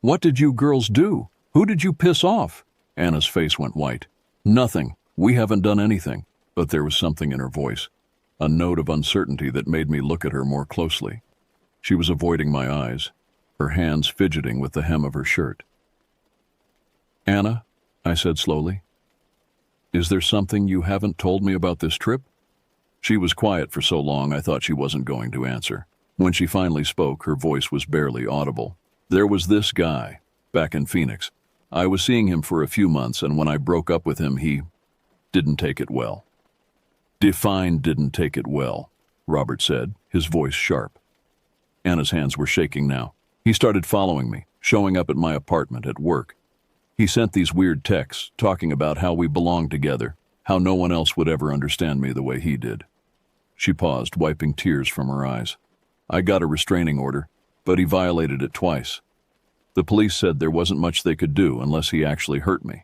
"What did you girls do? Who did you piss off?" Anna's face went white. "Nothing. We haven't done anything." But there was something in her voice, a note of uncertainty that made me look at her more closely. She was avoiding my eyes, her hands fidgeting with the hem of her shirt. "Anna," I said slowly, "is there something you haven't told me about this trip?" She was quiet for so long I thought she wasn't going to answer. When she finally spoke, her voice was barely audible. "There was this guy, back in Phoenix. I was seeing him for a few months, and when I broke up with him, he didn't take it well." "Define didn't take it well," Robert said, his voice sharp. Anna's hands were shaking now. "He started following me, showing up at my apartment, at work. He sent these weird texts, talking about how we belonged together, how no one else would ever understand me the way he did." She paused, wiping tears from her eyes. "I got a restraining order, but he violated it twice. The police said there wasn't much they could do unless he actually hurt me."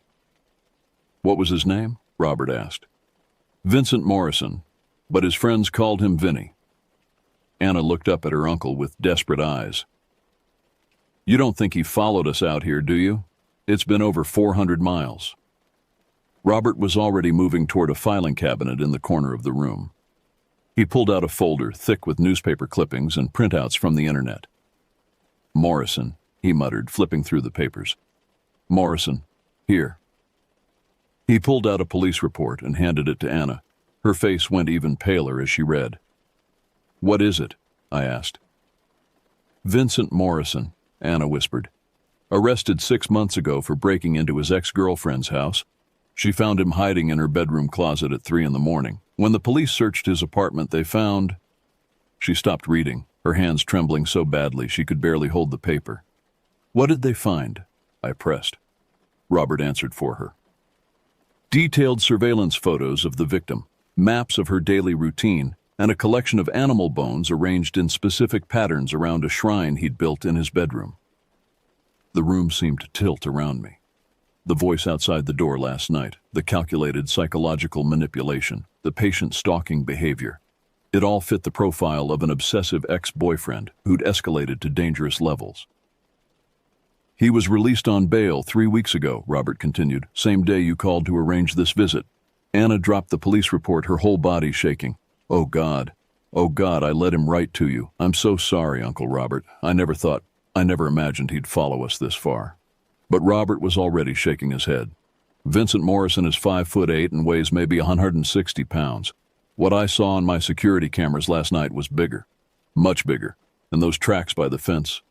"What was his name?" Robert asked. "Vincent Morrison, but his friends called him Vinny." Anna looked up at her uncle with desperate eyes. "You don't think he followed us out here, do you? It's been over 400 miles. Robert was already moving toward a filing cabinet in the corner of the room. He pulled out a folder thick with newspaper clippings and printouts from the internet. "Morrison," he muttered, flipping through the papers. "Morrison, here." He pulled out a police report and handed it to Anna. Her face went even paler as she read. "What is it?" I asked. "Vincent Morrison," Anna whispered. "Arrested 6 months ago for breaking into his ex-girlfriend's house. She found him hiding in her bedroom closet at 3 a.m. When the police searched his apartment, they found—" She stopped reading, her hands trembling so badly she could barely hold the paper. "What did they find?" I pressed. Robert answered for her. "Detailed surveillance photos of the victim, maps of her daily routine, and a collection of animal bones arranged in specific patterns around a shrine he'd built in his bedroom." The room seemed to tilt around me. The voice outside the door last night, the calculated psychological manipulation, the patient stalking behavior. It all fit the profile of an obsessive ex-boyfriend who'd escalated to dangerous levels. "He was released on bail 3 weeks ago," Robert continued, "same day you called to arrange this visit." Anna dropped the police report, her whole body shaking. Oh God, I led him right to you. I'm so sorry, Uncle Robert. I never imagined he'd follow us this far." But Robert was already shaking his head. "Vincent Morrison is 5'8" and weighs maybe 160 pounds. What I saw on my security cameras last night was bigger, much bigger, than those tracks by the fence."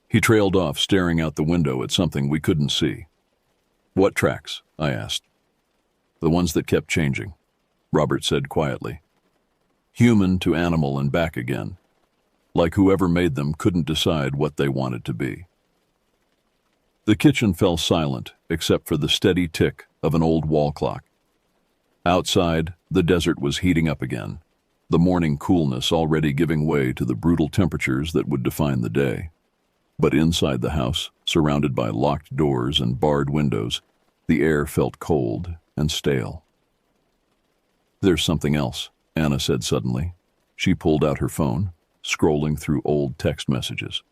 He trailed off, staring out the window at something we couldn't see. "What tracks?" I asked. "The ones that kept changing," Robert said quietly. "Human to animal and back again. like whoever made them couldn't decide what they wanted to be. The kitchen fell silent except for the steady tick of an old wall clock. Outside, the desert was heating up again, the morning coolness already giving way to the brutal temperatures that would define the day. But inside the house, surrounded by locked doors and barred windows, the air felt cold and stale. "There's something else," Anna said suddenly. She pulled out her phone, scrolling through old text messages.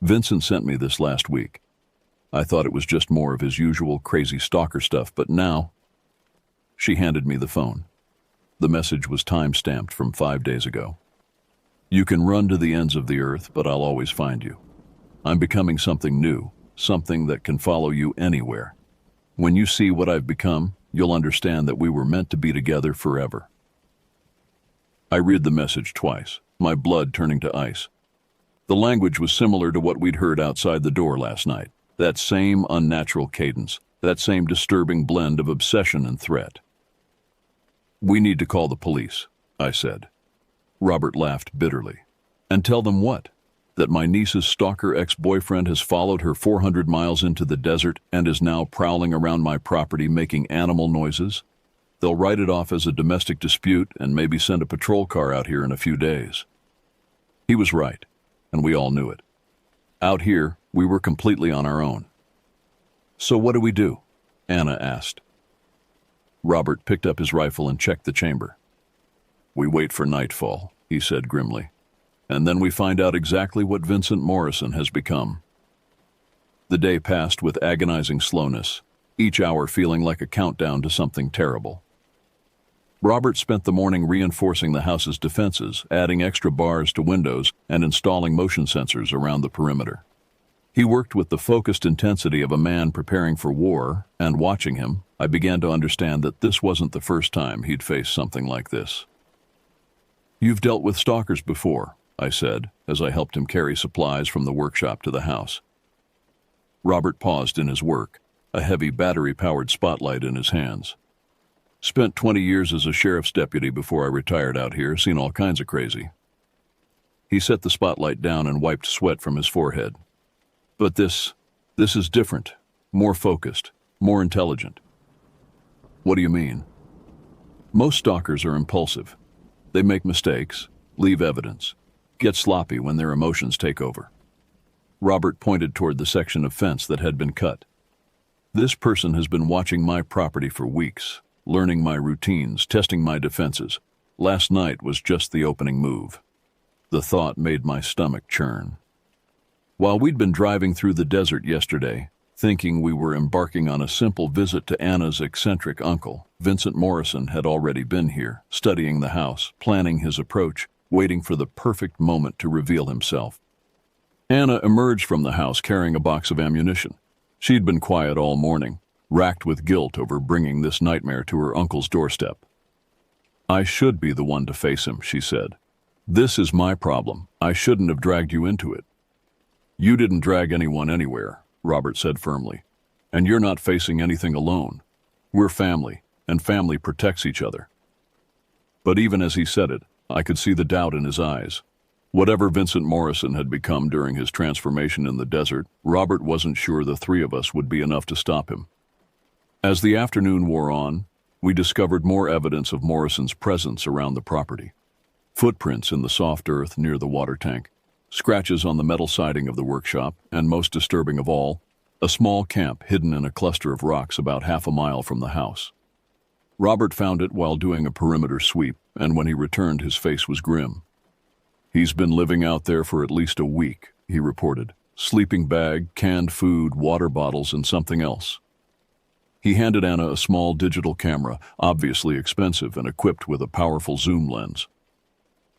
"Vincent sent me this last week. I thought it was just more of his usual crazy stalker stuff, but now..." She handed me the phone. The message was time-stamped from 5 days ago. "You can run to the ends of the earth, but I'll always find you. I'm becoming something new, something that can follow you anywhere. When you see what I've become, you'll understand that we were meant to be together forever." I read the message twice, my blood turning to ice. The language was similar to what we'd heard outside the door last night. That same unnatural cadence, that same disturbing blend of obsession and threat. "We need to call the police," I said. Robert laughed bitterly. "And tell them what? That my niece's stalker ex-boyfriend has followed her 400 miles into the desert and is now prowling around my property making animal noises? They'll write it off as a domestic dispute and maybe send a patrol car out here in a few days." He was right, and we all knew it. Out here, we were completely on our own. "So what do we do?" Anna asked. Robert picked up his rifle and checked the chamber. "We wait for nightfall," he said grimly. "And then we find out exactly what Vincent Morrison has become." The day passed with agonizing slowness, each hour feeling like a countdown to something terrible. Robert spent the morning reinforcing the house's defenses, adding extra bars to windows and installing motion sensors around the perimeter. He worked with the focused intensity of a man preparing for war, and watching him, I began to understand that this wasn't the first time he'd faced something like this. "You've dealt with stalkers before," I said, as I helped him carry supplies from the workshop to the house. Robert paused in his work, a heavy battery-powered spotlight in his hands. "Spent 20 years as a sheriff's deputy before I retired out here, seen all kinds of crazy." He set the spotlight down and wiped sweat from his forehead. "But this is different, more focused, more intelligent." "What do you mean?" "Most stalkers are impulsive. They make mistakes, leave evidence, get sloppy when their emotions take over." Robert pointed toward the section of fence that had been cut. "This person has been watching my property for weeks, learning my routines, testing my defenses. Last night was just the opening move." The thought made my stomach churn. While we'd been driving through the desert yesterday, thinking we were embarking on a simple visit to Anna's eccentric uncle, Vincent Morrison had already been here, studying the house, planning his approach, waiting for the perfect moment to reveal himself. Anna emerged from the house carrying a box of ammunition. She'd been quiet all morning, racked with guilt over bringing this nightmare to her uncle's doorstep. "I should be the one to face him," she said. "This is my problem. I shouldn't have dragged you into it." "You didn't drag anyone anywhere," Robert said firmly. "And you're not facing anything alone. We're family, and family protects each other." But even as he said it, I could see the doubt in his eyes. Whatever Vincent Morrison had become during his transformation in the desert, Robert wasn't sure the three of us would be enough to stop him. As the afternoon wore on, we discovered more evidence of Morrison's presence around the property. Footprints in the soft earth near the water tank, scratches on the metal siding of the workshop, and most disturbing of all, a small camp hidden in a cluster of rocks about half a mile from the house. Robert found it while doing a perimeter sweep, and when he returned, his face was grim. "He's been living out there for at least a week," he reported. "Sleeping bag, canned food, water bottles, and something else." He handed Anna a small digital camera, obviously expensive and equipped with a powerful zoom lens.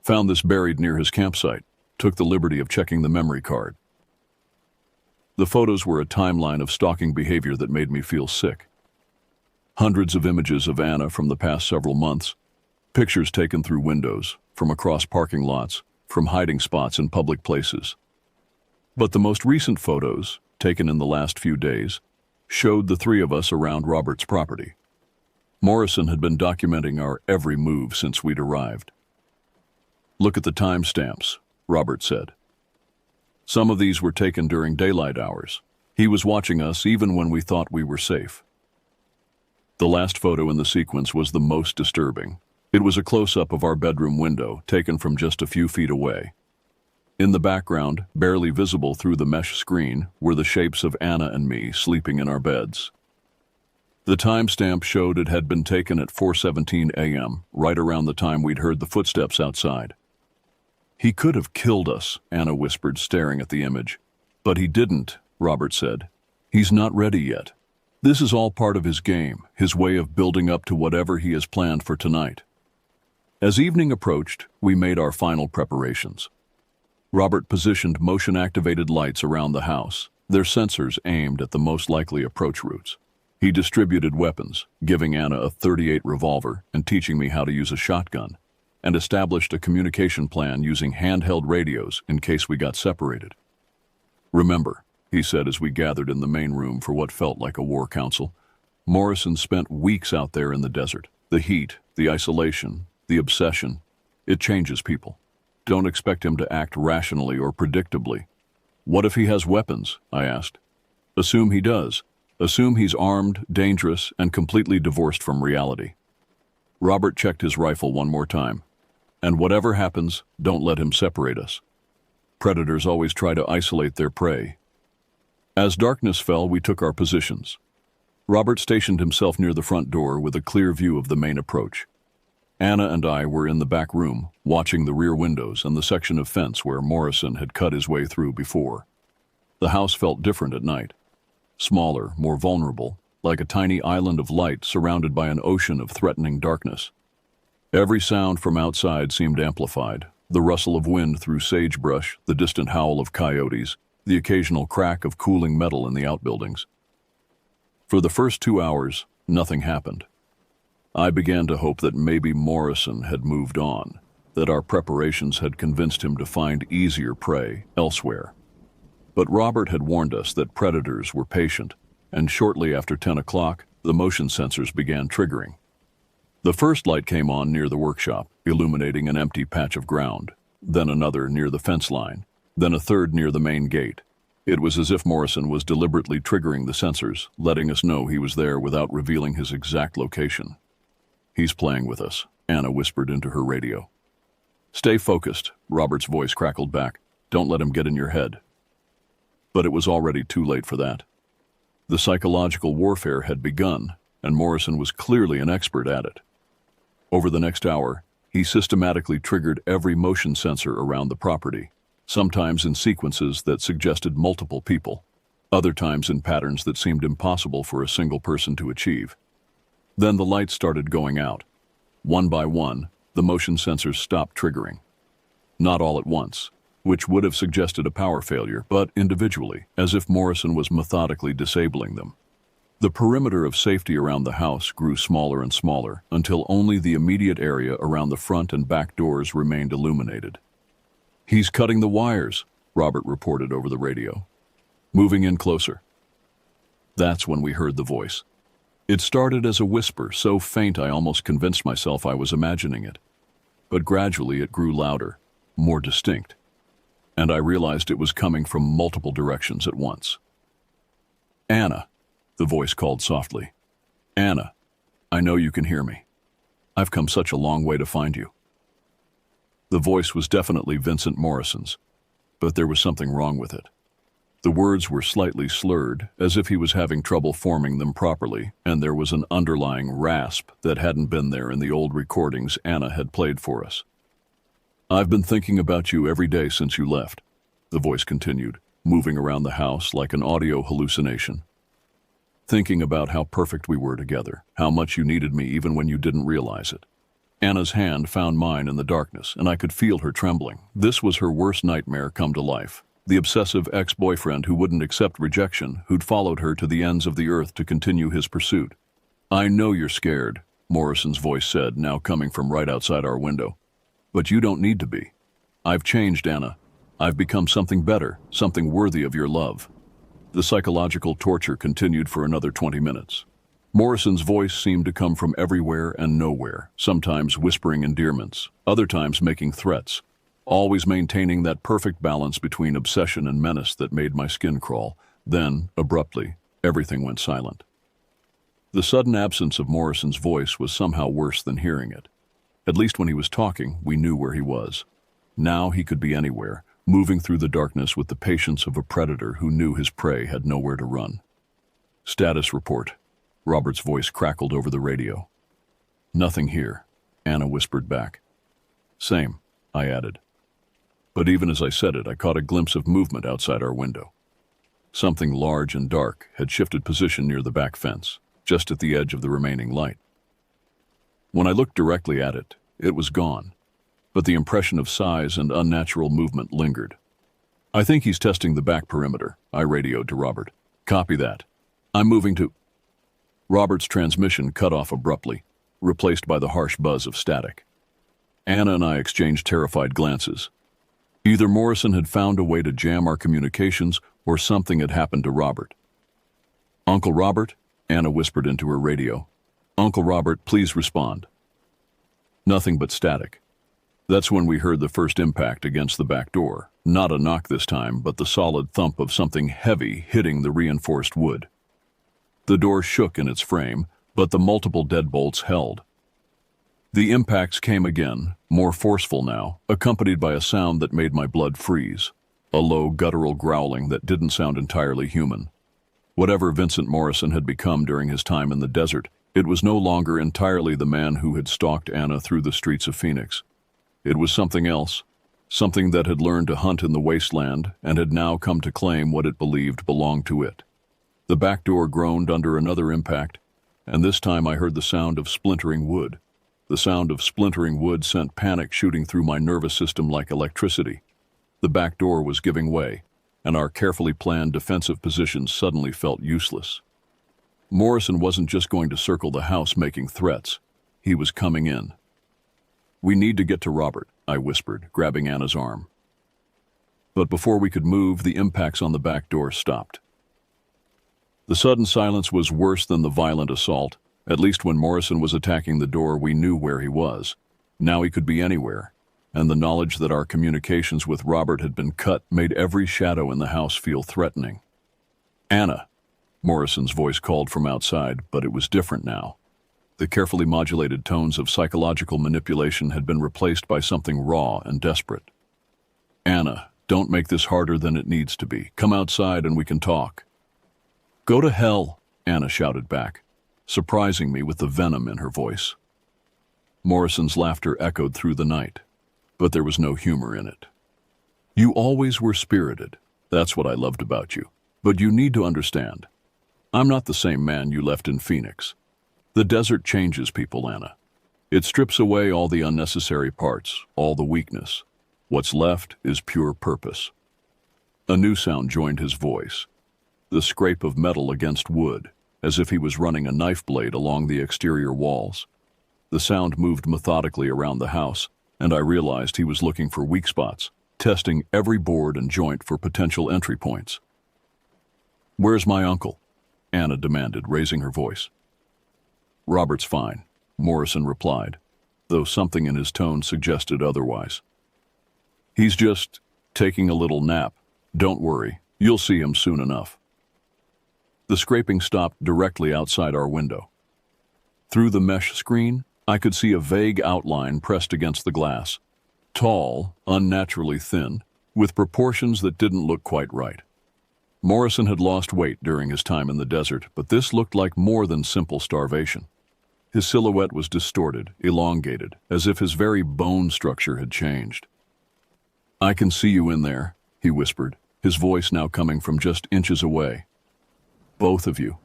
"Found this buried near his campsite. Took the liberty of checking the memory card." The photos were a timeline of stalking behavior that made me feel sick. Hundreds of images of Anna from the past several months, pictures taken through windows, from across parking lots, from hiding spots in public places. But the most recent photos, taken in the last few days, showed the three of us around Robert's property. Morrison had been documenting our every move since we'd arrived. "Look at the timestamps," Robert said. Some of these were taken during daylight hours. He was watching us even when we thought we were safe. The last photo in the sequence was the most disturbing. It was a close-up of our bedroom window, taken from just a few feet away. In the background, barely visible through the mesh screen, were the shapes of Anna and me sleeping in our beds. The timestamp showed it had been taken at 4:17 a.m., right around the time we'd heard the footsteps outside. "He could have killed us," Anna whispered, staring at the image. "But he didn't," Robert said. "He's not ready yet. This is all part of his game, his way of building up to whatever he has planned for tonight." As evening approached, we made our final preparations. Robert positioned motion-activated lights around the house, their sensors aimed at the most likely approach routes. He distributed weapons, giving Anna a .38 revolver and teaching me how to use a shotgun, and established a communication plan using handheld radios in case we got separated. "Remember," he said as we gathered in the main room for what felt like a war council, "Morrison spent weeks out there in the desert. The heat, the isolation, the obsession, it changes people. Don't expect him to act rationally or predictably." "What if he has weapons?" I asked. "Assume he does. Assume he's armed, dangerous, and completely divorced from reality." Robert checked his rifle one more time. "And whatever happens, don't let him separate us. Predators always try to isolate their prey." As darkness fell, we took our positions. Robert stationed himself near the front door with a clear view of the main approach. Anna and I were in the back room, watching the rear windows and the section of fence where Morrison had cut his way through before. The house felt different at night. Smaller, more vulnerable, like a tiny island of light surrounded by an ocean of threatening darkness. Every sound from outside seemed amplified: the rustle of wind through sagebrush, the distant howl of coyotes, the occasional crack of cooling metal in the outbuildings. For the first 2 hours, nothing happened. I began to hope that maybe Morrison had moved on, that our preparations had convinced him to find easier prey elsewhere. But Robert had warned us that predators were patient, and shortly after 10 o'clock, the motion sensors began triggering. The first light came on near the workshop, illuminating an empty patch of ground, then another near the fence line, then a third near the main gate. It was as if Morrison was deliberately triggering the sensors, letting us know he was there without revealing his exact location. "He's playing with us," Anna whispered into her radio. "Stay focused," Robert's voice crackled back. "Don't let him get in your head." But it was already too late for that. The psychological warfare had begun, and Morrison was clearly an expert at it. Over the next hour, he systematically triggered every motion sensor around the property, sometimes in sequences that suggested multiple people, other times in patterns that seemed impossible for a single person to achieve. Then the lights started going out. One by one, the motion sensors stopped triggering. Not all at once, which would have suggested a power failure, but individually, as if Morrison was methodically disabling them. The perimeter of safety around the house grew smaller and smaller until only the immediate area around the front and back doors remained illuminated. "He's cutting the wires," Robert reported over the radio. "Moving in closer." That's when we heard the voice. It started as a whisper, so faint I almost convinced myself I was imagining it. But gradually it grew louder, more distinct, and I realized it was coming from multiple directions at once. "Anna," the voice called softly. "Anna, I know you can hear me. I've come such a long way to find you." The voice was definitely Vincent Morrison's, but there was something wrong with it. The words were slightly slurred, as if he was having trouble forming them properly, and there was an underlying rasp that hadn't been there in the old recordings Anna had played for us. "I've been thinking about you every day since you left," the voice continued, moving around the house like an audio hallucination. "Thinking about how perfect we were together, how much you needed me even when you didn't realize it." Anna's hand found mine in the darkness, and I could feel her trembling. This was her worst nightmare come to life. The obsessive ex-boyfriend who wouldn't accept rejection, who'd followed her to the ends of the earth to continue his pursuit. "I know you're scared," Morrison's voice said, now coming from right outside our window. "But you don't need to be. I've changed, Anna. I've become something better, something worthy of your love." The psychological torture continued for another 20 minutes. Morrison's voice seemed to come from everywhere and nowhere, sometimes whispering endearments, other times making threats. always maintaining that perfect balance between obsession and menace that made my skin crawl. Then, abruptly, everything went silent. The sudden absence of Morrison's voice was somehow worse than hearing it. At least when he was talking, we knew where he was. Now he could be anywhere, moving through the darkness with the patience of a predator who knew his prey had nowhere to run. "Status report." Robert's voice crackled over the radio. "Nothing here," Anna whispered back. "Same," I added. But even as I said it, I caught a glimpse of movement outside our window. Something large and dark had shifted position near the back fence, just at the edge of the remaining light. When I looked directly at it, it was gone, but the impression of size and unnatural movement lingered. "I think he's testing the back perimeter," I radioed to Robert. "Copy that. I'm moving to—" Robert's transmission cut off abruptly, replaced by the harsh buzz of static. Anna and I exchanged terrified glances. Either Morrison had found a way to jam our communications or something had happened to Robert. "Uncle Robert?" Anna whispered into her radio. "Uncle Robert, please respond." Nothing but static. That's when we heard the first impact against the back door. Not a knock this time, but the solid thump of something heavy hitting the reinforced wood. The door shook in its frame, but the multiple deadbolts held. The impacts came again, more forceful now, accompanied by a sound that made my blood freeze. A low, guttural growling that didn't sound entirely human. Whatever Vincent Morrison had become during his time in the desert, it was no longer entirely the man who had stalked Anna through the streets of Phoenix. It was something else, something that had learned to hunt in the wasteland and had now come to claim what it believed belonged to it. The back door groaned under another impact, and this time I heard the sound of splintering wood. The sound of splintering wood sent panic shooting through my nervous system like electricity. The back door was giving way, and our carefully planned defensive positions suddenly felt useless. Morrison wasn't just going to circle the house making threats. He was coming in. "We need to get to Robert," I whispered, grabbing Anna's arm. But before we could move, the impacts on the back door stopped. The sudden silence was worse than the violent assault. At least when Morrison was attacking the door, we knew where he was. Now he could be anywhere, and the knowledge that our communications with Robert had been cut made every shadow in the house feel threatening. "Anna," Morrison's voice called from outside, but it was different now. The carefully modulated tones of psychological manipulation had been replaced by something raw and desperate. "Anna, don't make this harder than it needs to be. Come outside and we can talk." "Go to hell," Anna shouted back, surprising me with the venom in her voice. Morrison's laughter echoed through the night, but there was no humor in it. "You always were spirited. That's what I loved about you. But you need to understand. I'm not the same man you left in Phoenix. The desert changes people, Anna. It strips away all the unnecessary parts, all the weakness. What's left is pure purpose." A new sound joined his voice, the scrape of metal against wood, as if he was running a knife blade along the exterior walls. The sound moved methodically around the house, and I realized he was looking for weak spots, testing every board and joint for potential entry points. "Where's my uncle?" Anna demanded, raising her voice. "Robert's fine," Morrison replied, though something in his tone suggested otherwise. "He's just taking a little nap. Don't worry, you'll see him soon enough." The scraping stopped directly outside our window. Through the mesh screen, I could see a vague outline pressed against the glass. Tall, unnaturally thin, with proportions that didn't look quite right. Morrison had lost weight during his time in the desert, but this looked like more than simple starvation. His silhouette was distorted, elongated, as if his very bone structure had changed. "I can see you in there," he whispered, his voice now coming from just inches away. "Both of you.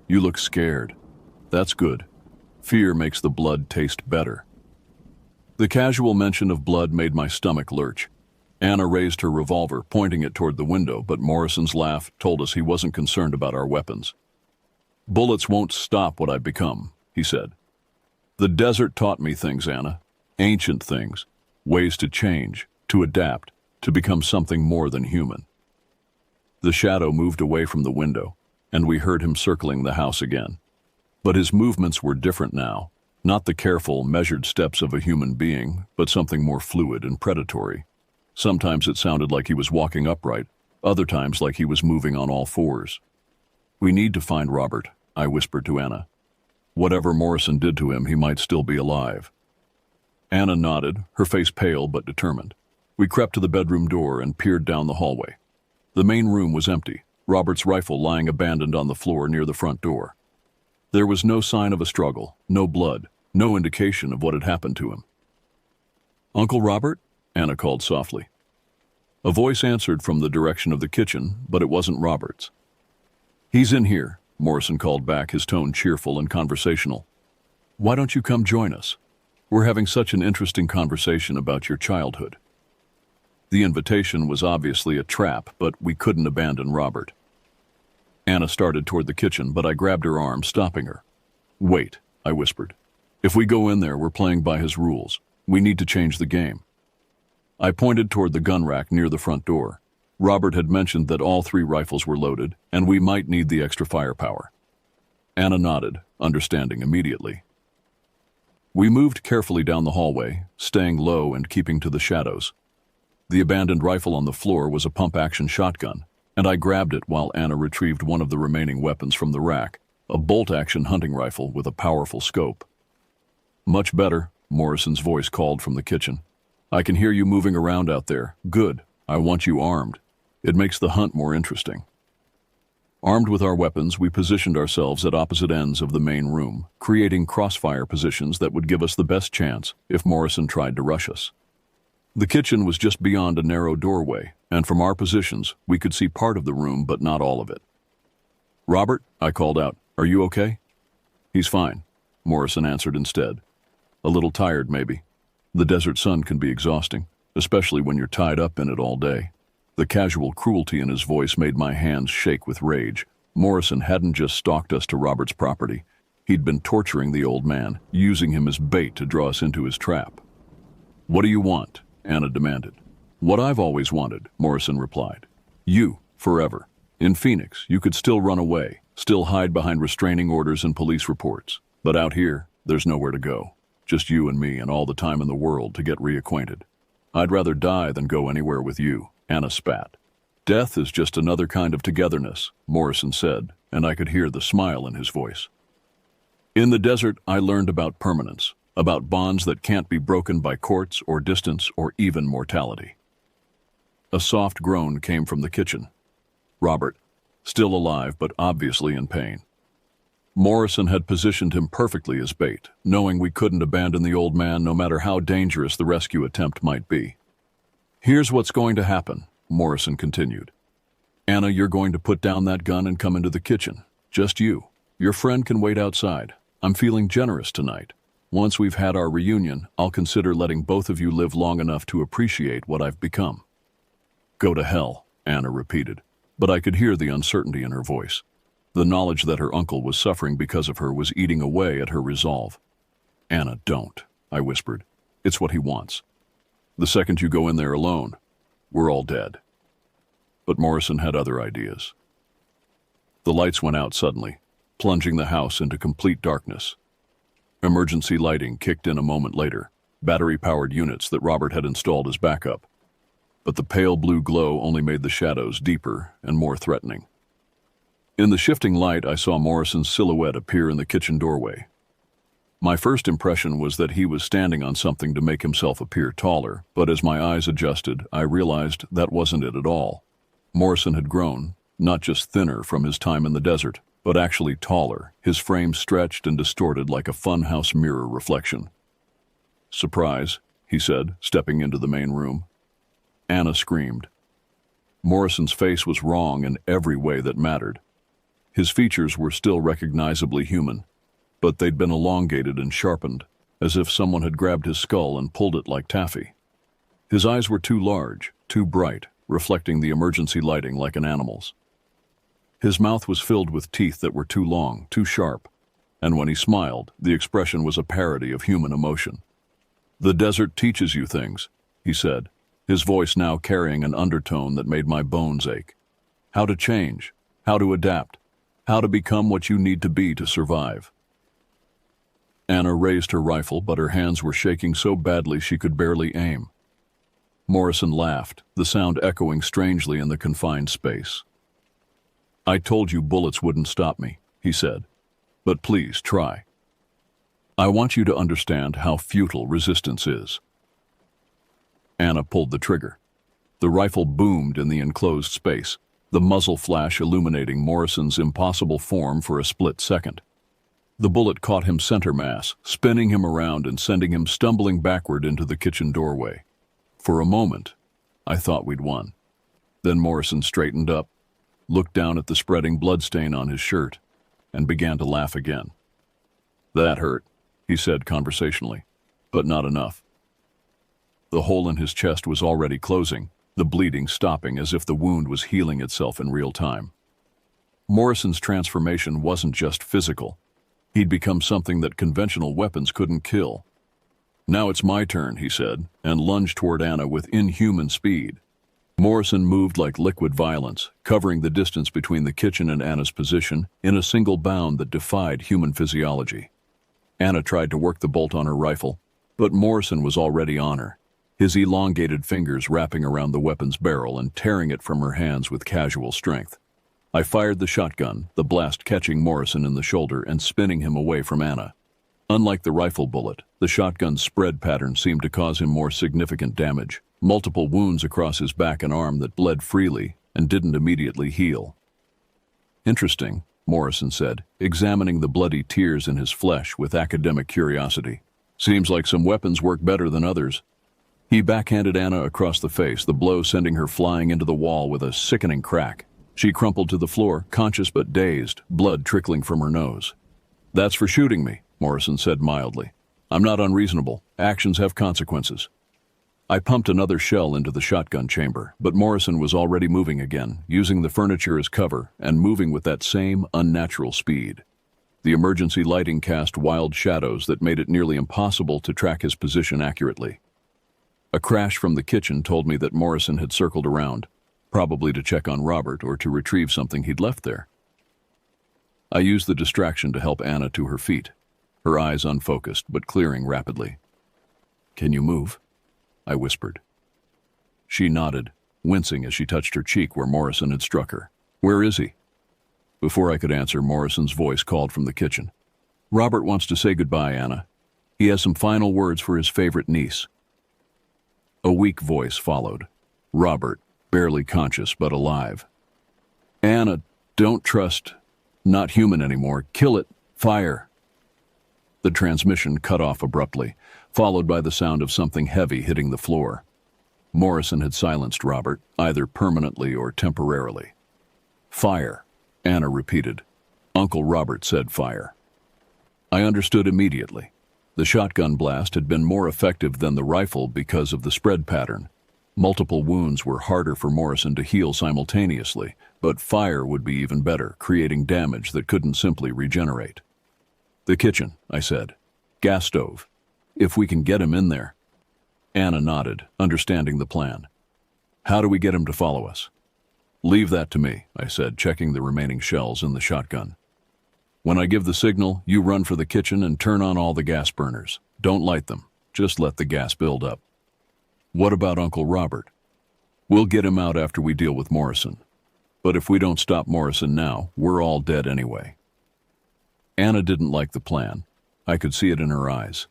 You look scared. That's good. Fear makes the blood taste better." The casual mention of blood made my stomach lurch. Anna raised her revolver, pointing it toward the window, but Morrison's laugh told us he wasn't concerned about our weapons. "Bullets won't stop what I've become," he said. "The desert taught me things, Anna. Ancient things. Ways to change, to adapt, to become something more than human." The shadow moved away from the window, and we heard him circling the house again. But his movements were different now, not the careful, measured steps of a human being, but something more fluid and predatory. Sometimes it sounded like he was walking upright, other times like he was moving on all fours. "We need to find Robert," I whispered to Anna. "Whatever Morrison did to him, he might still be alive." Anna nodded, her face pale but determined. We crept to the bedroom door and peered down the hallway. The main room was empty, Robert's rifle lying abandoned on the floor near the front door. There was no sign of a struggle, no blood, no indication of what had happened to him. "Uncle Robert?" Anna called softly. A voice answered from the direction of the kitchen, but it wasn't Robert's. "He's in here," Morrison called back, his tone cheerful and conversational. "Why don't you come join us? We're having such an interesting conversation about your childhood." The invitation was obviously a trap, but we couldn't abandon Robert. Anna started toward the kitchen, but I grabbed her arm, stopping her. "Wait," I whispered. "If we go in there, we're playing by his rules. We need to change the game." I pointed toward the gun rack near the front door. Robert had mentioned that all 3 rifles were loaded, and we might need the extra firepower. Anna nodded, understanding immediately. We moved carefully down the hallway, staying low and keeping to the shadows. The abandoned rifle on the floor was a pump-action shotgun, and I grabbed it while Anna retrieved one of the remaining weapons from the rack, a bolt-action hunting rifle with a powerful scope. "Much better," Morrison's voice called from the kitchen. "I can hear you moving around out there. Good. I want you armed. It makes the hunt more interesting." Armed with our weapons, we positioned ourselves at opposite ends of the main room, creating crossfire positions that would give us the best chance if Morrison tried to rush us. The kitchen was just beyond a narrow doorway, and from our positions, we could see part of the room but not all of it. "Robert," I called out, "are you okay?" "He's fine," Morrison answered instead. "A little tired, maybe. The desert sun can be exhausting, especially when you're tied up in it all day." The casual cruelty in his voice made my hands shake with rage. Morrison hadn't just stalked us to Robert's property. He'd been torturing the old man, using him as bait to draw us into his trap. "What do you want?" Anna demanded. "What I've always wanted," Morrison replied. "You, forever. In Phoenix, you could still run away, still hide behind restraining orders and police reports. But out here, there's nowhere to go. Just you and me and all the time in the world to get reacquainted. I'd rather die than go anywhere with you," Anna spat. "Death is just another kind of togetherness," Morrison said, and I could hear the smile in his voice. "In the desert, I learned about permanence, about bonds that can't be broken by courts or distance or even mortality." A soft groan came from the kitchen. Robert, still alive but obviously in pain. Morrison had positioned him perfectly as bait, knowing we couldn't abandon the old man no matter how dangerous the rescue attempt might be. "Here's what's going to happen," Morrison continued. "Anna, you're going to put down that gun and come into the kitchen. Just you. Your friend can wait outside. I'm feeling generous tonight. Once we've had our reunion, I'll consider letting both of you live long enough to appreciate what I've become." "Go to hell," Anna repeated, but I could hear the uncertainty in her voice. The knowledge that her uncle was suffering because of her was eating away at her resolve. "Anna, don't," I whispered. "It's what he wants. The second you go in there alone, we're all dead." But Morrison had other ideas. The lights went out suddenly, plunging the house into complete darkness. Emergency lighting kicked in a moment later, battery-powered units that Robert had installed as backup. But the pale blue glow only made the shadows deeper and more threatening. In the shifting light, I saw Morrison's silhouette appear in the kitchen doorway. My first impression was that he was standing on something to make himself appear taller, but as my eyes adjusted, I realized that wasn't it at all. Morrison had grown, not just thinner from his time in the desert, but actually taller, his frame stretched and distorted like a funhouse mirror reflection. "Surprise," he said, stepping into the main room. Anna screamed. Morrison's face was wrong in every way that mattered. His features were still recognizably human, but they'd been elongated and sharpened, as if someone had grabbed his skull and pulled it like taffy. His eyes were too large, too bright, reflecting the emergency lighting like an animal's. His mouth was filled with teeth that were too long, too sharp, and when he smiled, the expression was a parody of human emotion. "The desert teaches you things," he said, his voice now carrying an undertone that made my bones ache. "How to change, how to adapt, how to become what you need to be to survive." Anna raised her rifle, but her hands were shaking so badly she could barely aim. Morrison laughed, the sound echoing strangely in the confined space. "I told you bullets wouldn't stop me," he said. "But please, try. I want you to understand how futile resistance is." Anna pulled the trigger. The rifle boomed in the enclosed space, the muzzle flash illuminating Morrison's impossible form for a split second. The bullet caught him center mass, spinning him around and sending him stumbling backward into the kitchen doorway. For a moment, I thought we'd won. Then Morrison straightened up, looked down at the spreading bloodstain on his shirt, and began to laugh again. "That hurt," he said conversationally, "but not enough." The hole in his chest was already closing, the bleeding stopping as if the wound was healing itself in real time. Morrison's transformation wasn't just physical. He'd become something that conventional weapons couldn't kill. "Now it's my turn," he said, and lunged toward Anna with inhuman speed. Morrison moved like liquid violence, covering the distance between the kitchen and Anna's position in a single bound that defied human physiology. Anna tried to work the bolt on her rifle, but Morrison was already on her, his elongated fingers wrapping around the weapon's barrel and tearing it from her hands with casual strength. I fired the shotgun, the blast catching Morrison in the shoulder and spinning him away from Anna. Unlike the rifle bullet, the shotgun's spread pattern seemed to cause him more significant damage, multiple wounds across his back and arm that bled freely and didn't immediately heal. "Interesting," Morrison said, examining the bloody tears in his flesh with academic curiosity. "Seems like some weapons work better than others." He backhanded Anna across the face, the blow sending her flying into the wall with a sickening crack. She crumpled to the floor, conscious but dazed, blood trickling from her nose. "That's for shooting me," Morrison said mildly. "I'm not unreasonable. Actions have consequences." I pumped another shell into the shotgun chamber, but Morrison was already moving again, using the furniture as cover and moving with that same unnatural speed. The emergency lighting cast wild shadows that made it nearly impossible to track his position accurately. A crash from the kitchen told me that Morrison had circled around, probably to check on Robert or to retrieve something he'd left there. I used the distraction to help Anna to her feet, her eyes unfocused but clearing rapidly. "Can you move?" I whispered. She nodded, wincing as she touched her cheek where Morrison had struck her. "Where is he?" Before I could answer, Morrison's voice called from the kitchen. "Robert wants to say goodbye, Anna. He has some final words for his favorite niece." A weak voice followed. Robert, barely conscious but alive. "Anna, don't trust. Not human anymore. Kill it. Fire." The transmission cut off abruptly, followed by the sound of something heavy hitting the floor. Morrison had silenced Robert, either permanently or temporarily. "Fire," Anna repeated. Uncle Robert said fire. I understood immediately. The shotgun blast had been more effective than the rifle because of the spread pattern. Multiple wounds were harder for Morrison to heal simultaneously, but fire would be even better, creating damage that couldn't simply regenerate. "The kitchen," I said. "Gas stove. If we can get him in there." Anna nodded, understanding the plan. "How do we get him to follow us?" "Leave that to me," I said, checking the remaining shells in the shotgun. "When I give the signal, you run for the kitchen and turn on all the gas burners. Don't light them. Just let the gas build up." "What about Uncle Robert?" "We'll get him out after we deal with Morrison. But if we don't stop Morrison now, we're all dead anyway." Anna didn't like the plan. I could see it in her eyes.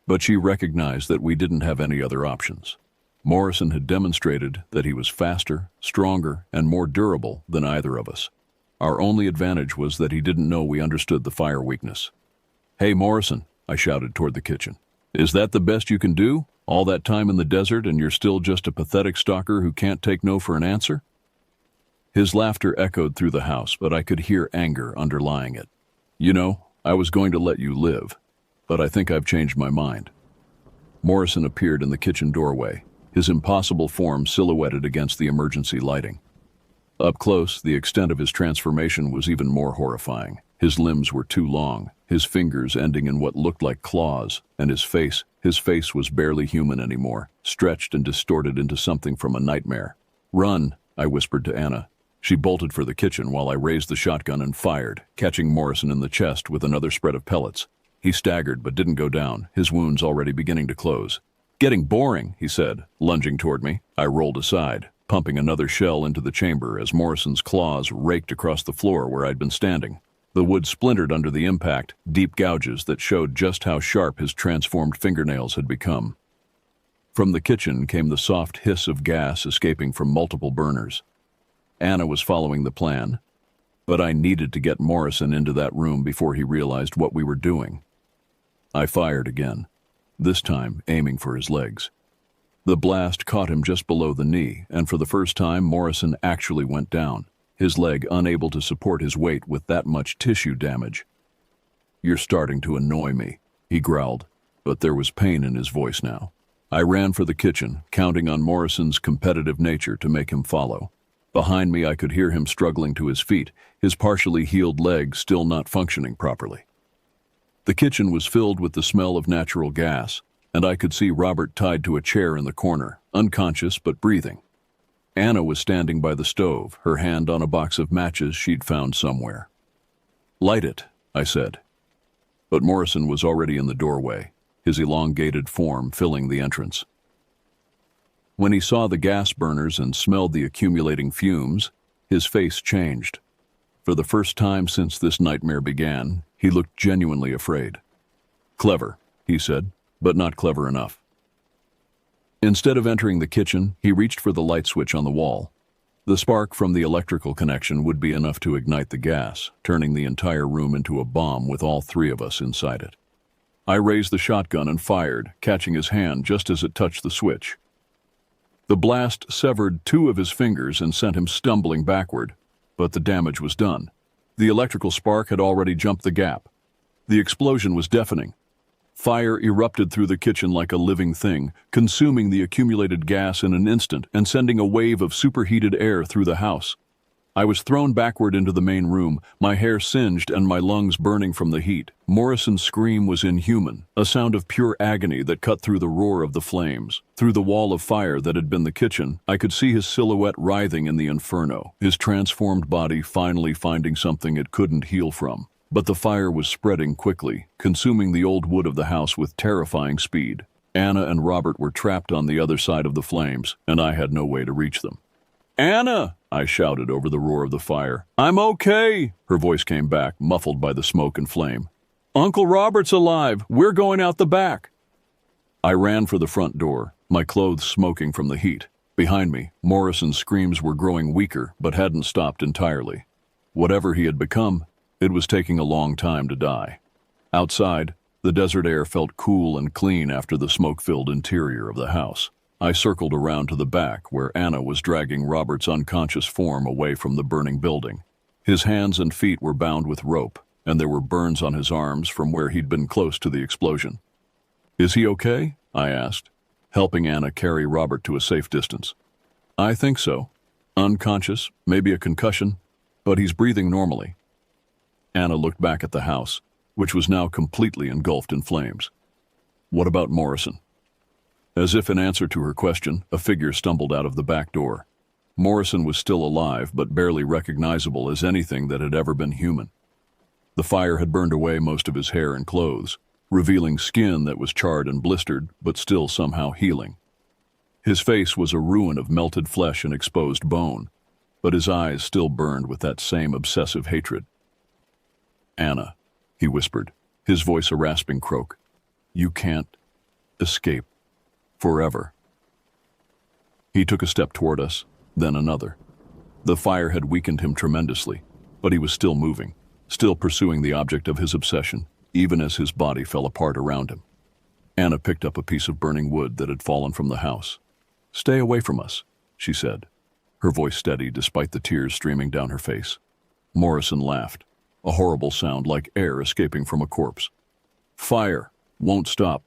But she recognized that we didn't have any other options. Morrison had demonstrated that he was faster, stronger, and more durable than either of us. Our only advantage was that he didn't know we understood the fire weakness. "Hey, Morrison," I shouted toward the kitchen. "Is that the best you can do? All that time in the desert and you're still just a pathetic stalker who can't take no for an answer?" His laughter echoed through the house, but I could hear anger underlying it. "You know, I was going to let you live, but I think I've changed my mind." Morrison appeared in the kitchen doorway, his impossible form silhouetted against the emergency lighting. Up close, the extent of his transformation was even more horrifying. His limbs were too long, his fingers ending in what looked like claws, and his face was barely human anymore, stretched and distorted into something from a nightmare. "Run," I whispered to Anna. She bolted for the kitchen while I raised the shotgun and fired, catching Morrison in the chest with another spread of pellets. He staggered but didn't go down, his wounds already beginning to close. Getting boring, he said, lunging toward me. I rolled aside, pumping another shell into the chamber as Morrison's claws raked across the floor where I'd been standing. The wood splintered under the impact, deep gouges that showed just how sharp his transformed fingernails had become. From the kitchen came the soft hiss of gas escaping from multiple burners. Anna was following the plan, but I needed to get Morrison into that room before he realized what we were doing. I fired again, this time aiming for his legs. The blast caught him just below the knee, and for the first time Morrison actually went down, his leg unable to support his weight with that much tissue damage. "You're starting to annoy me," he growled, but there was pain in his voice now. I ran for the kitchen, counting on Morrison's competitive nature to make him follow. Behind me I could hear him struggling to his feet, his partially healed leg still not functioning properly. The kitchen was filled with the smell of natural gas, and I could see Robert tied to a chair in the corner, unconscious but breathing. Anna was standing by the stove, her hand on a box of matches she'd found somewhere. "Light it," I said. But Morrison was already in the doorway, his elongated form filling the entrance. When he saw the gas burners and smelled the accumulating fumes, his face changed. For the first time since this nightmare began, he looked genuinely afraid. "Clever," he said, "but not clever enough." Instead of entering the kitchen, he reached for the light switch on the wall. The spark from the electrical connection would be enough to ignite the gas, turning the entire room into a bomb with all three of us inside it. I raised the shotgun and fired, catching his hand just as it touched the switch. The blast severed 2 of his fingers and sent him stumbling backward, but the damage was done. The electrical spark had already jumped the gap. The explosion was deafening. Fire erupted through the kitchen like a living thing, consuming the accumulated gas in an instant and sending a wave of superheated air through the house. I was thrown backward into the main room, my hair singed and my lungs burning from the heat. Morrison's scream was inhuman, a sound of pure agony that cut through the roar of the flames. Through the wall of fire that had been the kitchen, I could see his silhouette writhing in the inferno, his transformed body finally finding something it couldn't heal from. But the fire was spreading quickly, consuming the old wood of the house with terrifying speed. Anna and Robert were trapped on the other side of the flames, and I had no way to reach them. "Anna!" I shouted over the roar of the fire. "I'm okay!" Her voice came back, muffled by the smoke and flame. "Uncle Robert's alive! We're going out the back!" I ran for the front door, my clothes smoking from the heat. Behind me, Morrison's screams were growing weaker, but hadn't stopped entirely. Whatever he had become, it was taking a long time to die. Outside, the desert air felt cool and clean after the smoke-filled interior of the house. I circled around to the back, where Anna was dragging Robert's unconscious form away from the burning building. His hands and feet were bound with rope, and there were burns on his arms from where he'd been close to the explosion. "Is he okay?" I asked, helping Anna carry Robert to a safe distance. "I think so. Unconscious, maybe a concussion, but he's breathing normally." Anna looked back at the house, which was now completely engulfed in flames. "What about Morrison?" As if in answer to her question, a figure stumbled out of the back door. Morrison was still alive, but barely recognizable as anything that had ever been human. The fire had burned away most of his hair and clothes, revealing skin that was charred and blistered, but still somehow healing. His face was a ruin of melted flesh and exposed bone, but his eyes still burned with that same obsessive hatred. "Anna," he whispered, his voice a rasping croak, "you can't escape forever." He took a step toward us, then another. The fire had weakened him tremendously, but he was still moving, still pursuing the object of his obsession, even as his body fell apart around him. Anna picked up a piece of burning wood that had fallen from the house. "Stay away from us," she said, her voice steady despite the tears streaming down her face. Morrison laughed, a horrible sound like air escaping from a corpse. "Fire won't stop.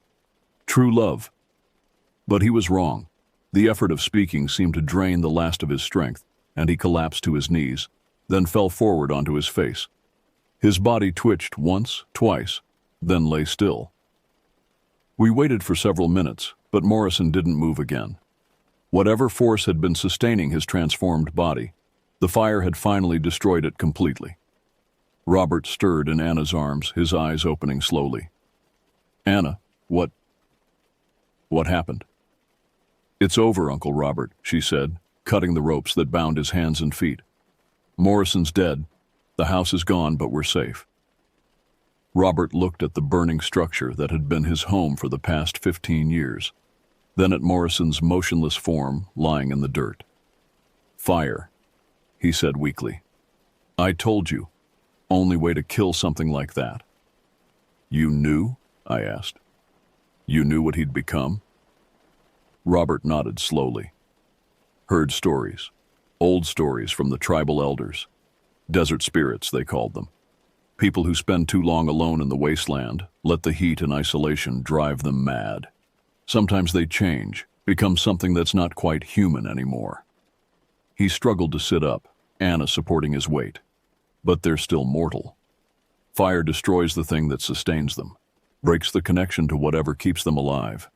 True love." But he was wrong. The effort of speaking seemed to drain the last of his strength, and he collapsed to his knees, then fell forward onto his face. His body twitched once, twice, then lay still. We waited for several minutes, but Morrison didn't move again. Whatever force had been sustaining his transformed body, the fire had finally destroyed it completely. Robert stirred in Anna's arms, his eyes opening slowly. "Anna, what?" What happened? It's over, Uncle Robert, she said, cutting the ropes that bound his hands and feet. Morrison's dead. The house is gone, but we're safe. Robert looked at the burning structure that had been his home for the past 15 years, then at Morrison's motionless form lying in the dirt. Fire, he said weakly. I told you. Only way to kill something like that. You knew? I asked. You knew what he'd become? Robert nodded slowly. Heard stories. Old stories from the tribal elders. Desert spirits, they called them. People who spend too long alone in the wasteland, let the heat and isolation drive them mad. Sometimes they change, become something that's not quite human anymore. He struggled to sit up, Anna supporting his weight. But they're still mortal. Fire destroys the thing that sustains them, breaks the connection to whatever keeps them alive.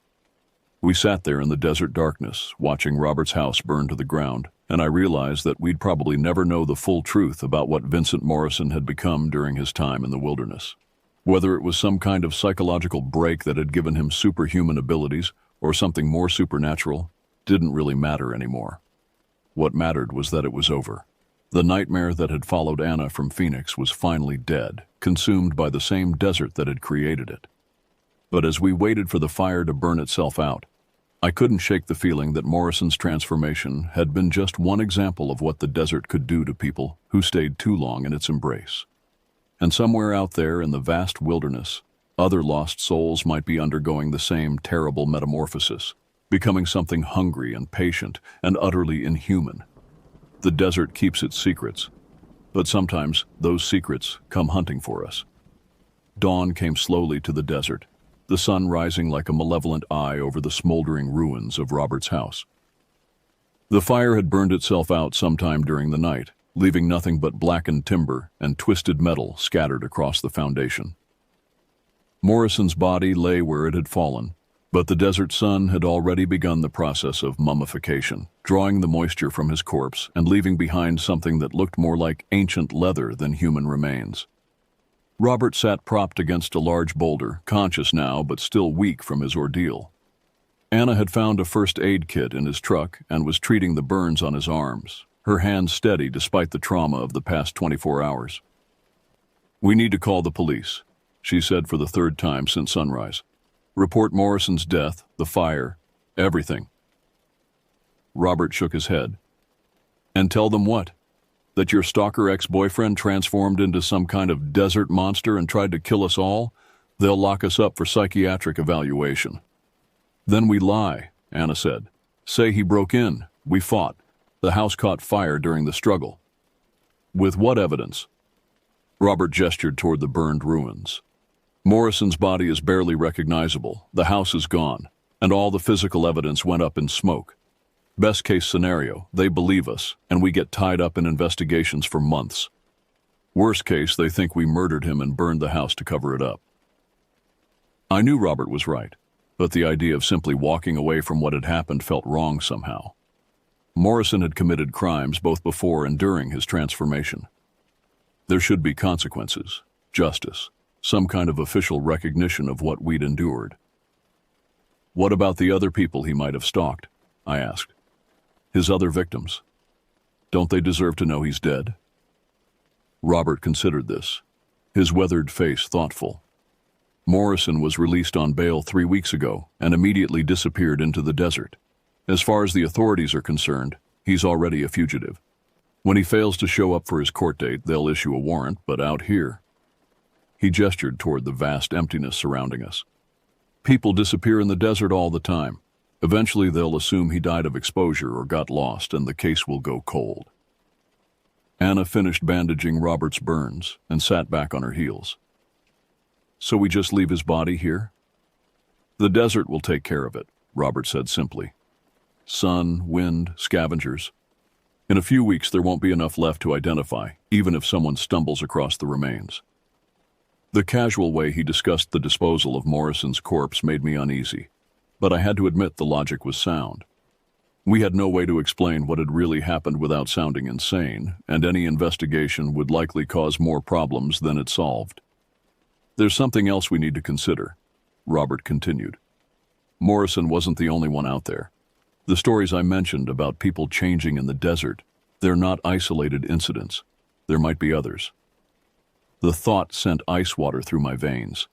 We sat there in the desert darkness, watching Robert's house burn to the ground, and I realized that we'd probably never know the full truth about what Vincent Morrison had become during his time in the wilderness. Whether it was some kind of psychological break that had given him superhuman abilities or something more supernatural didn't really matter anymore. What mattered was that it was over. The nightmare that had followed Anna from Phoenix was finally dead, consumed by the same desert that had created it. But as we waited for the fire to burn itself out, I couldn't shake the feeling that Morrison's transformation had been just one example of what the desert could do to people who stayed too long in its embrace. And somewhere out there in the vast wilderness, other lost souls might be undergoing the same terrible metamorphosis, becoming something hungry and patient and utterly inhuman. The desert keeps its secrets, but sometimes those secrets come hunting for us. Dawn came slowly to the desert, the sun rising like a malevolent eye over the smoldering ruins of Robert's house. The fire had burned itself out sometime during the night, leaving nothing but blackened timber and twisted metal scattered across the foundation. Morrison's body lay where it had fallen, but the desert sun had already begun the process of mummification, drawing the moisture from his corpse and leaving behind something that looked more like ancient leather than human remains. Robert sat propped against a large boulder, conscious now but still weak from his ordeal. Anna had found a first aid kit in his truck and was treating the burns on his arms, her hands steady despite the trauma of the past 24 hours. We need to call the police, she said for the third time since sunrise. Report Morrison's death, the fire, everything. Robert shook his head. And tell them what? That your stalker ex-boyfriend transformed into some kind of desert monster and tried to kill us all? They'll lock us up for psychiatric evaluation. Then we lie, Anna said. Say he broke in. We fought. The house caught fire during the struggle. With what evidence? Robert gestured toward the burned ruins. Morrison's body is barely recognizable, the house is gone, and all the physical evidence went up in smoke. Best case scenario, they believe us, and we get tied up in investigations for months. Worst case, they think we murdered him and burned the house to cover it up. I knew Robert was right, but the idea of simply walking away from what had happened felt wrong somehow. Morrison had committed crimes both before and during his transformation. There should be consequences, justice, some kind of official recognition of what we'd endured. What about the other people he might have stalked? I asked. His other victims. Don't they deserve to know he's dead? Robert considered this, his weathered face thoughtful. Morrison was released on bail 3 weeks ago and immediately disappeared into the desert. As far as the authorities are concerned, he's already a fugitive. When he fails to show up for his court date, they'll issue a warrant, but out here... He gestured toward the vast emptiness surrounding us. People disappear in the desert all the time. Eventually they'll assume he died of exposure or got lost, and the case will go cold. Anna finished bandaging Robert's burns and sat back on her heels. So we just leave his body here? The desert will take care of it, Robert said simply. Sun, wind, scavengers. In a few weeks there won't be enough left to identify, even if someone stumbles across the remains. The casual way he discussed the disposal of Morrison's corpse made me uneasy, but I had to admit the logic was sound. We had no way to explain what had really happened without sounding insane, and any investigation would likely cause more problems than it solved. There's something else we need to consider, Robert continued. Morrison wasn't the only one out there. The stories I mentioned about people changing in the desert, they're not isolated incidents. There might be others. The thought sent ice water through my veins.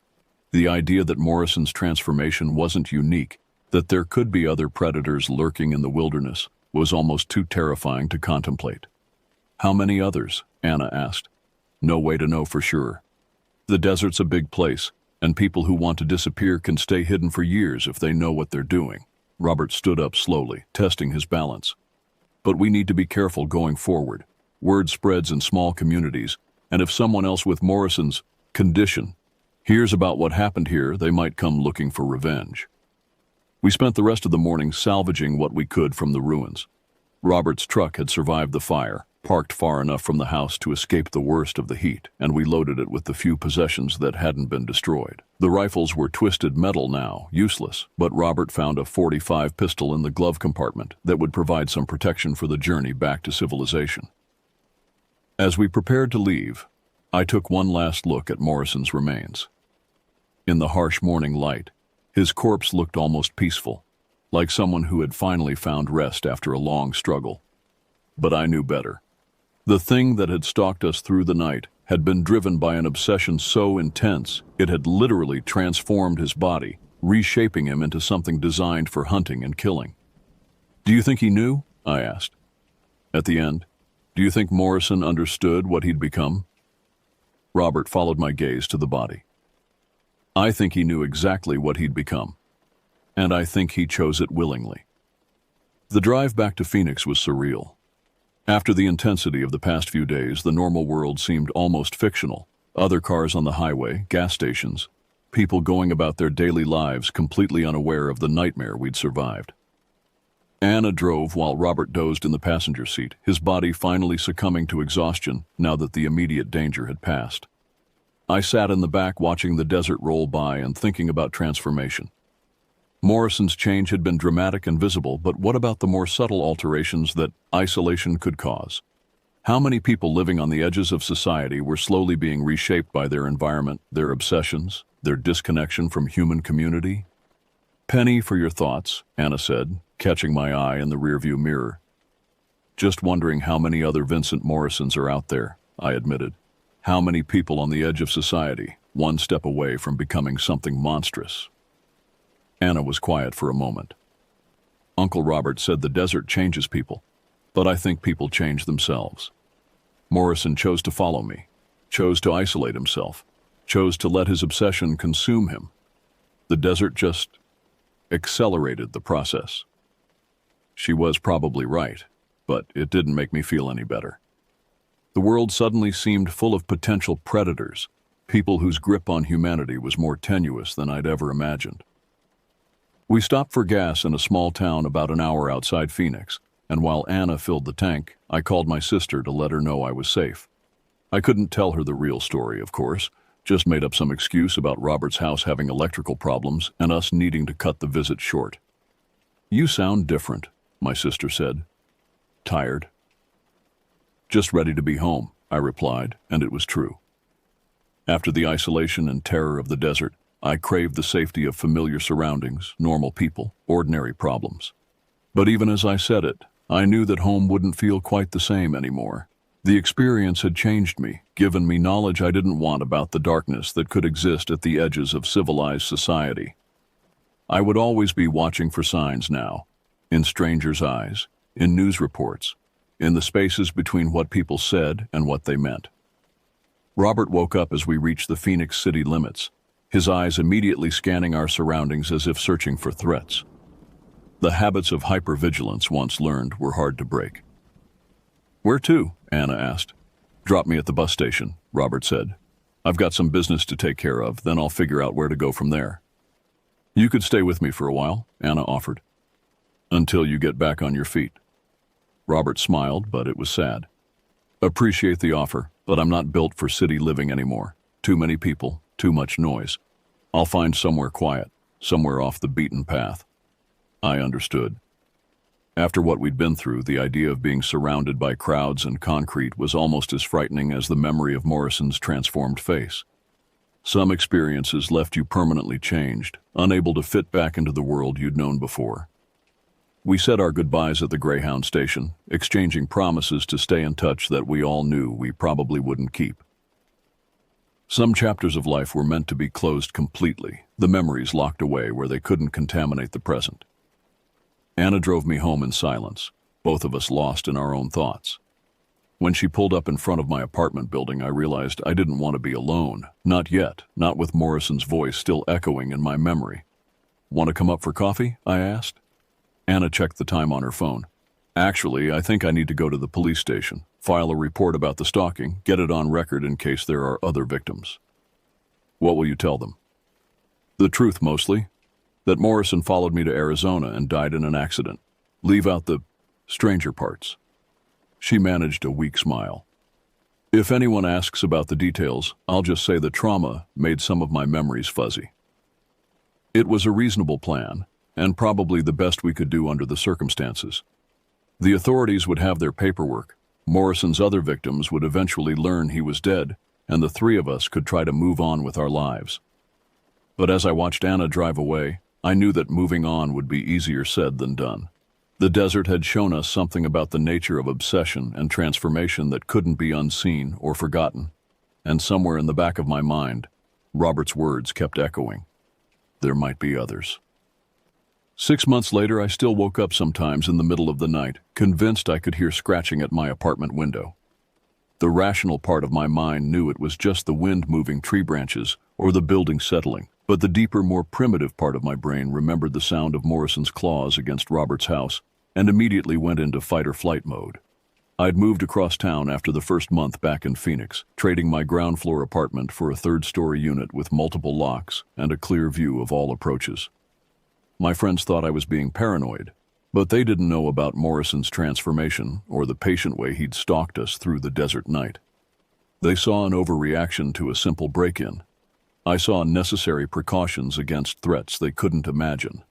The idea that Morrison's transformation wasn't unique, that there could be other predators lurking in the wilderness, was almost too terrifying to contemplate. How many others? Anna asked. No way to know for sure. The desert's a big place, and people who want to disappear can stay hidden for years if they know what they're doing. Robert stood up slowly, testing his balance. But we need to be careful going forward. Word spreads in small communities, and if someone else with Morrison's condition hears about what happened here, they might come looking for revenge. We spent the rest of the morning salvaging what we could from the ruins. Robert's truck had survived the fire, parked far enough from the house to escape the worst of the heat, and we loaded it with the few possessions that hadn't been destroyed. The rifles were twisted metal now, useless, but Robert found a .45 pistol in the glove compartment that would provide some protection for the journey back to civilization. As we prepared to leave, I took one last look at Morrison's remains. In the harsh morning light, his corpse looked almost peaceful, like someone who had finally found rest after a long struggle. But I knew better. The thing that had stalked us through the night had been driven by an obsession so intense it had literally transformed his body, reshaping him into something designed for hunting and killing. Do you think he knew? I asked. At the end, do you think Morrison understood what he'd become? Robert followed my gaze to the body. I think he knew exactly what he'd become, and I think he chose it willingly. The drive back to Phoenix was surreal. After the intensity of the past few days, the normal world seemed almost fictional. Other cars on the highway, gas stations, people going about their daily lives completely unaware of the nightmare we'd survived. Anna drove while Robert dozed in the passenger seat, his body finally succumbing to exhaustion now that the immediate danger had passed. I sat in the back watching the desert roll by and thinking about transformation. Morrison's change had been dramatic and visible, but what about the more subtle alterations that isolation could cause? How many people living on the edges of society were slowly being reshaped by their environment, their obsessions, their disconnection from human community? Penny for your thoughts, Anna said, catching my eye in the rearview mirror. Just wondering how many other Vincent Morrisons are out there, I admitted. How many people on the edge of society, one step away from becoming something monstrous? Anna was quiet for a moment. Uncle Robert said the desert changes people, but I think people change themselves. Morrison chose to follow me, chose to isolate himself, chose to let his obsession consume him. The desert just accelerated the process. She was probably right, but it didn't make me feel any better. The world suddenly seemed full of potential predators, people whose grip on humanity was more tenuous than I'd ever imagined. We stopped for gas in a small town about an hour outside Phoenix, and while Anna filled the tank, I called my sister to let her know I was safe. I couldn't tell her the real story, of course, just made up some excuse about Robert's house having electrical problems and us needing to cut the visit short. You sound different, my sister said. Tired. Just ready to be home, I replied, and it was true. After the isolation and terror of the desert, I craved the safety of familiar surroundings, normal people, ordinary problems. But even as I said it, I knew that home wouldn't feel quite the same anymore. The experience had changed me, given me knowledge I didn't want about the darkness that could exist at the edges of civilized society. I would always be watching for signs now, in strangers' eyes, in news reports, in the spaces between what people said and what they meant. Robert woke up as we reached the Phoenix city limits, his eyes immediately scanning our surroundings as if searching for threats. The habits of hypervigilance once learned were hard to break. Where to? Anna asked. Drop me at the bus station, Robert said. I've got some business to take care of, then I'll figure out where to go from there. You could stay with me for a while, Anna offered. Until you get back on your feet. Robert smiled, but it was sad. Appreciate the offer, but I'm not built for city living anymore. Too many people, too much noise. I'll find somewhere quiet, somewhere off the beaten path. I understood. After what we'd been through, the idea of being surrounded by crowds and concrete was almost as frightening as the memory of Morrison's transformed face. Some experiences left you permanently changed, unable to fit back into the world you'd known before. We said our goodbyes at the Greyhound station, exchanging promises to stay in touch that we all knew we probably wouldn't keep. Some chapters of life were meant to be closed completely, the memories locked away where they couldn't contaminate the present. Anna drove me home in silence, both of us lost in our own thoughts. When she pulled up in front of my apartment building, I realized I didn't want to be alone. Not yet, not with Morrison's voice still echoing in my memory. "Want to come up for coffee?" I asked. Anna checked the time on her phone. "Actually, I think I need to go to the police station, file a report about the stalking, get it on record in case there are other victims." "What will you tell them?" "The truth, mostly. That Morrison followed me to Arizona and died in an accident. Leave out the stranger parts." She managed a weak smile. "If anyone asks about the details, I'll just say the trauma made some of my memories fuzzy." It was a reasonable plan, and probably the best we could do under the circumstances. The authorities would have their paperwork, Morrison's other victims would eventually learn he was dead, and the three of us could try to move on with our lives. But as I watched Anna drive away, I knew that moving on would be easier said than done. The desert had shown us something about the nature of obsession and transformation that couldn't be unseen or forgotten. And somewhere in the back of my mind, Robert's words kept echoing. There might be others. 6 months later, I still woke up sometimes in the middle of the night, convinced I could hear scratching at my apartment window. The rational part of my mind knew it was just the wind moving tree branches or the building settling, but the deeper, more primitive part of my brain remembered the sound of Morrison's claws against Robert's house and immediately went into fight-or-flight mode. I'd moved across town after the first month back in Phoenix, trading my ground-floor apartment for a third-story unit with multiple locks and a clear view of all approaches. My friends thought I was being paranoid, but they didn't know about Morrison's transformation or the patient way he'd stalked us through the desert night. They saw an overreaction to a simple break-in. I saw necessary precautions against threats they couldn't imagine.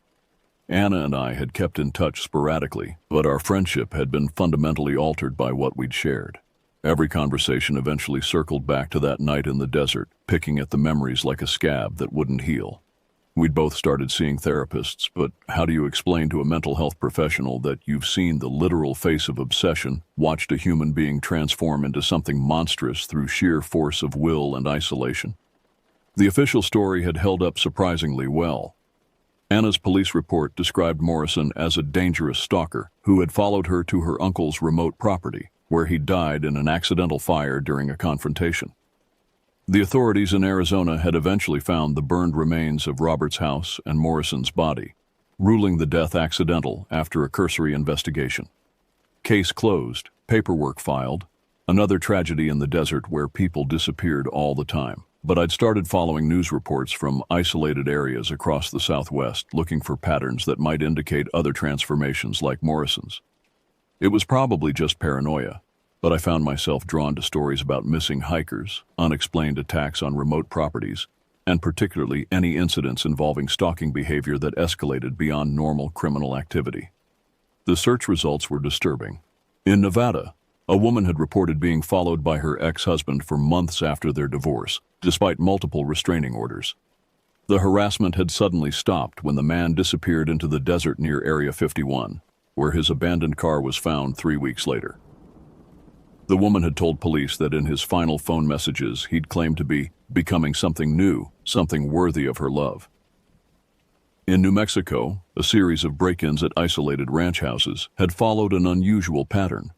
Anna and I had kept in touch sporadically, but our friendship had been fundamentally altered by what we'd shared. Every conversation eventually circled back to that night in the desert, picking at the memories like a scab that wouldn't heal. We'd both started seeing therapists, but how do you explain to a mental health professional that you've seen the literal face of obsession, watched a human being transform into something monstrous through sheer force of will and isolation? The official story had held up surprisingly well. Anna's police report described Morrison as a dangerous stalker who had followed her to her uncle's remote property, where he died in an accidental fire during a confrontation. The authorities in Arizona had eventually found the burned remains of Robert's house and Morrison's body, ruling the death accidental after a cursory investigation. Case closed, paperwork filed, another tragedy in the desert where people disappeared all the time. But I'd started following news reports from isolated areas across the Southwest looking for patterns that might indicate other transformations like Morrison's. It was probably just paranoia, but I found myself drawn to stories about missing hikers, unexplained attacks on remote properties, and particularly any incidents involving stalking behavior that escalated beyond normal criminal activity. The search results were disturbing. In Nevada, a woman had reported being followed by her ex-husband for months after their divorce, despite multiple restraining orders. The harassment had suddenly stopped when the man disappeared into the desert near Area 51, where his abandoned car was found 3 weeks later. The woman had told police that in his final phone messages he'd claimed to be becoming something new, something worthy of her love. In New Mexico, a series of break-ins at isolated ranch houses had followed an unusual pattern.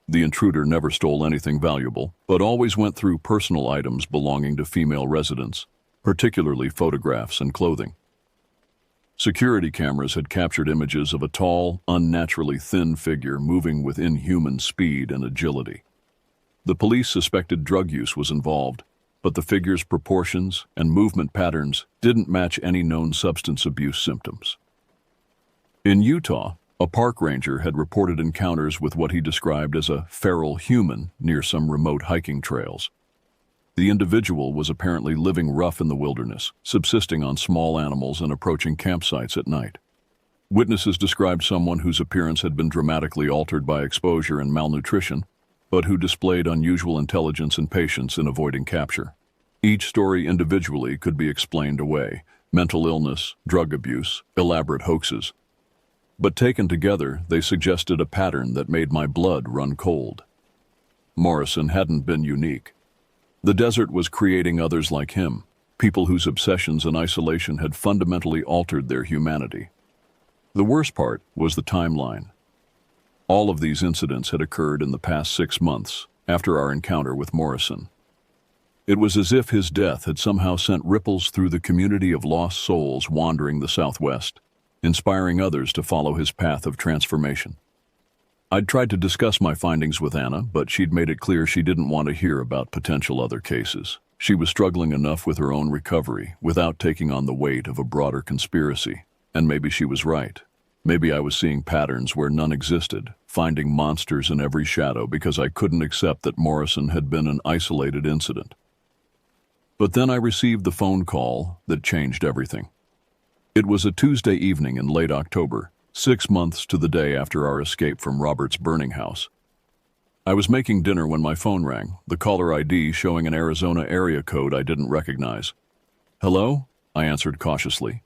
The intruder never stole anything valuable, but always went through personal items belonging to female residents, particularly photographs and clothing. Security cameras had captured images of a tall, unnaturally thin figure moving with inhuman speed and agility. The police suspected drug use was involved, but the figure's proportions and movement patterns didn't match any known substance abuse symptoms. In Utah, a park ranger had reported encounters with what he described as a feral human near some remote hiking trails. The individual was apparently living rough in the wilderness, subsisting on small animals and approaching campsites at night. Witnesses described someone whose appearance had been dramatically altered by exposure and malnutrition, but who displayed unusual intelligence and patience in avoiding capture. Each story individually could be explained away: mental illness, drug abuse, elaborate hoaxes. But taken together, they suggested a pattern that made my blood run cold. Morrison hadn't been unique. The desert was creating others like him, people whose obsessions and isolation had fundamentally altered their humanity. The worst part was the timeline. All of these incidents had occurred in the past 6 months, after our encounter with Morrison. It was as if his death had somehow sent ripples through the community of lost souls wandering the Southwest, inspiring others to follow his path of transformation. I'd tried to discuss my findings with Anna, but she'd made it clear she didn't want to hear about potential other cases. She was struggling enough with her own recovery without taking on the weight of a broader conspiracy. And maybe she was right. Maybe I was seeing patterns where none existed, finding monsters in every shadow because I couldn't accept that Morrison had been an isolated incident. But then I received the phone call that changed everything. It was a Tuesday evening in late October, 6 months to the day after our escape from Robert's burning house. I was making dinner when my phone rang, the caller ID showing an Arizona area code I didn't recognize. "Hello?" I answered cautiously.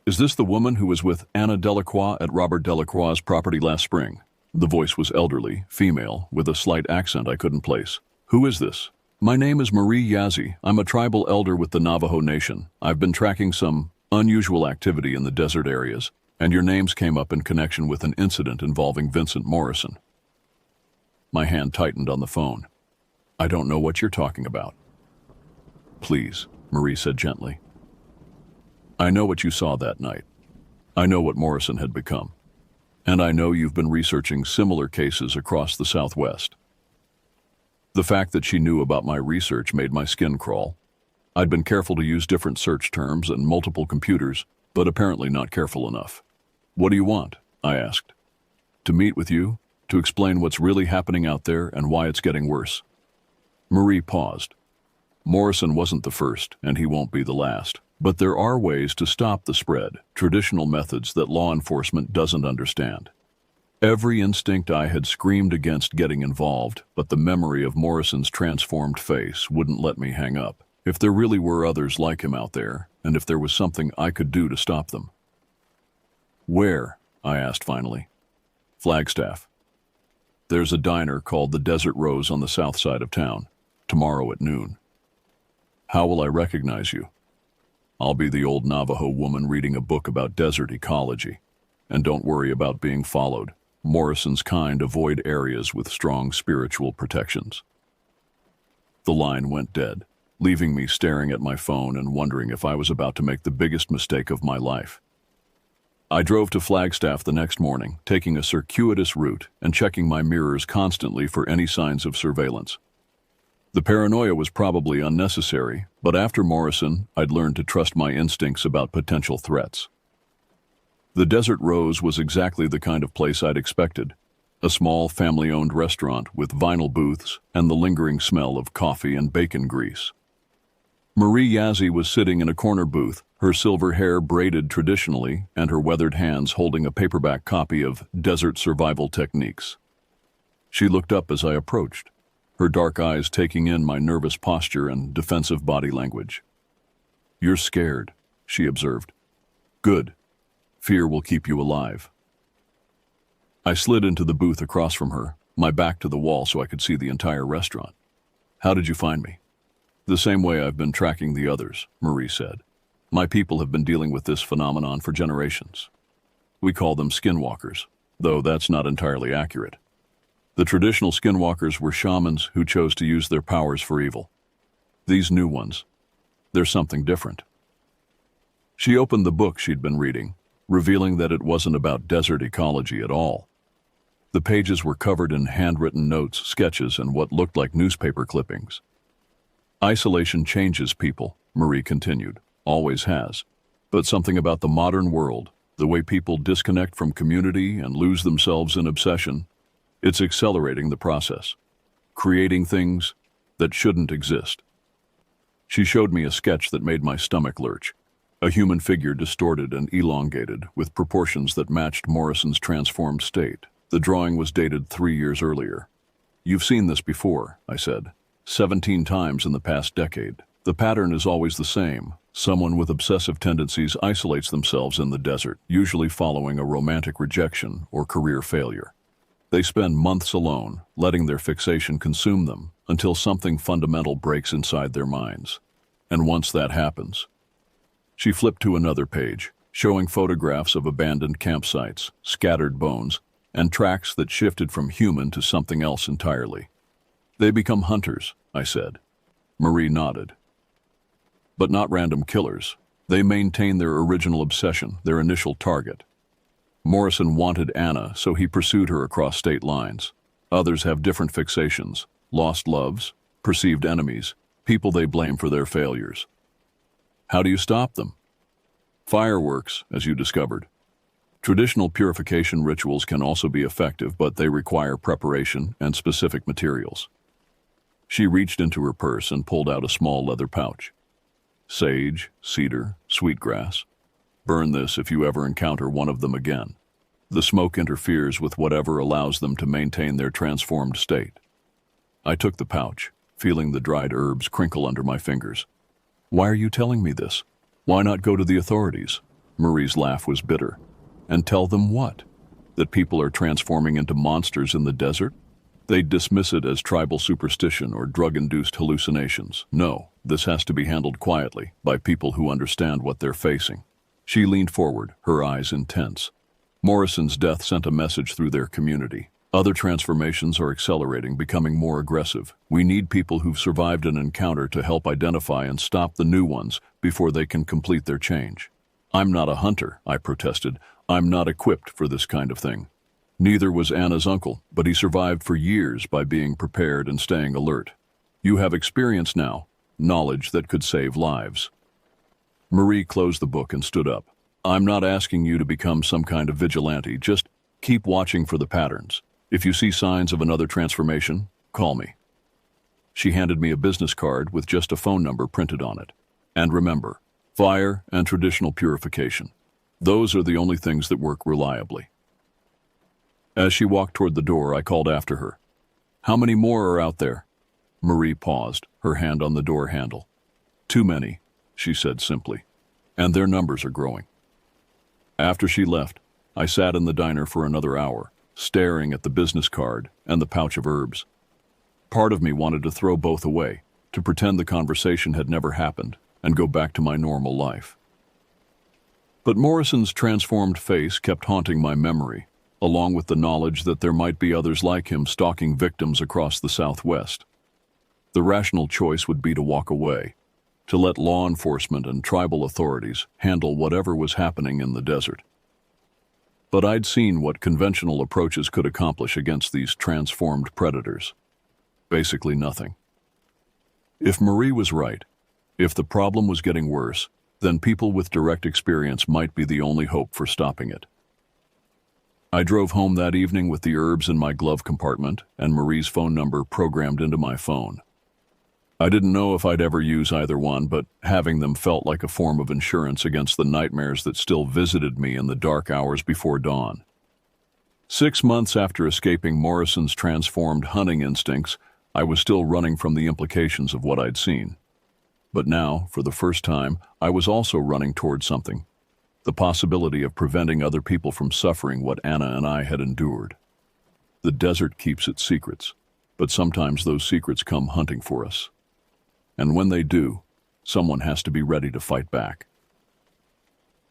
"Is this the woman who was with Anna Delacroix at Robert Delacroix's property last spring?" The voice was elderly, female, with a slight accent I couldn't place. "Who is this?" "My name is Marie Yazzie. I'm a tribal elder with the Navajo Nation. I've been tracking some unusual activity in the desert areas, and your names came up in connection with an incident involving Vincent Morrison." My hand tightened on the phone. "I don't know what you're talking about." "Please," Marie said gently. "I know what you saw that night. I know what Morrison had become. And I know you've been researching similar cases across the Southwest." The fact that she knew about my research made my skin crawl. I'd been careful to use different search terms and multiple computers, but apparently not careful enough. "What do you want?" I asked. "To meet with you, to explain what's really happening out there and why it's getting worse." Marie paused. "Morrison wasn't the first, and he won't be the last. But there are ways to stop the spread, traditional methods that law enforcement doesn't understand." Every instinct I had screamed against getting involved, but the memory of Morrison's transformed face wouldn't let me hang up. If there really were others like him out there, and if there was something I could do to stop them. "Where?" I asked finally. "Flagstaff. There's a diner called the Desert Rose on the south side of town, tomorrow at noon." "How will I recognize you?" "I'll be the old Navajo woman reading a book about desert ecology. And don't worry about being followed. Morrison's kind avoid areas with strong spiritual protections." The line went dead, leaving me staring at my phone and wondering if I was about to make the biggest mistake of my life. I drove to Flagstaff the next morning, taking a circuitous route and checking my mirrors constantly for any signs of surveillance. The paranoia was probably unnecessary, but after Morrison, I'd learned to trust my instincts about potential threats. The Desert Rose was exactly the kind of place I'd expected. A small, family-owned restaurant with vinyl booths and the lingering smell of coffee and bacon grease. Marie Yazzie was sitting in a corner booth, her silver hair braided traditionally and her weathered hands holding a paperback copy of Desert Survival Techniques. She looked up as I approached, her dark eyes taking in my nervous posture and defensive body language. "You're scared," she observed. "Good. Fear will keep you alive." I slid into the booth across from her, my back to the wall so I could see the entire restaurant. "How did you find me?" "The same way I've been tracking the others," Marie said. "My people have been dealing with this phenomenon for generations. We call them skinwalkers, though that's not entirely accurate. The traditional skinwalkers were shamans who chose to use their powers for evil. These new ones, they're something different." She opened the book she'd been reading, revealing that it wasn't about desert ecology at all. The pages were covered in handwritten notes, sketches, and what looked like newspaper clippings. "Isolation changes people," Marie continued, "always has. But something about the modern world, the way people disconnect from community and lose themselves in obsession, it's accelerating the process, creating things that shouldn't exist." She showed me a sketch that made my stomach lurch. A human figure distorted and elongated, with proportions that matched Morrison's transformed state. The drawing was dated 3 years earlier. "You've seen this before," I said. 17 times in the past decade. The pattern is always the same. Someone with obsessive tendencies isolates themselves in the desert, usually following a romantic rejection or career failure. They spend months alone, letting their fixation consume them until something fundamental breaks inside their minds. And once that happens, she flipped to another page, showing photographs of abandoned campsites, scattered bones, and tracks that shifted from human to something else entirely. They become hunters, I said. Marie nodded. But not random killers. They maintain their original obsession, their initial target. Morrison wanted Anna, so he pursued her across state lines. Others have different fixations: lost loves, perceived enemies, people they blame for their failures. How do you stop them? Fireworks, as you discovered. Traditional purification rituals can also be effective, but they require preparation and specific materials. She reached into her purse and pulled out a small leather pouch. Sage, cedar, sweetgrass. Burn this if you ever encounter one of them again. The smoke interferes with whatever allows them to maintain their transformed state. I took the pouch, feeling the dried herbs crinkle under my fingers. Why are you telling me this? Why not go to the authorities? Marie's laugh was bitter. And tell them what? That people are transforming into monsters in the desert? They'd dismiss it as tribal superstition or drug-induced hallucinations. No, this has to be handled quietly, by people who understand what they're facing. She leaned forward, her eyes intense. Morrison's death sent a message through their community. Other transformations are accelerating, becoming more aggressive. We need people who've survived an encounter to help identify and stop the new ones before they can complete their change. I'm not a hunter, I protested. I'm not equipped for this kind of thing. Neither was Anna's uncle, but he survived for years by being prepared and staying alert. You have experience now, knowledge that could save lives. Marie closed the book and stood up. I'm not asking you to become some kind of vigilante, just keep watching for the patterns. If you see signs of another transformation, call me. She handed me a business card with just a phone number printed on it. And remember, fire and traditional purification. Those are the only things that work reliably. As she walked toward the door, I called after her. How many more are out there? Marie paused, her hand on the door handle. Too many, she said simply, and their numbers are growing. After she left, I sat in the diner for another hour, staring at the business card and the pouch of herbs. Part of me wanted to throw both away, to pretend the conversation had never happened, and go back to my normal life. But Morrison's transformed face kept haunting my memory, along with the knowledge that there might be others like him stalking victims across the Southwest. The rational choice would be to walk away, to let law enforcement and tribal authorities handle whatever was happening in the desert. But I'd seen what conventional approaches could accomplish against these transformed predators. Basically nothing. If Marie was right, if the problem was getting worse, then people with direct experience might be the only hope for stopping it. I drove home that evening with the herbs in my glove compartment and Marie's phone number programmed into my phone. I didn't know if I'd ever use either one, but having them felt like a form of insurance against the nightmares that still visited me in the dark hours before dawn. 6 months after escaping Morrison's transformed hunting instincts, I was still running from the implications of what I'd seen. But now, for the first time, I was also running toward something. The possibility of preventing other people from suffering what Anna and I had endured. The desert keeps its secrets, but sometimes those secrets come hunting for us. And when they do, someone has to be ready to fight back.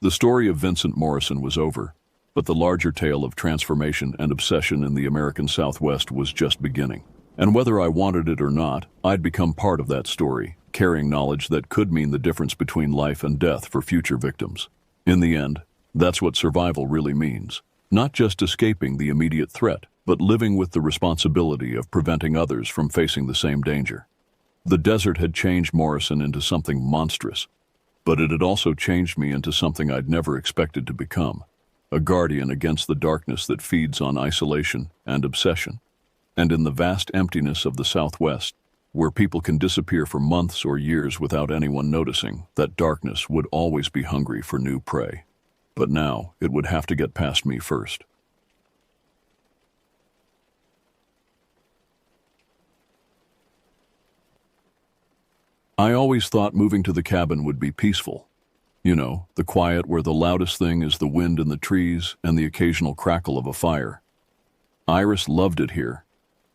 The story of Vincent Morrison was over, but the larger tale of transformation and obsession in the American Southwest was just beginning. And whether I wanted it or not, I'd become part of that story, carrying knowledge that could mean the difference between life and death for future victims. In the end, that's what survival really means. Not just escaping the immediate threat, but living with the responsibility of preventing others from facing the same danger. The desert had changed Morrison into something monstrous, but it had also changed me into something I'd never expected to become, a guardian against the darkness that feeds on isolation and obsession. And in the vast emptiness of the Southwest, where people can disappear for months or years without anyone noticing, that darkness would always be hungry for new prey. But now, it would have to get past me first. I always thought moving to the cabin would be peaceful. You know, the quiet where the loudest thing is the wind in the trees and the occasional crackle of a fire. Iris loved it here.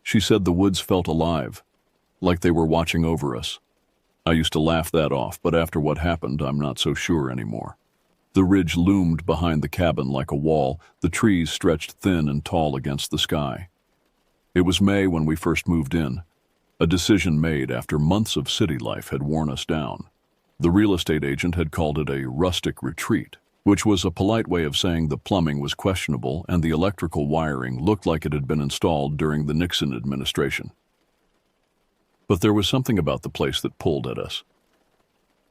She said the woods felt alive, like they were watching over us. I used to laugh that off, but after what happened, I'm not so sure anymore. The ridge loomed behind the cabin like a wall, the trees stretched thin and tall against the sky. It was May when we first moved in, a decision made after months of city life had worn us down. The real estate agent had called it a rustic retreat, which was a polite way of saying the plumbing was questionable and the electrical wiring looked like it had been installed during the Nixon administration. But there was something about the place that pulled at us.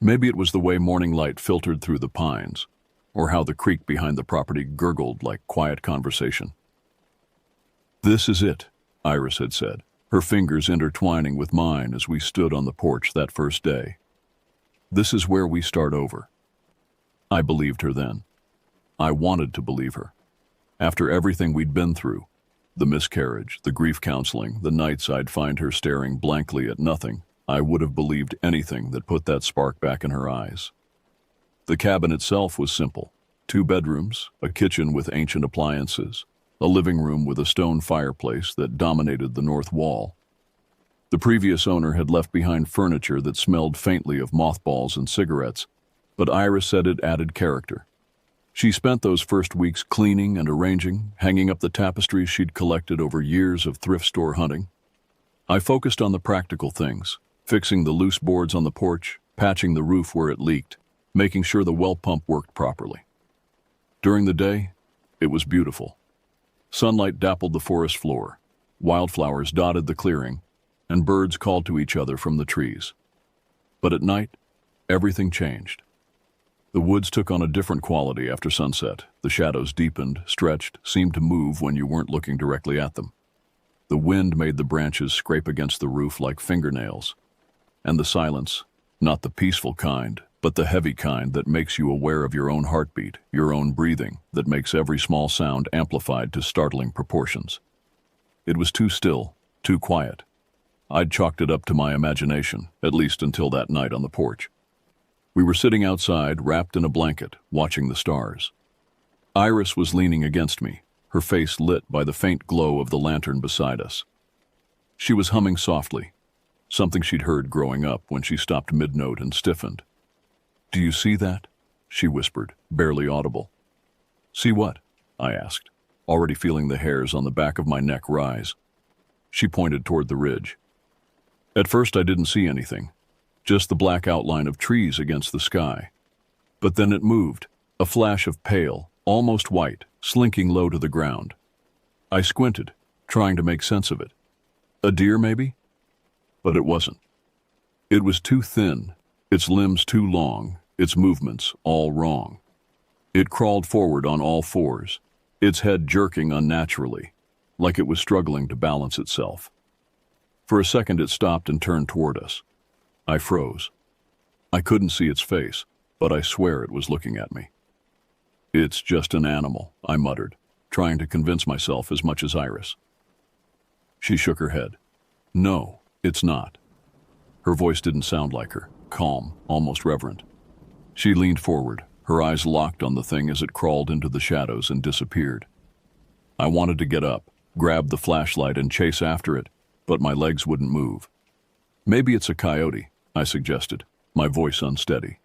Maybe it was the way morning light filtered through the pines, or how the creek behind the property gurgled like quiet conversation. "This is it," Iris had said, her fingers intertwining with mine as we stood on the porch that first day. "This is where we start over." I believed her then. I wanted to believe her. After everything we'd been through, the miscarriage, the grief counseling, the nights I'd find her staring blankly at nothing, I would have believed anything that put that spark back in her eyes. The cabin itself was simple. 2 bedrooms, a kitchen with ancient appliances, a living room with a stone fireplace that dominated the north wall. The previous owner had left behind furniture that smelled faintly of mothballs and cigarettes, but Iris said it added character. She spent those first weeks cleaning and arranging, hanging up the tapestries she'd collected over years of thrift store hunting. I focused on the practical things, fixing the loose boards on the porch, patching the roof where it leaked, making sure the well pump worked properly. During the day, it was beautiful. Sunlight dappled the forest floor, wildflowers dotted the clearing, and birds called to each other from the trees. But at night, everything changed. The woods took on a different quality after sunset. The shadows deepened, stretched, seemed to move when you weren't looking directly at them. The wind made the branches scrape against the roof like fingernails. And the silence, not the peaceful kind, but the heavy kind that makes you aware of your own heartbeat, your own breathing, that makes every small sound amplified to startling proportions. It was too still, too quiet. I'd chalked it up to my imagination, at least until that night on the porch. We were sitting outside, wrapped in a blanket, watching the stars. Iris was leaning against me, her face lit by the faint glow of the lantern beside us. She was humming softly, something she'd heard growing up when she stopped mid-note and stiffened. "Do you see that?" she whispered, barely audible. "See what?" I asked, already feeling the hairs on the back of my neck rise. She pointed toward the ridge. At first I didn't see anything, just the black outline of trees against the sky. But then it moved, a flash of pale, almost white, slinking low to the ground. I squinted, trying to make sense of it. A deer, maybe? But it wasn't. It was too thin, its limbs too long, its movements all wrong. It crawled forward on all fours, its head jerking unnaturally, like it was struggling to balance itself. For a second it stopped and turned toward us. I froze. I couldn't see its face, but I swear it was looking at me. "It's just an animal," I muttered, trying to convince myself as much as Iris. She shook her head. "No, it's not." Her voice didn't sound like her, calm, almost reverent. She leaned forward, her eyes locked on the thing as it crawled into the shadows and disappeared. I wanted to get up, grab the flashlight and chase after it, but my legs wouldn't move. "Maybe it's a coyote," I suggested, my voice unsteady.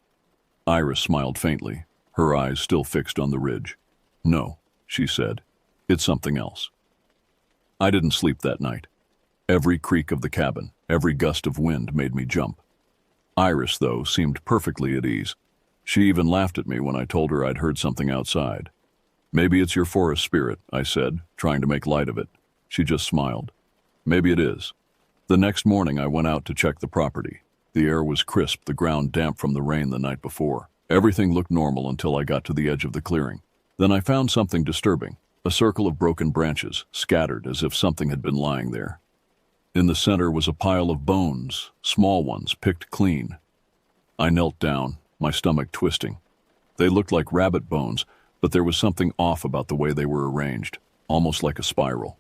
Iris smiled faintly, her eyes still fixed on the ridge. "No," she said, "it's something else." I didn't sleep that night. Every creak of the cabin, every gust of wind made me jump. Iris, though, seemed perfectly at ease. She even laughed at me when I told her I'd heard something outside. "Maybe it's your forest spirit," I said, trying to make light of it. She just smiled. "Maybe it is." The next morning I went out to check the property. The air was crisp, the ground damp from the rain the night before. Everything looked normal until I got to the edge of the clearing. Then I found something disturbing, a circle of broken branches, scattered as if something had been lying there. In the center was a pile of bones, small ones, picked clean. I knelt down, my stomach twisting. They looked like rabbit bones, but there was something off about the way they were arranged, almost like a spiral.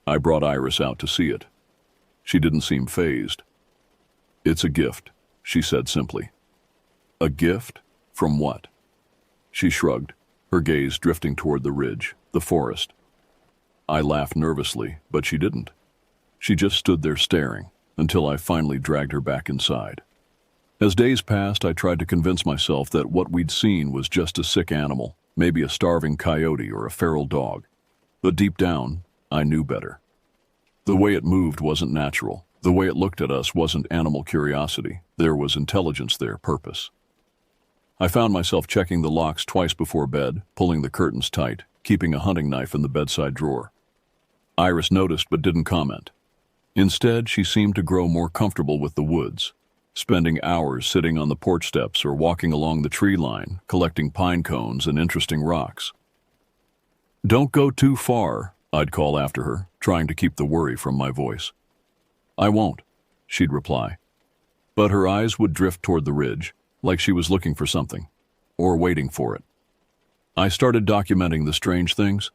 I brought Iris out to see it. She didn't seem fazed. It's a gift, she said simply. A gift? From what? She shrugged, her gaze drifting toward the ridge, the forest. I laughed nervously, but she didn't. She just stood there staring, until I finally dragged her back inside. As days passed, I tried to convince myself that what we'd seen was just a sick animal, maybe a starving coyote or a feral dog. But deep down, I knew better. The way it moved wasn't natural. The way it looked at us wasn't animal curiosity. There was intelligence there, purpose. I found myself checking the locks twice before bed, pulling the curtains tight, keeping a hunting knife in the bedside drawer. Iris noticed but didn't comment. Instead, she seemed to grow more comfortable with the woods, spending hours sitting on the porch steps or walking along the tree line, collecting pine cones and interesting rocks. "Don't go too far," I'd call after her, trying to keep the worry from my voice. "I won't," she'd reply. But her eyes would drift toward the ridge, like she was looking for something, or waiting for it. I started documenting the strange things.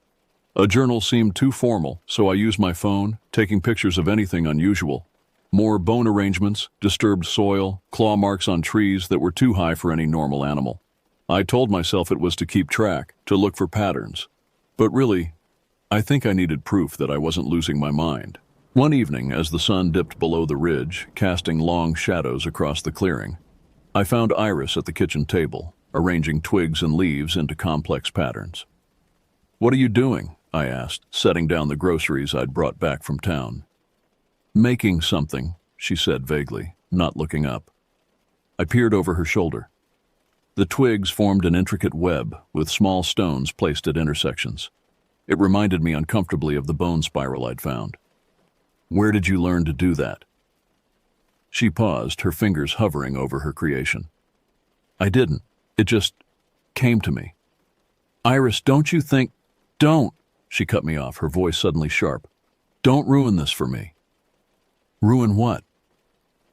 A journal seemed too formal, so I used my phone, taking pictures of anything unusual. More bone arrangements, disturbed soil, claw marks on trees that were too high for any normal animal. I told myself it was to keep track, to look for patterns. But really, I think I needed proof that I wasn't losing my mind. One evening, as the sun dipped below the ridge, casting long shadows across the clearing, I found Iris at the kitchen table, arranging twigs and leaves into complex patterns. "What are you doing?" I asked, setting down the groceries I'd brought back from town. "Making something," she said vaguely, not looking up. I peered over her shoulder. The twigs formed an intricate web with small stones placed at intersections. It reminded me uncomfortably of the bone spiral I'd found. "Where did you learn to do that?" She paused, her fingers hovering over her creation. "I didn't. It just came to me." "Iris, don't you think—" "Don't!" She cut me off, her voice suddenly sharp. "Don't ruin this for me." "Ruin what?"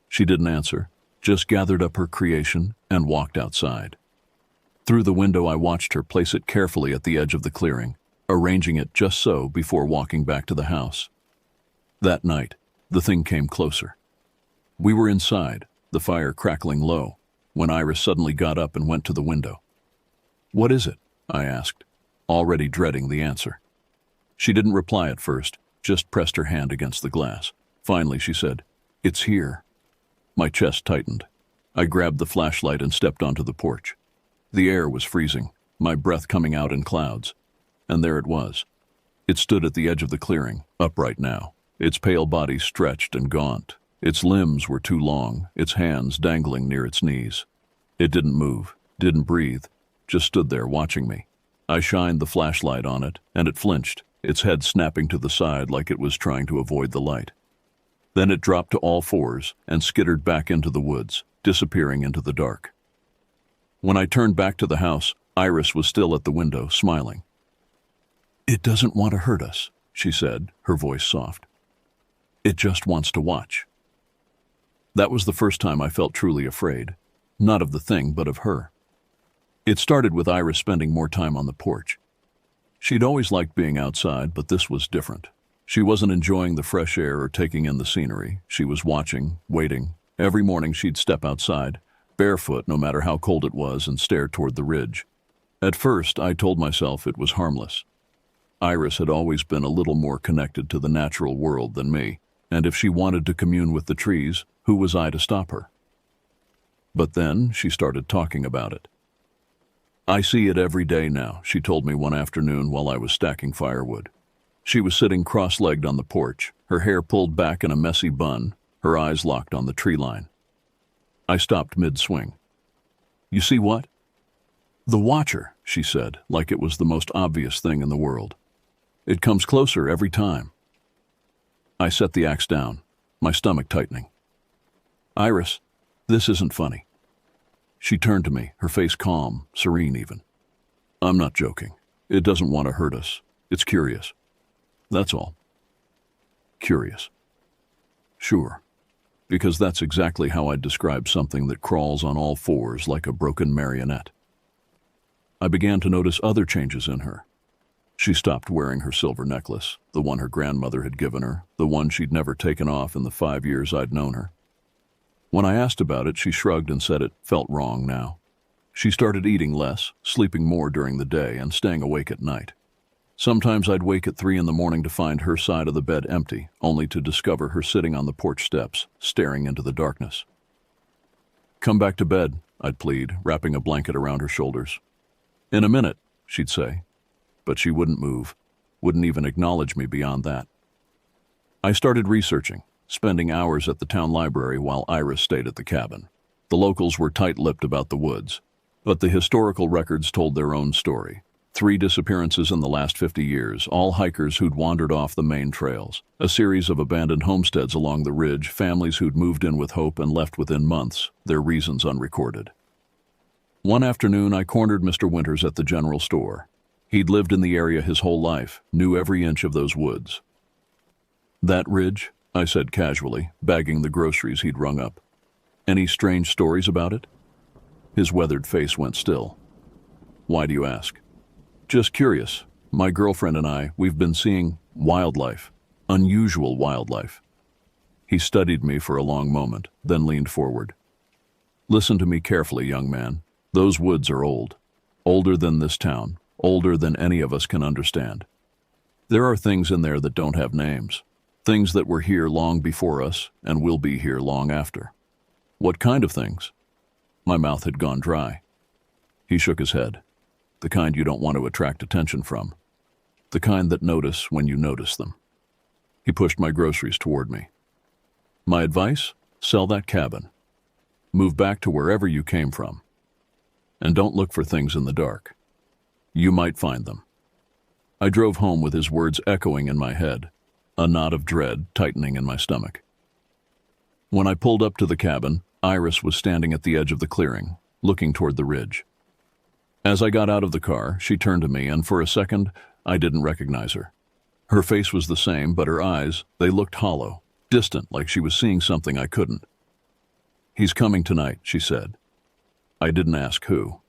She didn't answer, just gathered up her creation and walked outside. Through the window, I watched her place it carefully at the edge of the clearing, arranging it just so before walking back to the house. That night, the thing came closer. We were inside, the fire crackling low, when Iris suddenly got up and went to the window. "What is it?" I asked, already dreading the answer. She didn't reply at first, just pressed her hand against the glass. Finally, she said, "It's here." My chest tightened. I grabbed the flashlight and stepped onto the porch. The air was freezing, my breath coming out in clouds. And there it was. It stood at the edge of the clearing, upright now, its pale body stretched and gaunt. Its limbs were too long, its hands dangling near its knees. It didn't move, didn't breathe, just stood there watching me. I shined the flashlight on it, and it flinched, its head snapping to the side like it was trying to avoid the light. Then it dropped to all fours and skittered back into the woods, disappearing into the dark. When I turned back to the house, Iris was still at the window, smiling. "It doesn't want to hurt us," she said, her voice soft. "It just wants to watch." That was the first time I felt truly afraid, not of the thing, but of her. It started with Iris spending more time on the porch. She'd always liked being outside, but this was different. She wasn't enjoying the fresh air or taking in the scenery. She was watching, waiting. Every morning she'd step outside, barefoot no matter how cold it was, and stare toward the ridge. At first, I told myself it was harmless. Iris had always been a little more connected to the natural world than me, and if she wanted to commune with the trees, who was I to stop her? But then she started talking about it. "I see it every day now," she told me one afternoon while I was stacking firewood. She was sitting cross-legged on the porch, her hair pulled back in a messy bun, her eyes locked on the tree line. I stopped mid-swing. "You see what?" "The Watcher," she said, like it was the most obvious thing in the world. "It comes closer every time." I set the axe down, my stomach tightening. "Iris, this isn't funny." She turned to me, her face calm, serene even. "I'm not joking. It doesn't want to hurt us. It's curious. That's all." Curious. Sure. Because that's exactly how I'd describe something that crawls on all fours like a broken marionette. I began to notice other changes in her. She stopped wearing her silver necklace, the one her grandmother had given her, the one she'd never taken off in the 5 years I'd known her. When I asked about it, she shrugged and said it felt wrong now. She started eating less, sleeping more during the day, and staying awake at night. Sometimes I'd wake at 3 in the morning to find her side of the bed empty, only to discover her sitting on the porch steps, staring into the darkness. "Come back to bed," I'd plead, wrapping a blanket around her shoulders. "In a minute," she'd say. But she wouldn't move, wouldn't even acknowledge me beyond that. I started researching, spending hours at the town library while Iris stayed at the cabin. The locals were tight-lipped about the woods, but the historical records told their own story. 3 disappearances in the last 50 years, all hikers who'd wandered off the main trails. A series of abandoned homesteads along the ridge, families who'd moved in with hope and left within months, their reasons unrecorded. One afternoon, I cornered Mr. Winters at the general store. He'd lived in the area his whole life, knew every inch of those woods. "That ridge?" I said casually, bagging the groceries he'd rung up. "Any strange stories about it?" His weathered face went still. "Why do you ask?" "Just curious. My girlfriend and we've been seeing wildlife, unusual wildlife." He studied me for a long moment, then leaned forward. "Listen to me carefully, young man. Those woods are old. Older than this town, older than any of us can understand. There are things in there that don't have names, things that were here long before us and will be here long after." "What kind of things?" My mouth had gone dry. He shook his head. "The kind you don't want to attract attention from. The kind that notice when you notice them." He pushed my groceries toward me. "My advice? Sell that cabin. Move back to wherever you came from. And don't look for things in the dark. You might find them." I drove home with his words echoing in my head, a knot of dread tightening in my stomach. When I pulled up to the cabin, Iris was standing at the edge of the clearing, looking toward the ridge. As I got out of the car, she turned to me, and for a second, I didn't recognize her. Her face was the same, but her eyes, they looked hollow, distant, like she was seeing something I couldn't. "He's coming tonight," she said. I didn't ask who.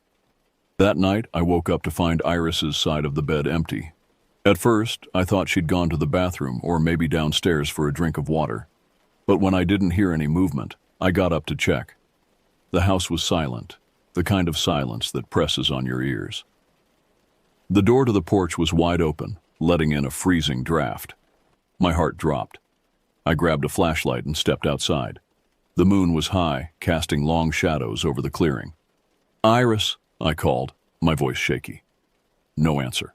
That night, I woke up to find Iris's side of the bed empty. At first, I thought she'd gone to the bathroom or maybe downstairs for a drink of water. But when I didn't hear any movement, I got up to check. The house was silent, the kind of silence that presses on your ears. The door to the porch was wide open, letting in a freezing draft. My heart dropped. I grabbed a flashlight and stepped outside. The moon was high, casting long shadows over the clearing. "Iris," I called, my voice shaky. No answer.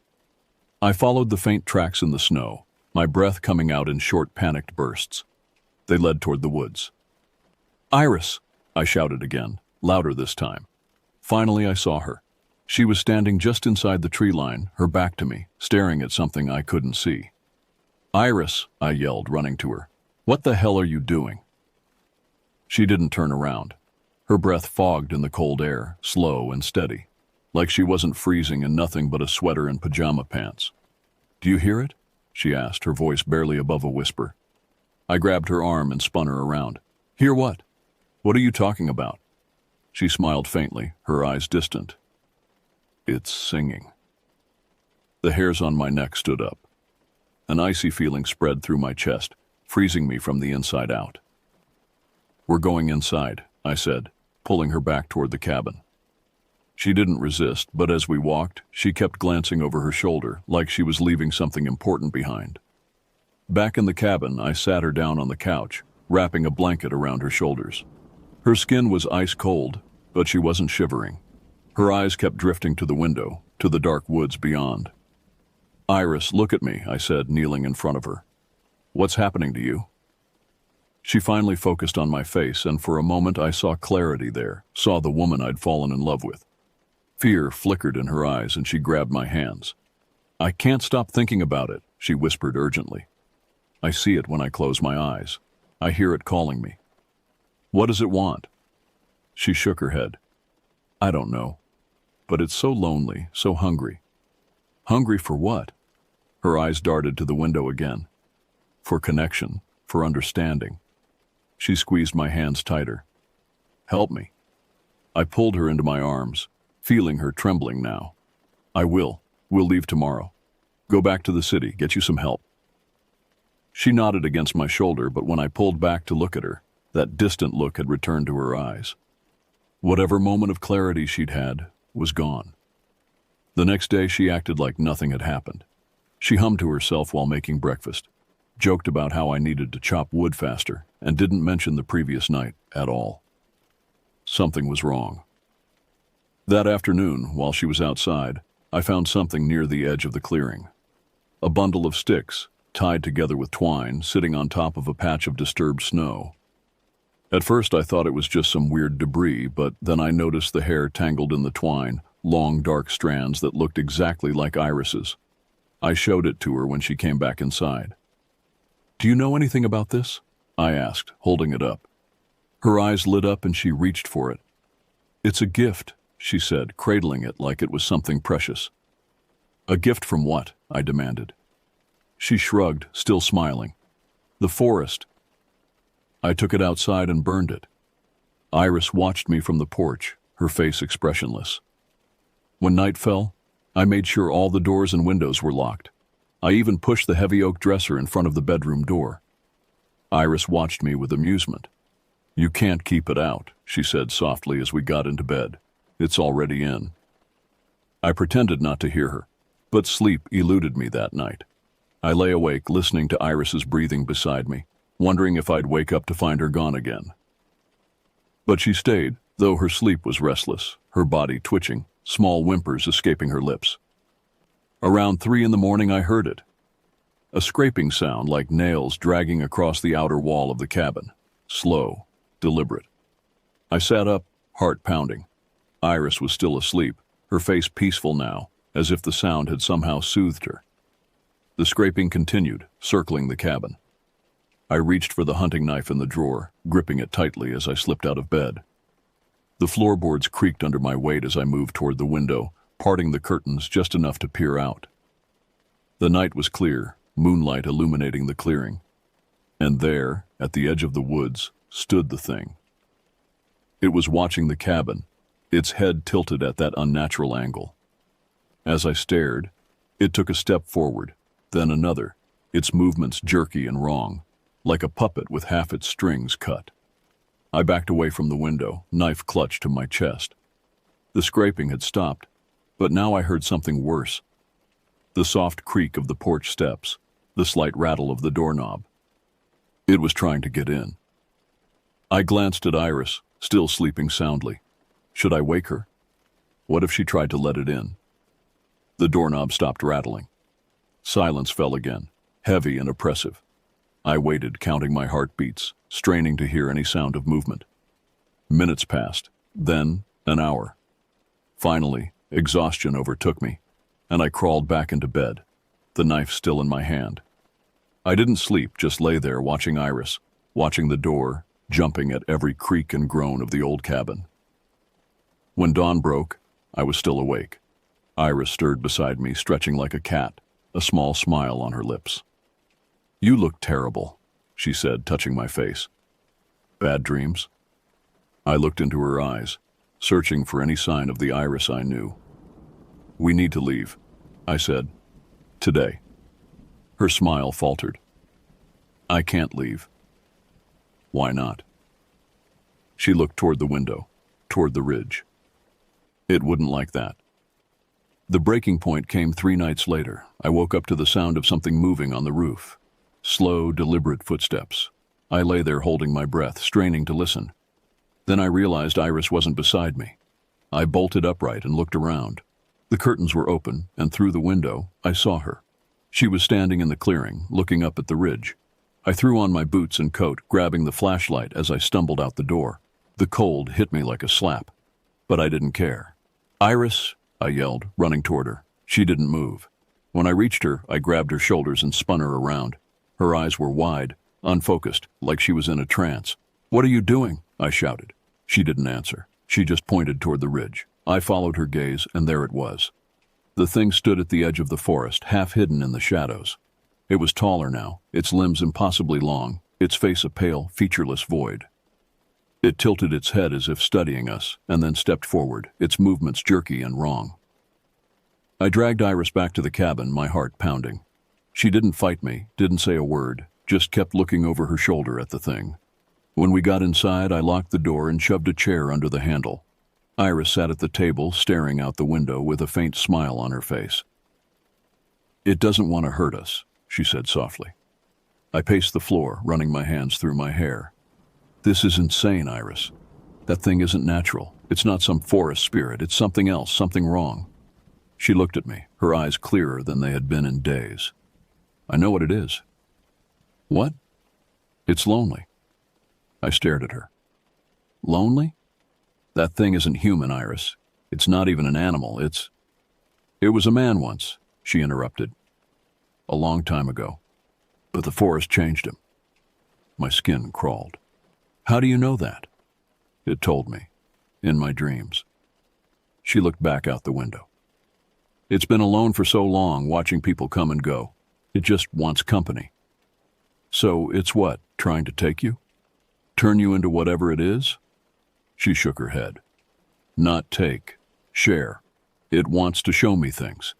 I followed the faint tracks in the snow, my breath coming out in short, panicked bursts. They led toward the woods. "Iris!" I shouted again, louder this time. Finally, I saw her. She was standing just inside the tree line, her back to me, staring at something I couldn't see. "Iris!" I yelled, running to her. "What the hell are you doing?" She didn't turn around. Her breath fogged in the cold air, slow and steady, like she wasn't freezing in nothing but a sweater and pajama pants. "Do you hear it?" she asked, her voice barely above a whisper. I grabbed her arm and spun her around. "Hear what? What are you talking about?" She smiled faintly, her eyes distant. "It's singing." The hairs on my neck stood up. An icy feeling spread through my chest, freezing me from the inside out. "We're going inside," I said, pulling her back toward the cabin. She didn't resist, but as we walked, she kept glancing over her shoulder, like she was leaving something important behind. Back in the cabin, I sat her down on the couch, wrapping a blanket around her shoulders. Her skin was ice cold, but she wasn't shivering. Her eyes kept drifting to the window, to the dark woods beyond. "Iris, look at me," I said, kneeling in front of her. "What's happening to you?" She finally focused on my face, and for a moment I saw clarity there, saw the woman I'd fallen in love with. Fear flickered in her eyes, and she grabbed my hands. "I can't stop thinking about it," she whispered urgently. "I see it when I close my eyes. I hear it calling me." "What does it want?" She shook her head. "I don't know. But it's so lonely, so hungry." "Hungry for what?" Her eyes darted to the window again. "For connection, for understanding." She squeezed my hands tighter. "Help me." I pulled her into my arms, feeling her trembling now. "I will. We'll leave tomorrow. Go back to the city, get you some help." She nodded against my shoulder, but when I pulled back to look at her, That distant look had returned to her eyes. Whatever moment of clarity she'd had was gone. The next day she acted like nothing had happened. She hummed to herself while making breakfast, joked about how I needed to chop wood faster, and didn't mention the previous night at all. Something was wrong. That afternoon, while she was outside, I found something near the edge of the clearing. A bundle of sticks, tied together with twine, sitting on top of a patch of disturbed snow. At first I thought it was just some weird debris, but then I noticed the hair tangled in the twine, long dark strands that looked exactly like Iris's. I showed it to her when she came back inside. "Do you know anything about this?" I asked, holding it up. Her eyes lit up and she reached for it. "It's a gift," she said, cradling it like it was something precious. "A gift from what?" I demanded. She shrugged, still smiling. "The forest." I took it outside and burned it. Iris watched me from the porch, her face expressionless. When night fell, I made sure all the doors and windows were locked. I even pushed the heavy oak dresser in front of the bedroom door. Iris watched me with amusement. "You can't keep it out," she said softly as we got into bed. "It's already in." I pretended not to hear her, but sleep eluded me that night. I lay awake listening to Iris's breathing beside me, wondering if I'd wake up to find her gone again. But she stayed, though her sleep was restless, her body twitching, small whimpers escaping her lips. Around 3 in the morning I heard it. A scraping sound like nails dragging across the outer wall of the cabin. Slow, deliberate. I sat up, heart pounding. Iris was still asleep, her face peaceful now, as if the sound had somehow soothed her. The scraping continued, circling the cabin. I reached for the hunting knife in the drawer, gripping it tightly as I slipped out of bed. The floorboards creaked under my weight as I moved toward the window, parting the curtains just enough to peer out. The night was clear, moonlight illuminating the clearing. And there, at the edge of the woods, stood the thing. It was watching the cabin, its head tilted at that unnatural angle. As I stared, it took a step forward, then another, its movements jerky and wrong, like a puppet with half its strings cut. I backed away from the window, knife clutched to my chest. The scraping had stopped, but now I heard something worse. The soft creak of the porch steps, the slight rattle of the doorknob. It was trying to get in. I glanced at Iris, still sleeping soundly. Should I wake her? What if she tried to let it in? The doorknob stopped rattling. Silence fell again, heavy and oppressive. I waited, counting my heartbeats, straining to hear any sound of movement. Minutes passed, then an hour. Finally, exhaustion overtook me, and I crawled back into bed, the knife still in my hand. I didn't sleep, just lay there watching Iris, watching the door, jumping at every creak and groan of the old cabin. When dawn broke, I was still awake. Iris stirred beside me, stretching like a cat, a small smile on her lips. "You look terrible," she said, touching my face. "Bad dreams?" I looked into her eyes, searching for any sign of the Iris I knew. "We need to leave," I said. "Today." Her smile faltered. "I can't leave." "Why not?" She looked toward the window, toward the ridge. It wouldn't like that. The breaking point came 3 nights later. I woke up to the sound of something moving on the roof. Slow, deliberate footsteps. I lay there holding my breath, straining to listen. Then I realized Iris wasn't beside me. I bolted upright and looked around. The curtains were open, and through the window, I saw her. She was standing in the clearing, looking up at the ridge. I threw on my boots and coat, grabbing the flashlight as I stumbled out the door. The cold hit me like a slap, but I didn't care. "Iris," I yelled, running toward her. She didn't move. When I reached her, I grabbed her shoulders and spun her around. Her eyes were wide, unfocused, like she was in a trance. "What are you doing?" I shouted. She didn't answer. She just pointed toward the ridge. I followed her gaze, and there it was. The thing stood at the edge of the forest, half hidden in the shadows. It was taller now, its limbs impossibly long, its face a pale, featureless void. It tilted its head as if studying us, and then stepped forward, its movements jerky and wrong. I dragged Iris back to the cabin, my heart pounding. She didn't fight me, didn't say a word, just kept looking over her shoulder at the thing. When we got inside, I locked the door and shoved a chair under the handle. Iris sat at the table, staring out the window with a faint smile on her face. "It doesn't want to hurt us," she said softly. I paced the floor, running my hands through my hair. "This is insane, Iris. That thing isn't natural. It's not some forest spirit. It's something else, something wrong." She looked at me, her eyes clearer than they had been in days. "I know what it is." "What?" "It's lonely." I stared at her. "Lonely? That thing isn't human, Iris. It's not even an animal. It was a man once," she interrupted. "A long time ago. But the forest changed him." My skin crawled. "How do you know that?" "It told me. In my dreams." She looked back out the window. "It's been alone for so long, watching people come and go. It just wants company." "So it's what, trying to take you? Turn you into whatever it is?" She shook her head. "Not take. Share. It wants to show me things."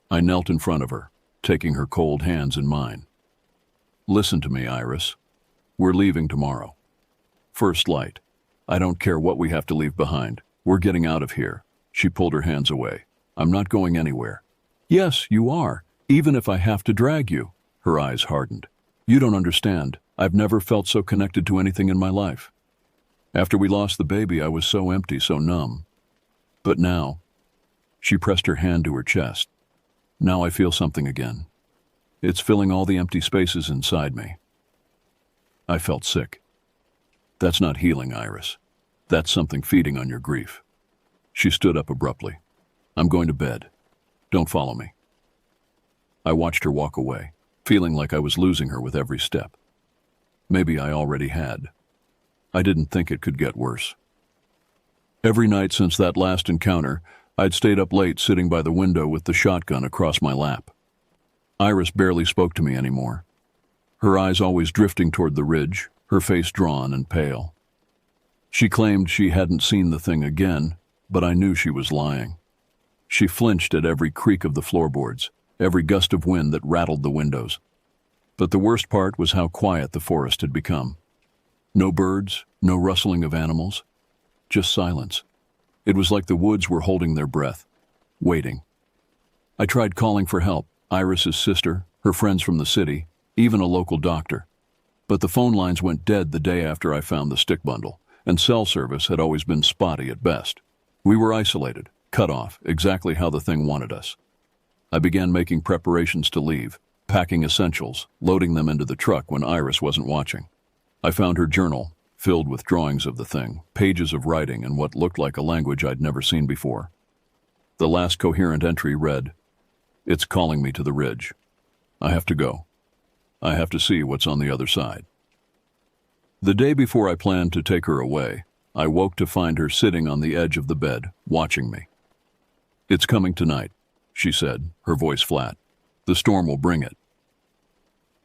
I knelt in front of her, taking her cold hands in mine. "Listen to me, Iris. We're leaving tomorrow. First light. I don't care what we have to leave behind. We're getting out of here." She pulled her hands away. "I'm not going anywhere." "Yes, you are, even if I have to drag you." Her eyes hardened. "You don't understand. I've never felt so connected to anything in my life. After we lost the baby, I was so empty, so numb. But now," she pressed her hand to her chest, "now I feel something again. It's filling all the empty spaces inside me." I felt sick. "That's not healing, Iris. That's something feeding on your grief." She stood up abruptly. "I'm going to bed. Don't follow me." I watched her walk away, feeling like I was losing her with every step. Maybe I already had. I didn't think it could get worse. Every night since that last encounter, I'd stayed up late sitting by the window with the shotgun across my lap. Iris barely spoke to me anymore. Her eyes always drifting toward the ridge, her face drawn and pale. She claimed she hadn't seen the thing again, but I knew she was lying. She flinched at every creak of the floorboards, every gust of wind that rattled the windows. But the worst part was how quiet the forest had become. No birds, no rustling of animals, just silence. It was like the woods were holding their breath, waiting. I tried calling for help, Iris's sister, her friends from the city, even a local doctor. But the phone lines went dead the day after I found the stick bundle, and cell service had always been spotty at best. We were isolated, cut off, exactly how the thing wanted us. I began making preparations to leave, packing essentials, loading them into the truck when Iris wasn't watching. I found her journal, filled with drawings of the thing, pages of writing and what looked like a language I'd never seen before. The last coherent entry read, "It's calling me to the ridge. I have to go. I have to see what's on the other side." The day before I planned to take her away, I woke to find her sitting on the edge of the bed, watching me. "It's coming tonight," she said, her voice flat. "The storm will bring it."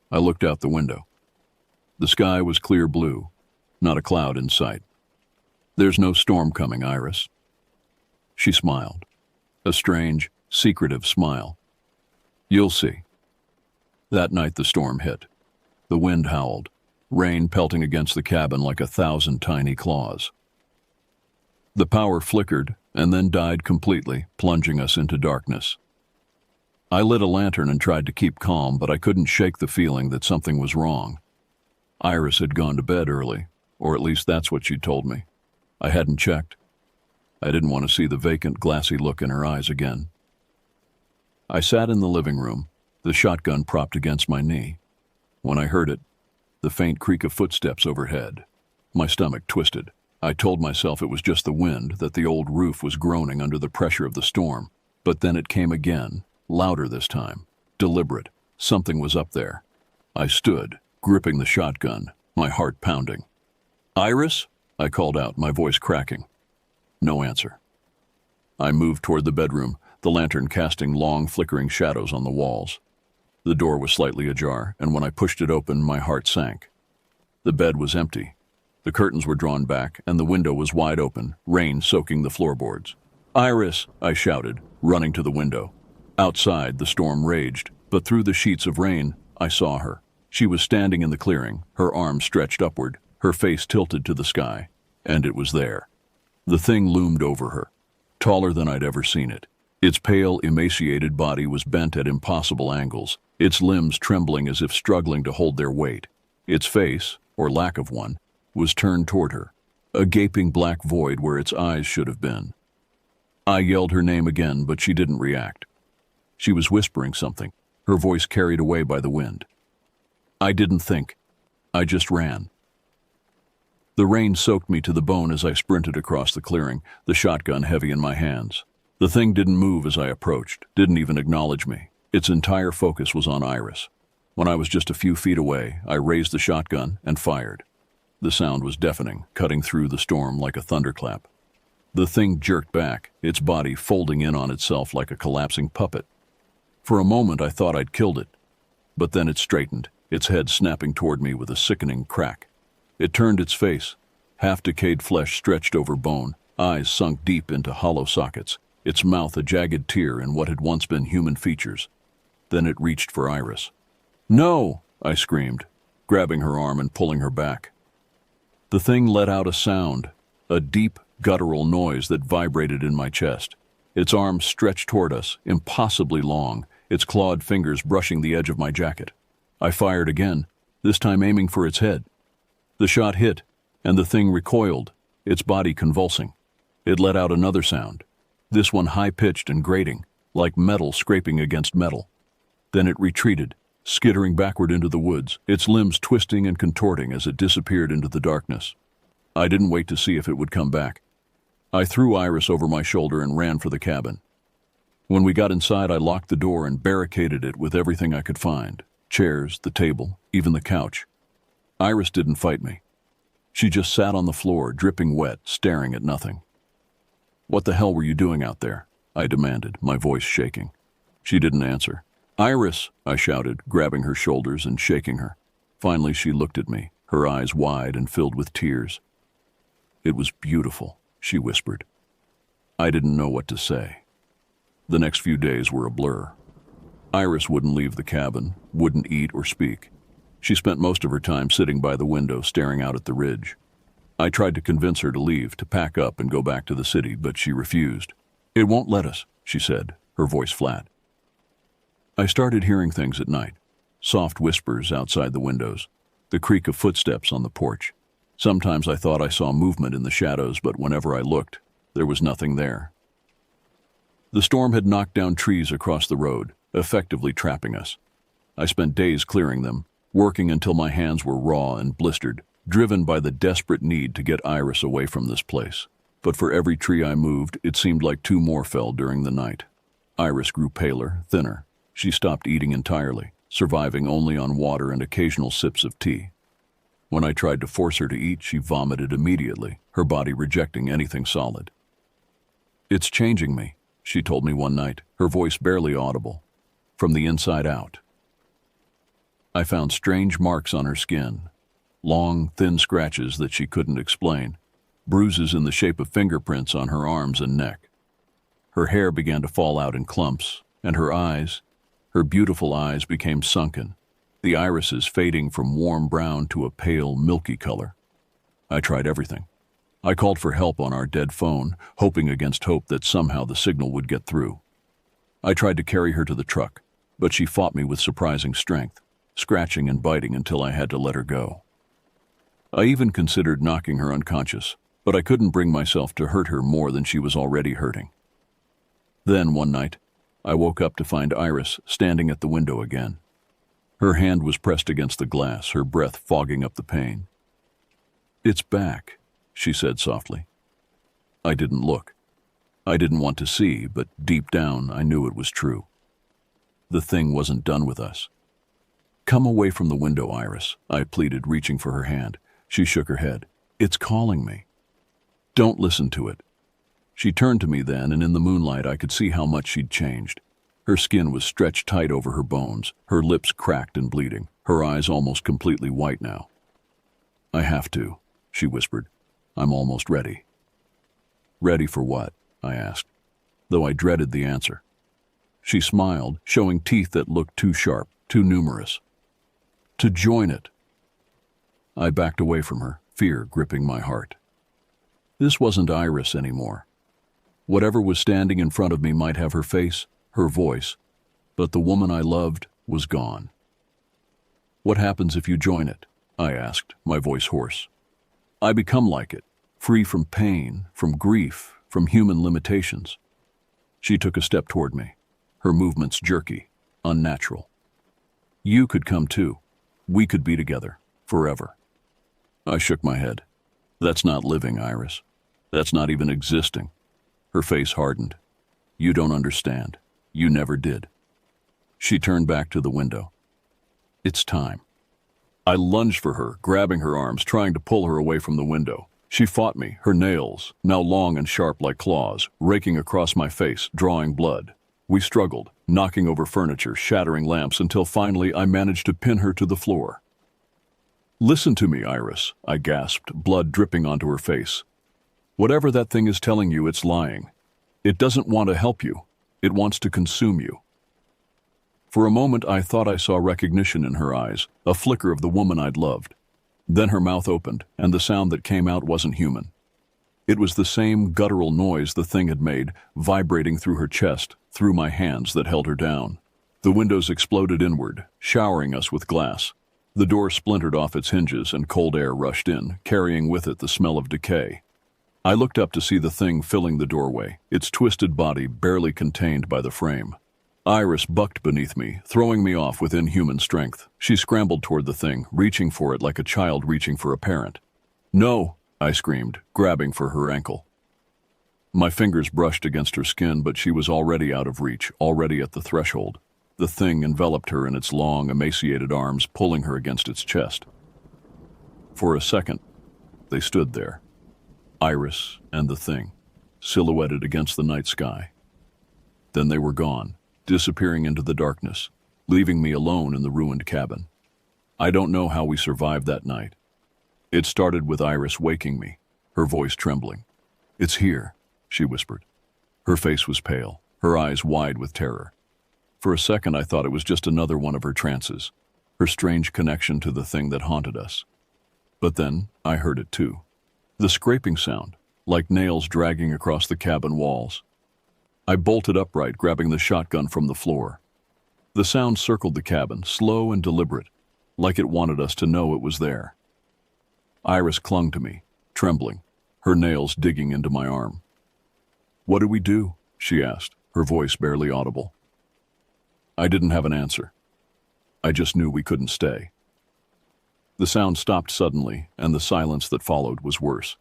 I looked out the window. The sky was clear blue, not a cloud in sight. "There's no storm coming, Iris." She smiled, a strange, secretive smile. "You'll see." That night the storm hit. The wind howled, rain pelting against the cabin like 1,000 tiny claws. The power flickered and then died completely, plunging us into darkness. I lit a lantern and tried to keep calm, but I couldn't shake the feeling that something was wrong. Iris had gone to bed early, or at least that's what she'd told me. I hadn't checked. I didn't want to see the vacant, glassy look in her eyes again. I sat in the living room, the shotgun propped against my knee. When I heard it, the faint creak of footsteps overhead, my stomach twisted. I told myself it was just the wind, that the old roof was groaning under the pressure of the storm. But then it came again, louder this time, deliberate. Something was up there. I stood, gripping the shotgun, my heart pounding. "Iris?" I called out, my voice cracking. No answer. I moved toward the bedroom, the lantern casting long, flickering shadows on the walls. The door was slightly ajar, and when I pushed it open, my heart sank. The bed was empty. The curtains were drawn back, and the window was wide open, rain soaking the floorboards. "Iris!" I shouted, running to the window. Outside, the storm raged, but through the sheets of rain, I saw her. She was standing in the clearing, her arms stretched upward, her face tilted to the sky, and it was there. The thing loomed over her, taller than I'd ever seen it. Its pale, emaciated body was bent at impossible angles, its limbs trembling as if struggling to hold their weight. Its face, or lack of one, was turned toward her, a gaping black void where its eyes should have been. I yelled her name again, but she didn't react. She was whispering something, her voice carried away by the wind. I didn't think. I just ran. The rain soaked me to the bone as I sprinted across the clearing, the shotgun heavy in my hands. The thing didn't move as I approached, didn't even acknowledge me. Its entire focus was on Iris. When I was just a few feet away, I raised the shotgun and fired. The sound was deafening, cutting through the storm like a thunderclap. The thing jerked back, its body folding in on itself like a collapsing puppet. For a moment I thought I'd killed it, but then it straightened, its head snapping toward me with a sickening crack. It turned its face, half-decayed flesh stretched over bone, eyes sunk deep into hollow sockets, its mouth a jagged tear in what had once been human features. Then it reached for Iris. "No!" I screamed, grabbing her arm and pulling her back. The thing let out a sound, a deep, guttural noise that vibrated in my chest. Its arms stretched toward us, impossibly long, its clawed fingers brushing the edge of my jacket. I fired again, this time aiming for its head. The shot hit, and the thing recoiled, its body convulsing. It let out another sound, this one high-pitched and grating, like metal scraping against metal. Then it retreated, skittering backward into the woods, its limbs twisting and contorting as it disappeared into the darkness. I didn't wait to see if it would come back. I threw Iris over my shoulder and ran for the cabin. When we got inside, I locked the door and barricaded it with everything I could find. Chairs, the table, even the couch. Iris didn't fight me. She just sat on the floor, dripping wet, staring at nothing. "What the hell were you doing out there?" I demanded, my voice shaking. She didn't answer. "Iris!" I shouted, grabbing her shoulders and shaking her. Finally, she looked at me, her eyes wide and filled with tears. "It was beautiful," she whispered. I didn't know what to say. The next few days were a blur. Iris wouldn't leave the cabin, wouldn't eat or speak. She spent most of her time sitting by the window, staring out at the ridge. I tried to convince her to leave, to pack up and go back to the city, but she refused. "It won't let us," she said, her voice flat. I started hearing things at night, soft whispers outside the windows, the creak of footsteps on the porch. Sometimes I thought I saw movement in the shadows, but whenever I looked, there was nothing there. The storm had knocked down trees across the road, effectively trapping us. I spent days clearing them, working until my hands were raw and blistered, driven by the desperate need to get Iris away from this place. But for every tree I moved, it seemed like two more fell during the night. Iris grew paler, thinner. She stopped eating entirely, surviving only on water and occasional sips of tea. When I tried to force her to eat, she vomited immediately, her body rejecting anything solid. "It's changing me," she told me one night, her voice barely audible, "from the inside out." I found strange marks on her skin, long, thin scratches that she couldn't explain, bruises in the shape of fingerprints on her arms and neck. Her hair began to fall out in clumps, and her beautiful eyes became sunken, the irises fading from warm brown to a pale, milky color. I tried everything. I called for help on our dead phone, hoping against hope that somehow the signal would get through. I tried to carry her to the truck, but she fought me with surprising strength, scratching and biting until I had to let her go. I even considered knocking her unconscious, but I couldn't bring myself to hurt her more than she was already hurting. Then, one night, I woke up to find Iris standing at the window again. Her hand was pressed against the glass, her breath fogging up the pane. "It's back," she said softly. I didn't look. I didn't want to see, but deep down I knew it was true. The thing wasn't done with us. "Come away from the window, Iris," I pleaded, reaching for her hand. She shook her head. "It's calling me." "Don't listen to it." She turned to me then, and in the moonlight I could see how much she'd changed. Her skin was stretched tight over her bones, her lips cracked and bleeding, her eyes almost completely white now. "I have to," she whispered. "I'm almost ready." "Ready for what?" I asked, though I dreaded the answer. She smiled, showing teeth that looked too sharp, too numerous. "To join it." I backed away from her, fear gripping my heart. This wasn't Iris anymore. Whatever was standing in front of me might have her face, her voice, but the woman I loved was gone. "What happens if you join it?" I asked, my voice hoarse. "I become like it, free from pain, from grief, from human limitations." She took a step toward me, her movements jerky, unnatural. "You could come too. We could be together, forever." I shook my head. "That's not living, Iris. That's not even existing." Her face hardened. "You don't understand. You never did." She turned back to the window. "It's time." I lunged for her, grabbing her arms, trying to pull her away from the window. She fought me, her nails, now long and sharp like claws, raking across my face, drawing blood. We struggled, knocking over furniture, shattering lamps, until finally I managed to pin her to the floor. "Listen to me, Iris," I gasped, blood dripping onto her face. "Whatever that thing is telling you, it's lying. It doesn't want to help you. It wants to consume you." For a moment I thought I saw recognition in her eyes, a flicker of the woman I'd loved. Then her mouth opened, and the sound that came out wasn't human. It was the same guttural noise the thing had made, vibrating through her chest, through my hands that held her down. The windows exploded inward, showering us with glass. The door splintered off its hinges and cold air rushed in, carrying with it the smell of decay. I looked up to see the thing filling the doorway, its twisted body barely contained by the frame. Iris bucked beneath me, throwing me off with inhuman strength. She scrambled toward the thing, reaching for it like a child reaching for a parent. "No!" I screamed, grabbing for her ankle. My fingers brushed against her skin, but she was already out of reach, already at the threshold. The thing enveloped her in its long, emaciated arms, pulling her against its chest. For a second, they stood there, Iris and the thing, silhouetted against the night sky. Then they were gone, disappearing into the darkness, leaving me alone in the ruined cabin. I don't know how we survived that night. It started with Iris waking me, her voice trembling. "It's here," she whispered. Her face was pale, her eyes wide with terror. For a second I thought it was just another one of her trances, her strange connection to the thing that haunted us. But then I heard it too. The scraping sound, like nails dragging across the cabin walls. I bolted upright, grabbing the shotgun from the floor. The sound circled the cabin, slow and deliberate, like it wanted us to know it was there. Iris clung to me, trembling, her nails digging into my arm. "What do we do?" she asked, her voice barely audible. I didn't have an answer. I just knew we couldn't stay. The sound stopped suddenly, and the silence that followed was worse.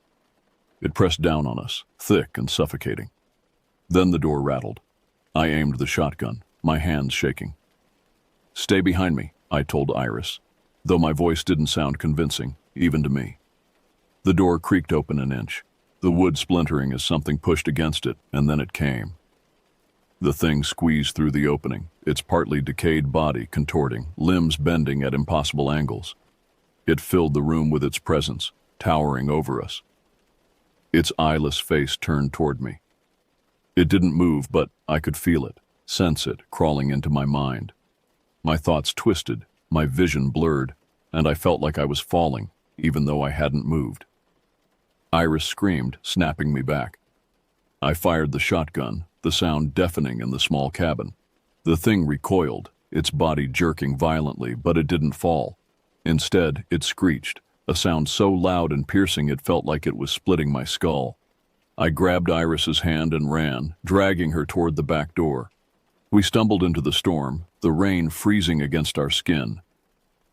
It pressed down on us, thick and suffocating. Then the door rattled. I aimed the shotgun, my hands shaking. "Stay behind me," I told Iris, though my voice didn't sound convincing, even to me. The door creaked open an inch, the wood splintering as something pushed against it, and then it came. The thing squeezed through the opening, its partly decayed body contorting, limbs bending at impossible angles. It filled the room with its presence, towering over us. Its eyeless face turned toward me. It didn't move, but I could feel it, sense it, crawling into my mind. My thoughts twisted, my vision blurred, and I felt like I was falling, even though I hadn't moved. Iris screamed, snapping me back. I fired the shotgun, the sound deafening in the small cabin. The thing recoiled, its body jerking violently, but it didn't fall. Instead, it screeched, a sound so loud and piercing it felt like it was splitting my skull. I grabbed Iris's hand and ran, dragging her toward the back door. We stumbled into the storm, the rain freezing against our skin.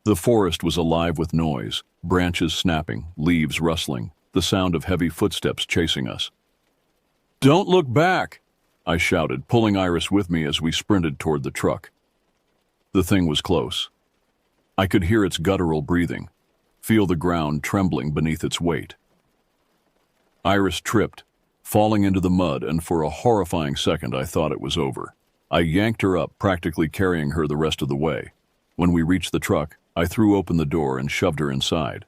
The forest was alive with noise, branches snapping, leaves rustling, the sound of heavy footsteps chasing us. "Don't look back!" I shouted, pulling Iris with me as we sprinted toward the truck. The thing was close. I could hear its guttural breathing, feel the ground trembling beneath its weight. Iris tripped, falling into the mud, and for a horrifying second I thought it was over. I yanked her up, practically carrying her the rest of the way. When we reached the truck, I threw open the door and shoved her inside.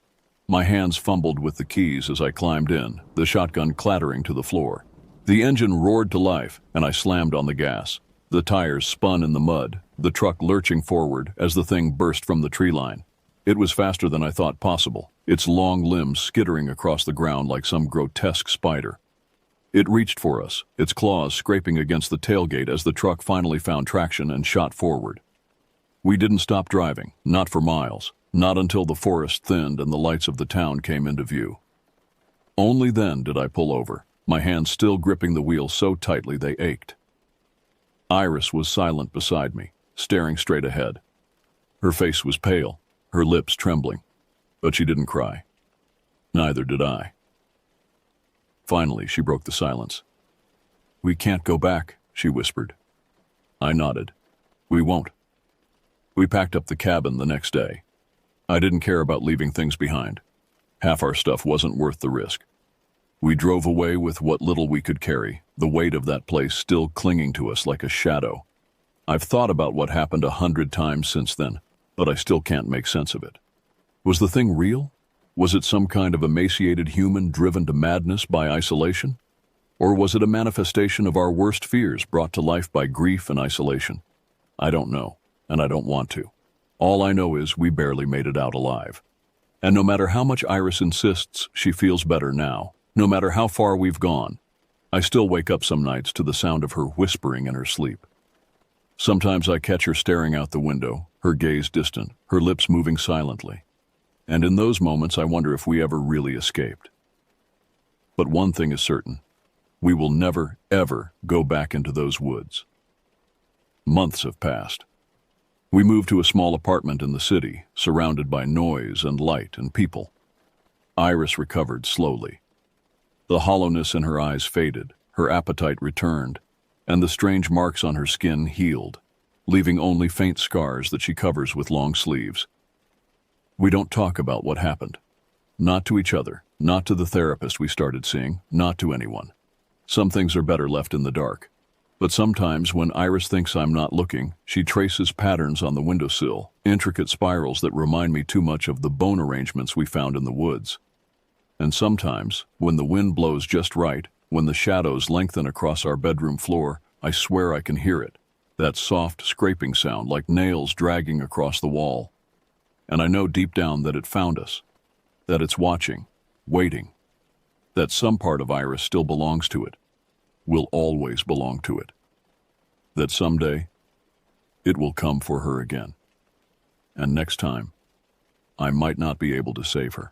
My hands fumbled with the keys as I climbed in, the shotgun clattering to the floor. The engine roared to life, and I slammed on the gas. The tires spun in the mud, the truck lurching forward as the thing burst from the tree line. It was faster than I thought possible, its long limbs skittering across the ground like some grotesque spider. It reached for us, its claws scraping against the tailgate as the truck finally found traction and shot forward. We didn't stop driving, not for miles, not until the forest thinned and the lights of the town came into view. Only then did I pull over, my hands still gripping the wheel so tightly they ached. Iris was silent beside me, staring straight ahead. Her face was pale, her lips trembling, but she didn't cry. Neither did I. Finally, she broke the silence. "We can't go back," she whispered. I nodded. "We won't." We packed up the cabin the next day. I didn't care about leaving things behind. Half our stuff wasn't worth the risk. We drove away with what little we could carry, the weight of that place still clinging to us like a shadow. I've thought about what happened 100 times since then, but I still can't make sense of it. Was the thing real? Was it some kind of emaciated human driven to madness by isolation? Or was it a manifestation of our worst fears brought to life by grief and isolation? I don't know, and I don't want to. All I know is we barely made it out alive. And no matter how much Iris insists she feels better now, no matter how far we've gone, I still wake up some nights to the sound of her whispering in her sleep. Sometimes I catch her staring out the window, her gaze distant, her lips moving silently. And in those moments, I wonder if we ever really escaped. But one thing is certain. We will never, ever go back into those woods. Months have passed. We moved to a small apartment in the city, surrounded by noise and light and people. Iris recovered slowly. The hollowness in her eyes faded, her appetite returned, and the strange marks on her skin healed, leaving only faint scars that she covers with long sleeves. We don't talk about what happened. Not to each other, not to the therapist we started seeing, not to anyone. Some things are better left in the dark. But sometimes when Iris thinks I'm not looking, she traces patterns on the windowsill, intricate spirals that remind me too much of the bone arrangements we found in the woods. And sometimes, when the wind blows just right, when the shadows lengthen across our bedroom floor, I swear I can hear it, that soft scraping sound like nails dragging across the wall. And I know deep down that it found us, that it's watching, waiting, that some part of Iris still belongs to it, will always belong to it, that someday it will come for her again. And next time, I might not be able to save her.